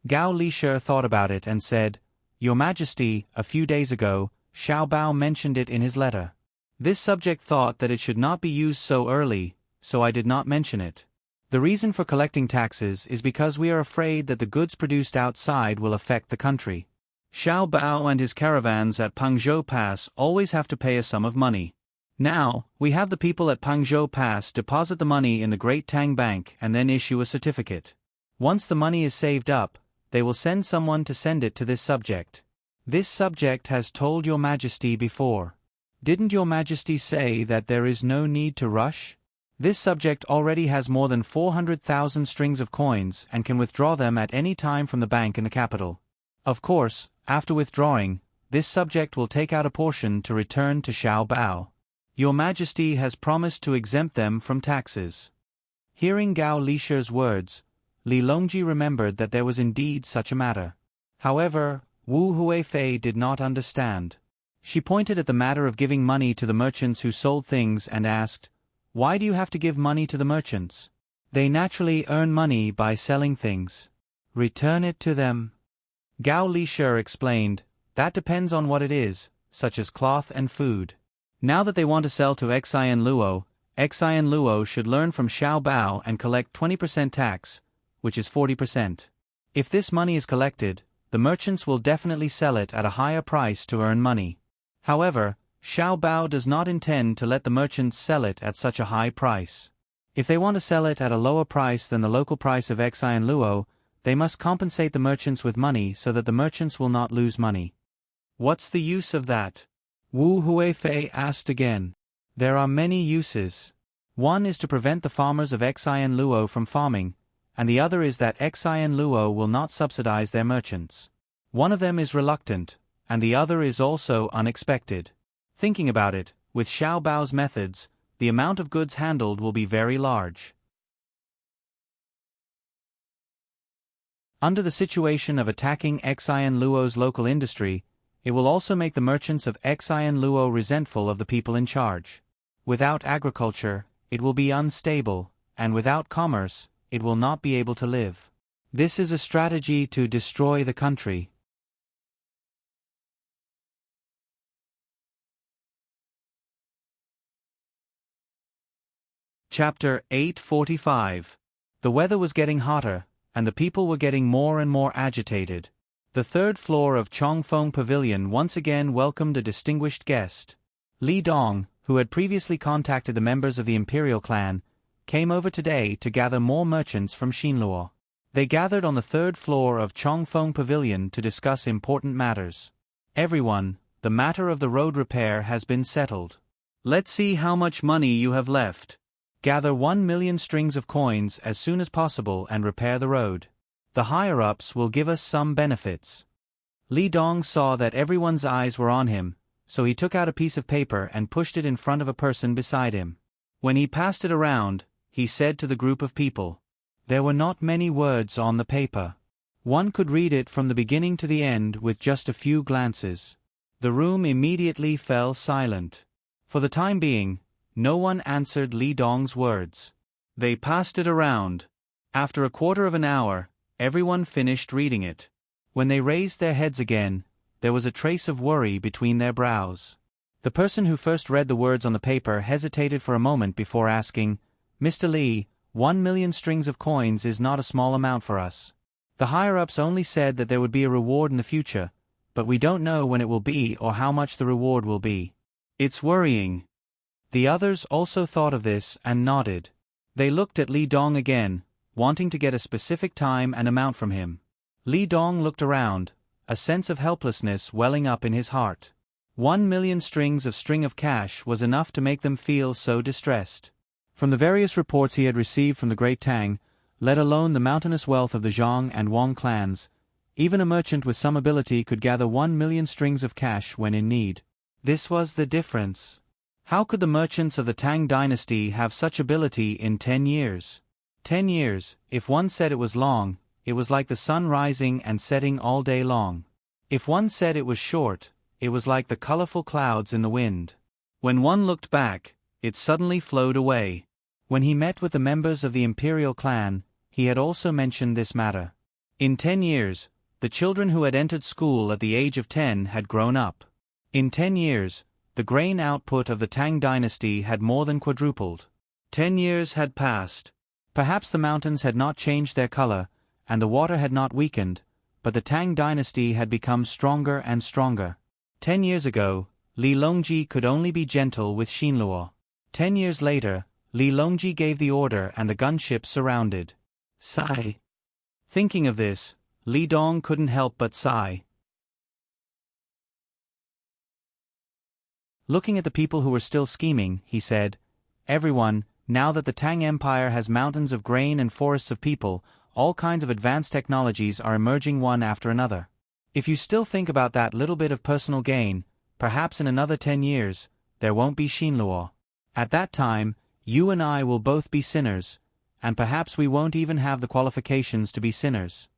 Gao Lisher thought about it and said, "Your Majesty, a few days ago, Xiao Bao mentioned it in his letter. This subject thought that it should not be used so early, so I did not mention it. The reason for collecting taxes is because we are afraid that the goods produced outside will affect the country. Xiao Bao and his caravans at Pangzhou Pass always have to pay a sum of money. Now, we have the people at Pangzhou Pass deposit the money in the Great Tang Bank and then issue a certificate. Once the money is saved up, they will send someone to send it to this subject. This subject has told Your Majesty before. Didn't Your Majesty say that there is no need to rush? This subject already has more than 400,000 strings of coins and can withdraw them at any time from the bank in the capital. Of course, after withdrawing, this subject will take out a portion to return to Xiao Bao. Your Majesty has promised to exempt them from taxes." Hearing Gao Lisher's words, Li Longji remembered that there was indeed such a matter. However, Wu Huifei did not understand. She pointed at the matter of giving money to the merchants who sold things and asked, "Why do you have to give money to the merchants? They naturally earn money by selling things. Return it to them." Gao Lisher explained, "That depends on what it is, such as cloth and food. Now that they want to sell to Xian Luo should learn from Xiao Bao and collect 20% tax, which is 40%. If this money is collected, the merchants will definitely sell it at a higher price to earn money. However, Xiao Bao does not intend to let the merchants sell it at such a high price. If they want to sell it at a lower price than the local price of Xian Luo, they must compensate the merchants with money so that the merchants will not lose money." "What's the use of that?" Wu Huifei asked again. "There are many uses. One is to prevent the farmers of Xian Luo from farming, and the other is that Xian Luo will not subsidize their merchants. One of them is reluctant, and the other is also unexpected. Thinking about it, with Xiao Bao's methods, the amount of goods handled will be very large. Under the situation of attacking Xian Luo's local industry, it will also make the merchants of Xian Luo resentful of the people in charge. Without agriculture, it will be unstable, and without commerce, it will not be able to live. This is a strategy to destroy the country. Chapter 845. The weather was getting hotter, and the people were getting more and more agitated. The third floor of Chongfeng Pavilion once again welcomed a distinguished guest. Li Dong, who had previously contacted the members of the imperial clan, came over today to gather more merchants from Xinluo. They gathered on the third floor of Chongfeng Pavilion to discuss important matters. Everyone, the matter of the road repair has been settled. Let's see how much money you have left. Gather 1 million strings of coins as soon as possible and repair the road. The higher-ups will give us some benefits. Li Dong saw that everyone's eyes were on him, so he took out a piece of paper and pushed it in front of a person beside him. When he passed it around, he said to the group of people. There were not many words on the paper. One could read it from the beginning to the end with just a few glances. The room immediately fell silent. For the time being, no one answered Li Dong's words. They passed it around. After a quarter of an hour, everyone finished reading it. When they raised their heads again, there was a trace of worry between their brows. The person who first read the words on the paper hesitated for a moment before asking, Mr. Li, 1 million strings of coins is not a small amount for us. The higher-ups only said that there would be a reward in the future, but we don't know when it will be or how much the reward will be. It's worrying. The others also thought of this and nodded. They looked at Li Dong again, wanting to get a specific time and amount from him. Li Dong looked around, a sense of helplessness welling up in his heart. 1 million strings of cash was enough to make them feel so distressed. From the various reports he had received from the great Tang, let alone the mountainous wealth of the Zhang and Wang clans, even a merchant with some ability could gather 1 million strings of cash when in need. This was the difference. How could the merchants of the Tang Dynasty have such ability in 10 years? 10 years, if one said it was long, it was like the sun rising and setting all day long. If one said it was short, it was like the colorful clouds in the wind. When one looked back, it suddenly flowed away. When he met with the members of the imperial clan, he had also mentioned this matter. In 10 years, the children who had entered school at the age of 10 had grown up. In 10 years, the grain output of the Tang Dynasty had more than quadrupled. 10 years had passed. Perhaps the mountains had not changed their color, and the water had not weakened, but the Tang Dynasty had become stronger and stronger. 10 years ago, Li Longji could only be gentle with Xinluo. 10 years later, Li Longji gave the order and the gunship surrounded. Sigh. Thinking of this, Li Dong couldn't help but sigh. Looking at the people who were still scheming, he said, Everyone, now that the Tang Empire has mountains of grain and forests of people, all kinds of advanced technologies are emerging one after another. If you still think about that little bit of personal gain, perhaps in another 10 years, there won't be Xinluo. At that time, you and I will both be sinners, and perhaps we won't even have the qualifications to be sinners.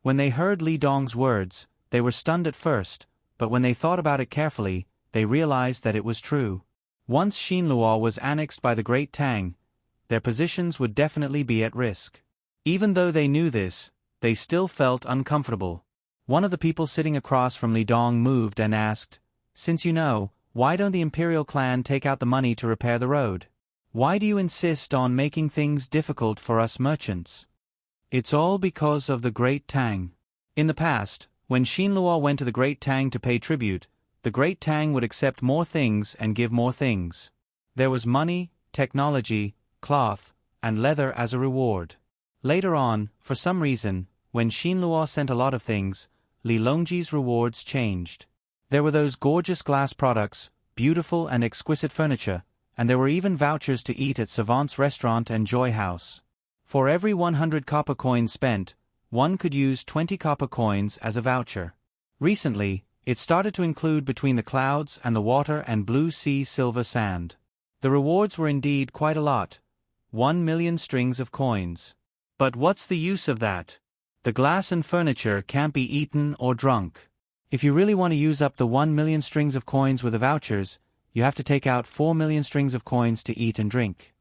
When they heard Li Dong's words, they were stunned at first, but when they thought about it carefully, they realized that it was true. Once Xinluo was annexed by the great Tang, their positions would definitely be at risk. Even though they knew this, they still felt uncomfortable. One of the people sitting across from Li Dong moved and asked, Since you know, why don't the imperial clan take out the money to repair the road? Why do you insist on making things difficult for us merchants? It's all because of the great Tang. In the past, when Xinluo went to the great Tang to pay tribute, the great Tang would accept more things and give more things. There was money, technology, cloth, and leather as a reward. Later on, for some reason, when Xinluo sent a lot of things, Li Longji's rewards changed. There were those gorgeous glass products, beautiful and exquisite furniture, and there were even vouchers to eat at Savant's restaurant and Joy House. For every 100 copper coins spent, one could use 20 copper coins as a voucher. Recently, it started to include between the clouds and the water and blue sea silver sand. The rewards were indeed quite a lot. 1 million strings of coins. But what's the use of that? The glass and furniture can't be eaten or drunk. If you really want to use up the 1 million strings of coins with the vouchers, you have to take out 4 million strings of coins to eat and drink.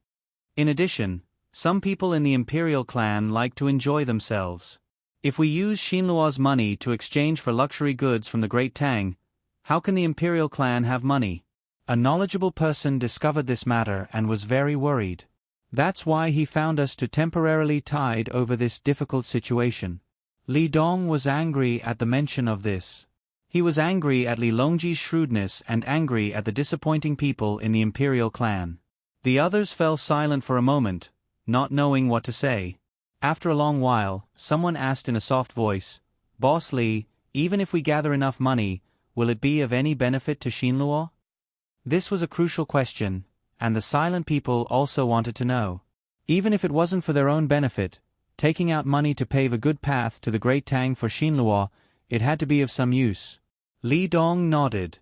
In addition, some people in the imperial clan like to enjoy themselves. If we use Xinluo's money to exchange for luxury goods from the Great Tang, how can the imperial clan have money? A knowledgeable person discovered this matter and was very worried. That's why he found us to temporarily tide over this difficult situation. Li Dong was angry at the mention of this. He was angry at Li Longji's shrewdness and angry at the disappointing people in the imperial clan. The others fell silent for a moment, not knowing what to say. After a long while, someone asked in a soft voice, "Boss Li, even if we gather enough money, will it be of any benefit to Xinluo?" This was a crucial question, and the silent people also wanted to know. Even if it wasn't for their own benefit, taking out money to pave a good path to the Great Tang for Xinluo, it had to be of some use. Li Dong nodded.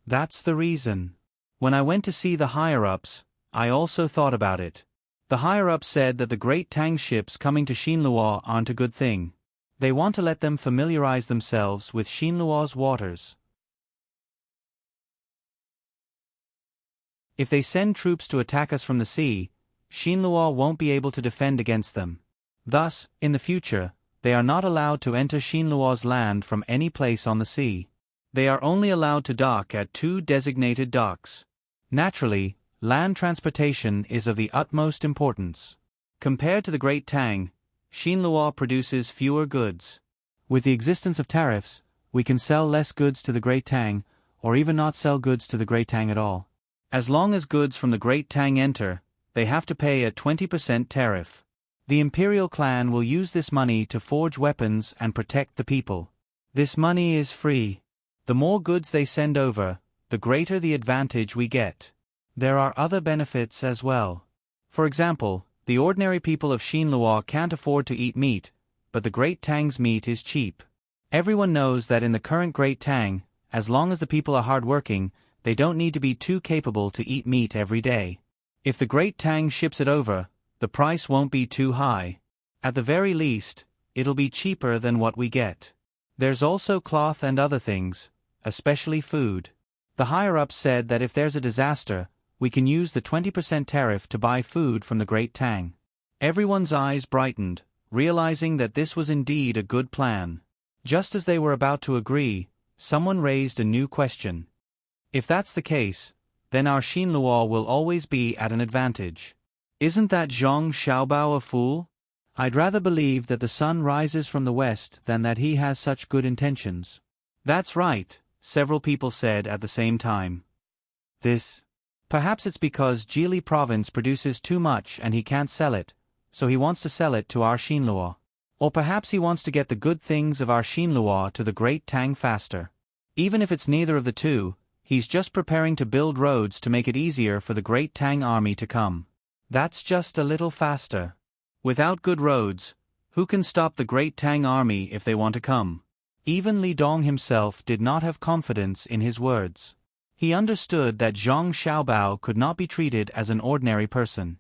That's the reason. When I went to see the higher-ups, I also thought about it. The higher-ups said that the Great Tang ships coming to Xinluo aren't a good thing. They want to let them familiarize themselves with Xinluo's waters. If they send troops to attack us from the sea, Xinluo won't be able to defend against them. Thus, in the future, they are not allowed to enter Xinluo's land from any place on the sea. They are only allowed to dock at 2 designated docks. Naturally, land transportation is of the utmost importance. Compared to the Great Tang, Xinluo produces fewer goods. With the existence of tariffs, we can sell less goods to the Great Tang, or even not sell goods to the Great Tang at all. As long as goods from the Great Tang enter, they have to pay a 20% tariff. The imperial clan will use this money to forge weapons and protect the people. This money is free. The more goods they send over, the greater the advantage we get. There are other benefits as well. For example, the ordinary people of Xinluo can't afford to eat meat, but the Great Tang's meat is cheap. Everyone knows that in the current Great Tang, as long as the people are hardworking, they don't need to be too capable to eat meat every day. If the Great Tang ships it over, the price won't be too high. At the very least, it'll be cheaper than what we get. There's also cloth and other things, especially food. The higher-ups said that if there's a disaster, we can use the 20% tariff to buy food from the Great Tang. Everyone's eyes brightened, realizing that this was indeed a good plan. Just as they were about to agree, someone raised a new question. If that's the case, then our Xinluo will always be at an advantage. Isn't that Zhang Xiaobao a fool? I'd rather believe that the sun rises from the west than that he has such good intentions. That's right, several people said at the same time. Perhaps it's because Jili province produces too much and he can't sell it, so he wants to sell it to our Xinluo. Or perhaps he wants to get the good things of our Xinluo to the Great Tang faster. Even if it's neither of the two, he's just preparing to build roads to make it easier for the Great Tang army to come. That's just a little faster. Without good roads, who can stop the Great Tang army if they want to come? Even Li Dong himself did not have confidence in his words. He understood that Zhang Xiaobao could not be treated as an ordinary person.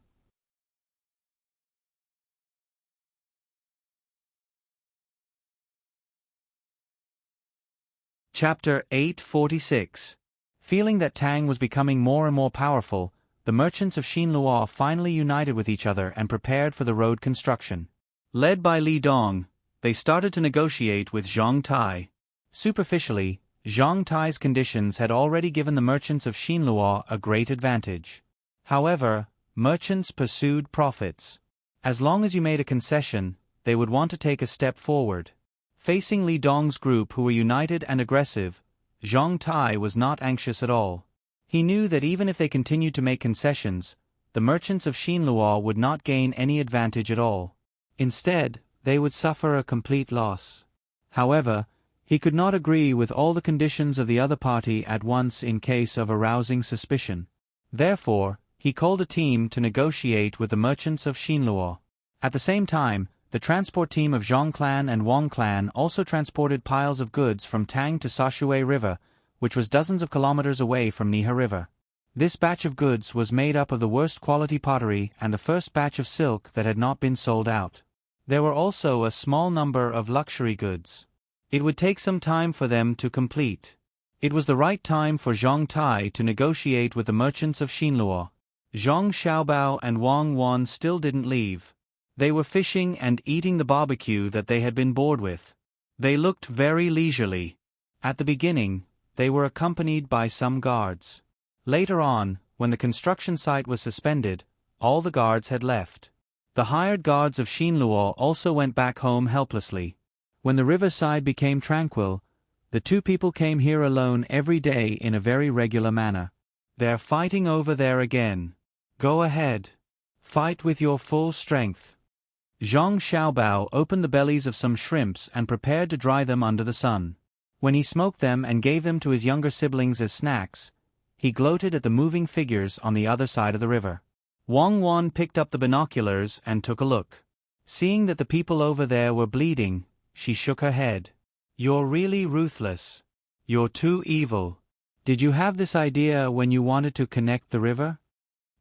Chapter 846. Feeling that Tang was becoming more and more powerful, the merchants of Xinluo finally united with each other and prepared for the road construction. Led by Li Dong, they started to negotiate with Zhang Tai. Superficially, Zhang Tai's conditions had already given the merchants of Xinluo a great advantage. However, merchants pursued profits. As long as you made a concession, they would want to take a step forward. Facing Li Dong's group who were united and aggressive, Zhang Tai was not anxious at all. He knew that even if they continued to make concessions, the merchants of Xinluo would not gain any advantage at all. Instead, they would suffer a complete loss. However, he could not agree with all the conditions of the other party at once in case of arousing suspicion. Therefore, he called a team to negotiate with the merchants of Xinluo. At the same time, the transport team of Zhang clan and Wang clan also transported piles of goods from Tang to Sashui River, which was dozens of kilometers away from Niha River. This batch of goods was made up of the worst quality pottery and the first batch of silk that had not been sold out. There were also a small number of luxury goods. It would take some time for them to complete. It was the right time for Zhang Tai to negotiate with the merchants of Xinluo. Zhang Xiaobao and Wang Wan still didn't leave. They were fishing and eating the barbecue that they had been bored with. They looked very leisurely. At the beginning, they were accompanied by some guards. Later on, when the construction site was suspended, all the guards had left. The hired guards of Xinluo also went back home helplessly. When the riverside became tranquil, the two people came here alone every day in a very regular manner. They're fighting over there again. Go ahead. Fight with your full strength. Zhang Xiaobao opened the bellies of some shrimps and prepared to dry them under the sun. When he smoked them and gave them to his younger siblings as snacks, he gloated at the moving figures on the other side of the river. Wang Wan picked up the binoculars and took a look. Seeing that the people over there were bleeding, she shook her head. You're really ruthless. You're too evil. Did you have this idea when you wanted to connect the river?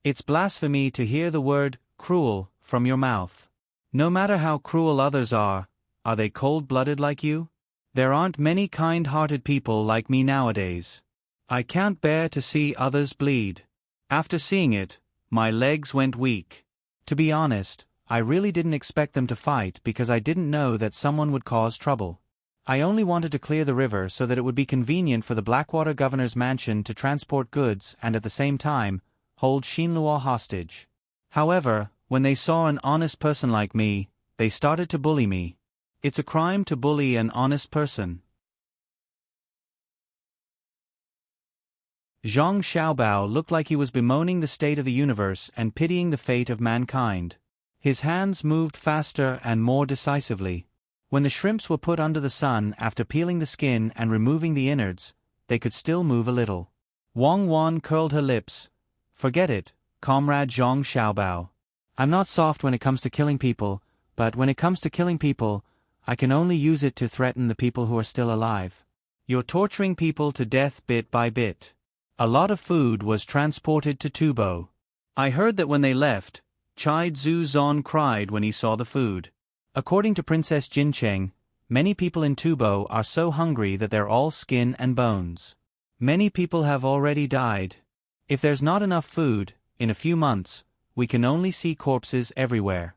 It's blasphemy to hear the word cruel from your mouth. No matter how cruel others are they cold-blooded like you? There aren't many kind-hearted people like me nowadays. I can't bear to see others bleed. After seeing it, my legs went weak. To be honest, I really didn't expect them to fight because I didn't know that someone would cause trouble. I only wanted to clear the river so that it would be convenient for the Blackwater governor's mansion to transport goods and at the same time, hold Xinluo hostage. However, when they saw an honest person like me, they started to bully me. It's a crime to bully an honest person. Zhang Xiaobao looked like he was bemoaning the state of the universe and pitying the fate of mankind. His hands moved faster and more decisively. When the shrimps were put under the sun after peeling the skin and removing the innards, they could still move a little. Wang Wan curled her lips. Forget it, comrade Zhang Xiaobao. I'm not soft when it comes to killing people, but when it comes to killing people, I can only use it to threaten the people who are still alive. You're torturing people to death bit by bit. A lot of food was transported to Tubo. I heard that when they left, Chai Zhu Zon cried when he saw the food. According to Princess Jincheng, many people in Tubo are so hungry that they're all skin and bones. Many people have already died. If there's not enough food, in a few months, we can only see corpses everywhere.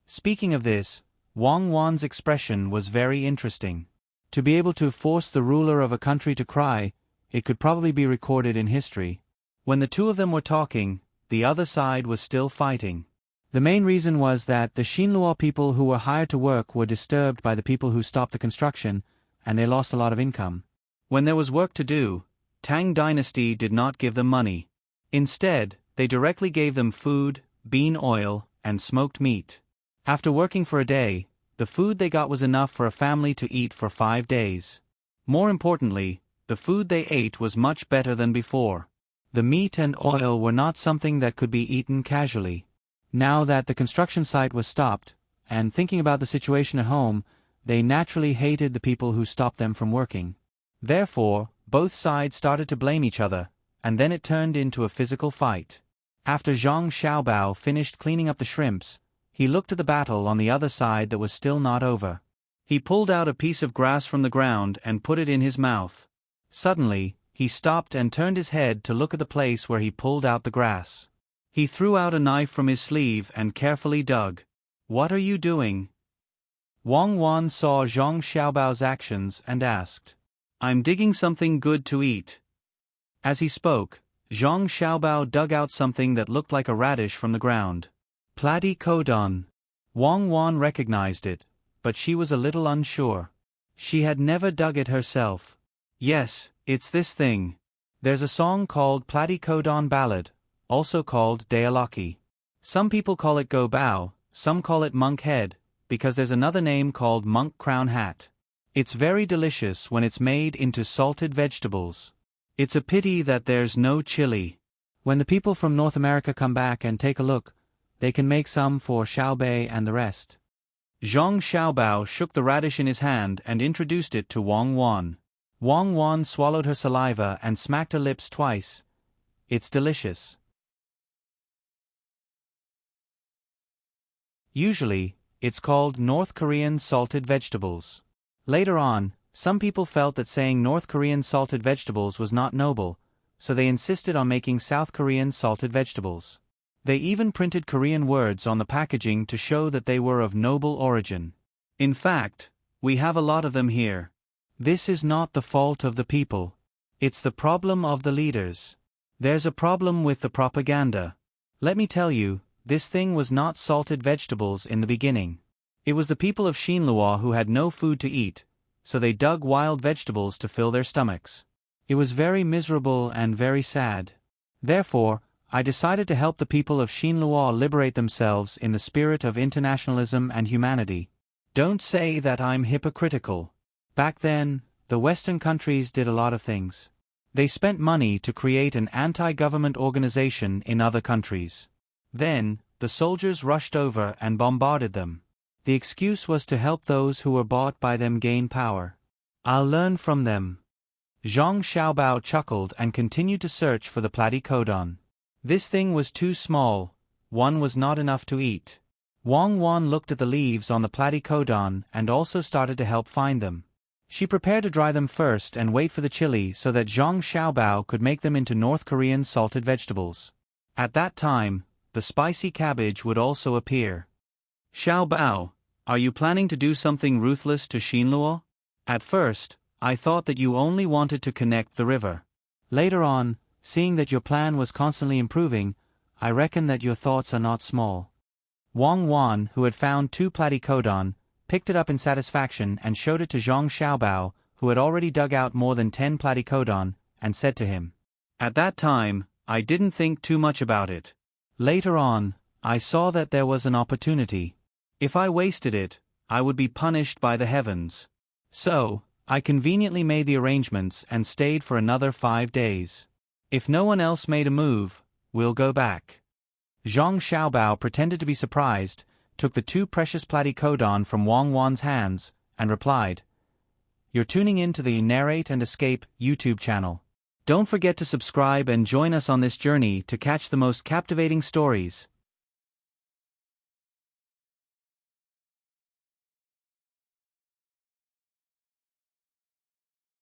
Speaking of this, Wang Wan's expression was very interesting. To be able to force the ruler of a country to cry, it could probably be recorded in history. When the two of them were talking, the other side was still fighting. The main reason was that the Xinluo people who were hired to work were disturbed by the people who stopped the construction, and they lost a lot of income. When there was work to do, Tang Dynasty did not give them money. Instead, they directly gave them food, bean oil, and smoked meat. After working for a day, the food they got was enough for a family to eat for 5 days. More importantly, the food they ate was much better than before. The meat and oil were not something that could be eaten casually. Now that the construction site was stopped, and thinking about the situation at home, they naturally hated the people who stopped them from working. Therefore, both sides started to blame each other, and then it turned into a physical fight. After Zhang Xiaobao finished cleaning up the shrimps, he looked at the battle on the other side that was still not over. He pulled out a piece of grass from the ground and put it in his mouth. Suddenly, he stopped and turned his head to look at the place where he pulled out the grass. He threw out a knife from his sleeve and carefully dug. What are you doing? Wang Wan saw Zhang Xiaobao's actions and asked. I'm digging something good to eat. As he spoke, Zhang Xiaobao dug out something that looked like a radish from the ground. Platycodon. Wang Wan recognized it, but she was a little unsure. She had never dug it herself. Yes, it's this thing. There's a song called Platycodon Ballad, also called Dealaki. Some people call it Go Bao, some call it Monk Head, because there's another name called Monk Crown Hat. It's very delicious when it's made into salted vegetables. It's a pity that there's no chili. When the people from North America come back and take a look, they can make some for Xiaobei and the rest. Zhang Xiaobao shook the radish in his hand and introduced it to Wang Wan. Wang Wan swallowed her saliva and smacked her lips twice. It's delicious. Usually, it's called North Korean salted vegetables. Later on, Some people felt that saying North Korean salted vegetables was not noble, so they insisted on making South Korean salted vegetables. They even printed Korean words on the packaging to show that they were of noble origin. In fact, we have a lot of them here. This is not the fault of the people. It's the problem of the leaders. There's a problem with the propaganda. Let me tell you, this thing was not salted vegetables in the beginning. It was the people of Shinlua who had no food to eat, so they dug wild vegetables to fill their stomachs. It was very miserable and very sad. Therefore, I decided to help the people of Shinlua liberate themselves in the spirit of internationalism and humanity. Don't say that I'm hypocritical. Back then, the Western countries did a lot of things. They spent money to create an anti-government organization in other countries. Then, the soldiers rushed over and bombarded them. The excuse was to help those who were bought by them gain power. I'll learn from them. Zhang Xiaobao chuckled and continued to search for the platycodon. This thing was too small, one was not enough to eat. Wang Wan looked at the leaves on the platycodon and also started to help find them. She prepared to dry them first and wait for the chili so that Zhang Xiaobao could make them into North Korean salted vegetables. At that time, the spicy cabbage would also appear. Xiaobao, are you planning to do something ruthless to Shinluo? At first, I thought that you only wanted to connect the river. Later on, seeing that your plan was constantly improving, I reckon that your thoughts are not small. Wang Wan, who had found 2 platycodon, picked it up in satisfaction and showed it to Zhang Xiaobao, who had already dug out more than 10 platycodon, and said to him, "At that time, I didn't think too much about it. Later on, I saw that there was an opportunity. If I wasted it, I would be punished by the heavens. So, I conveniently made the arrangements and stayed for another 5 days. If no one else made a move, we'll go back." Zhang Xiaobao pretended to be surprised, took the 2 precious platycodon from Wang Wan's hands, and replied, "You're tuning in to the Narrate and Escape YouTube channel. Don't forget to subscribe and join us on this journey to catch the most captivating stories.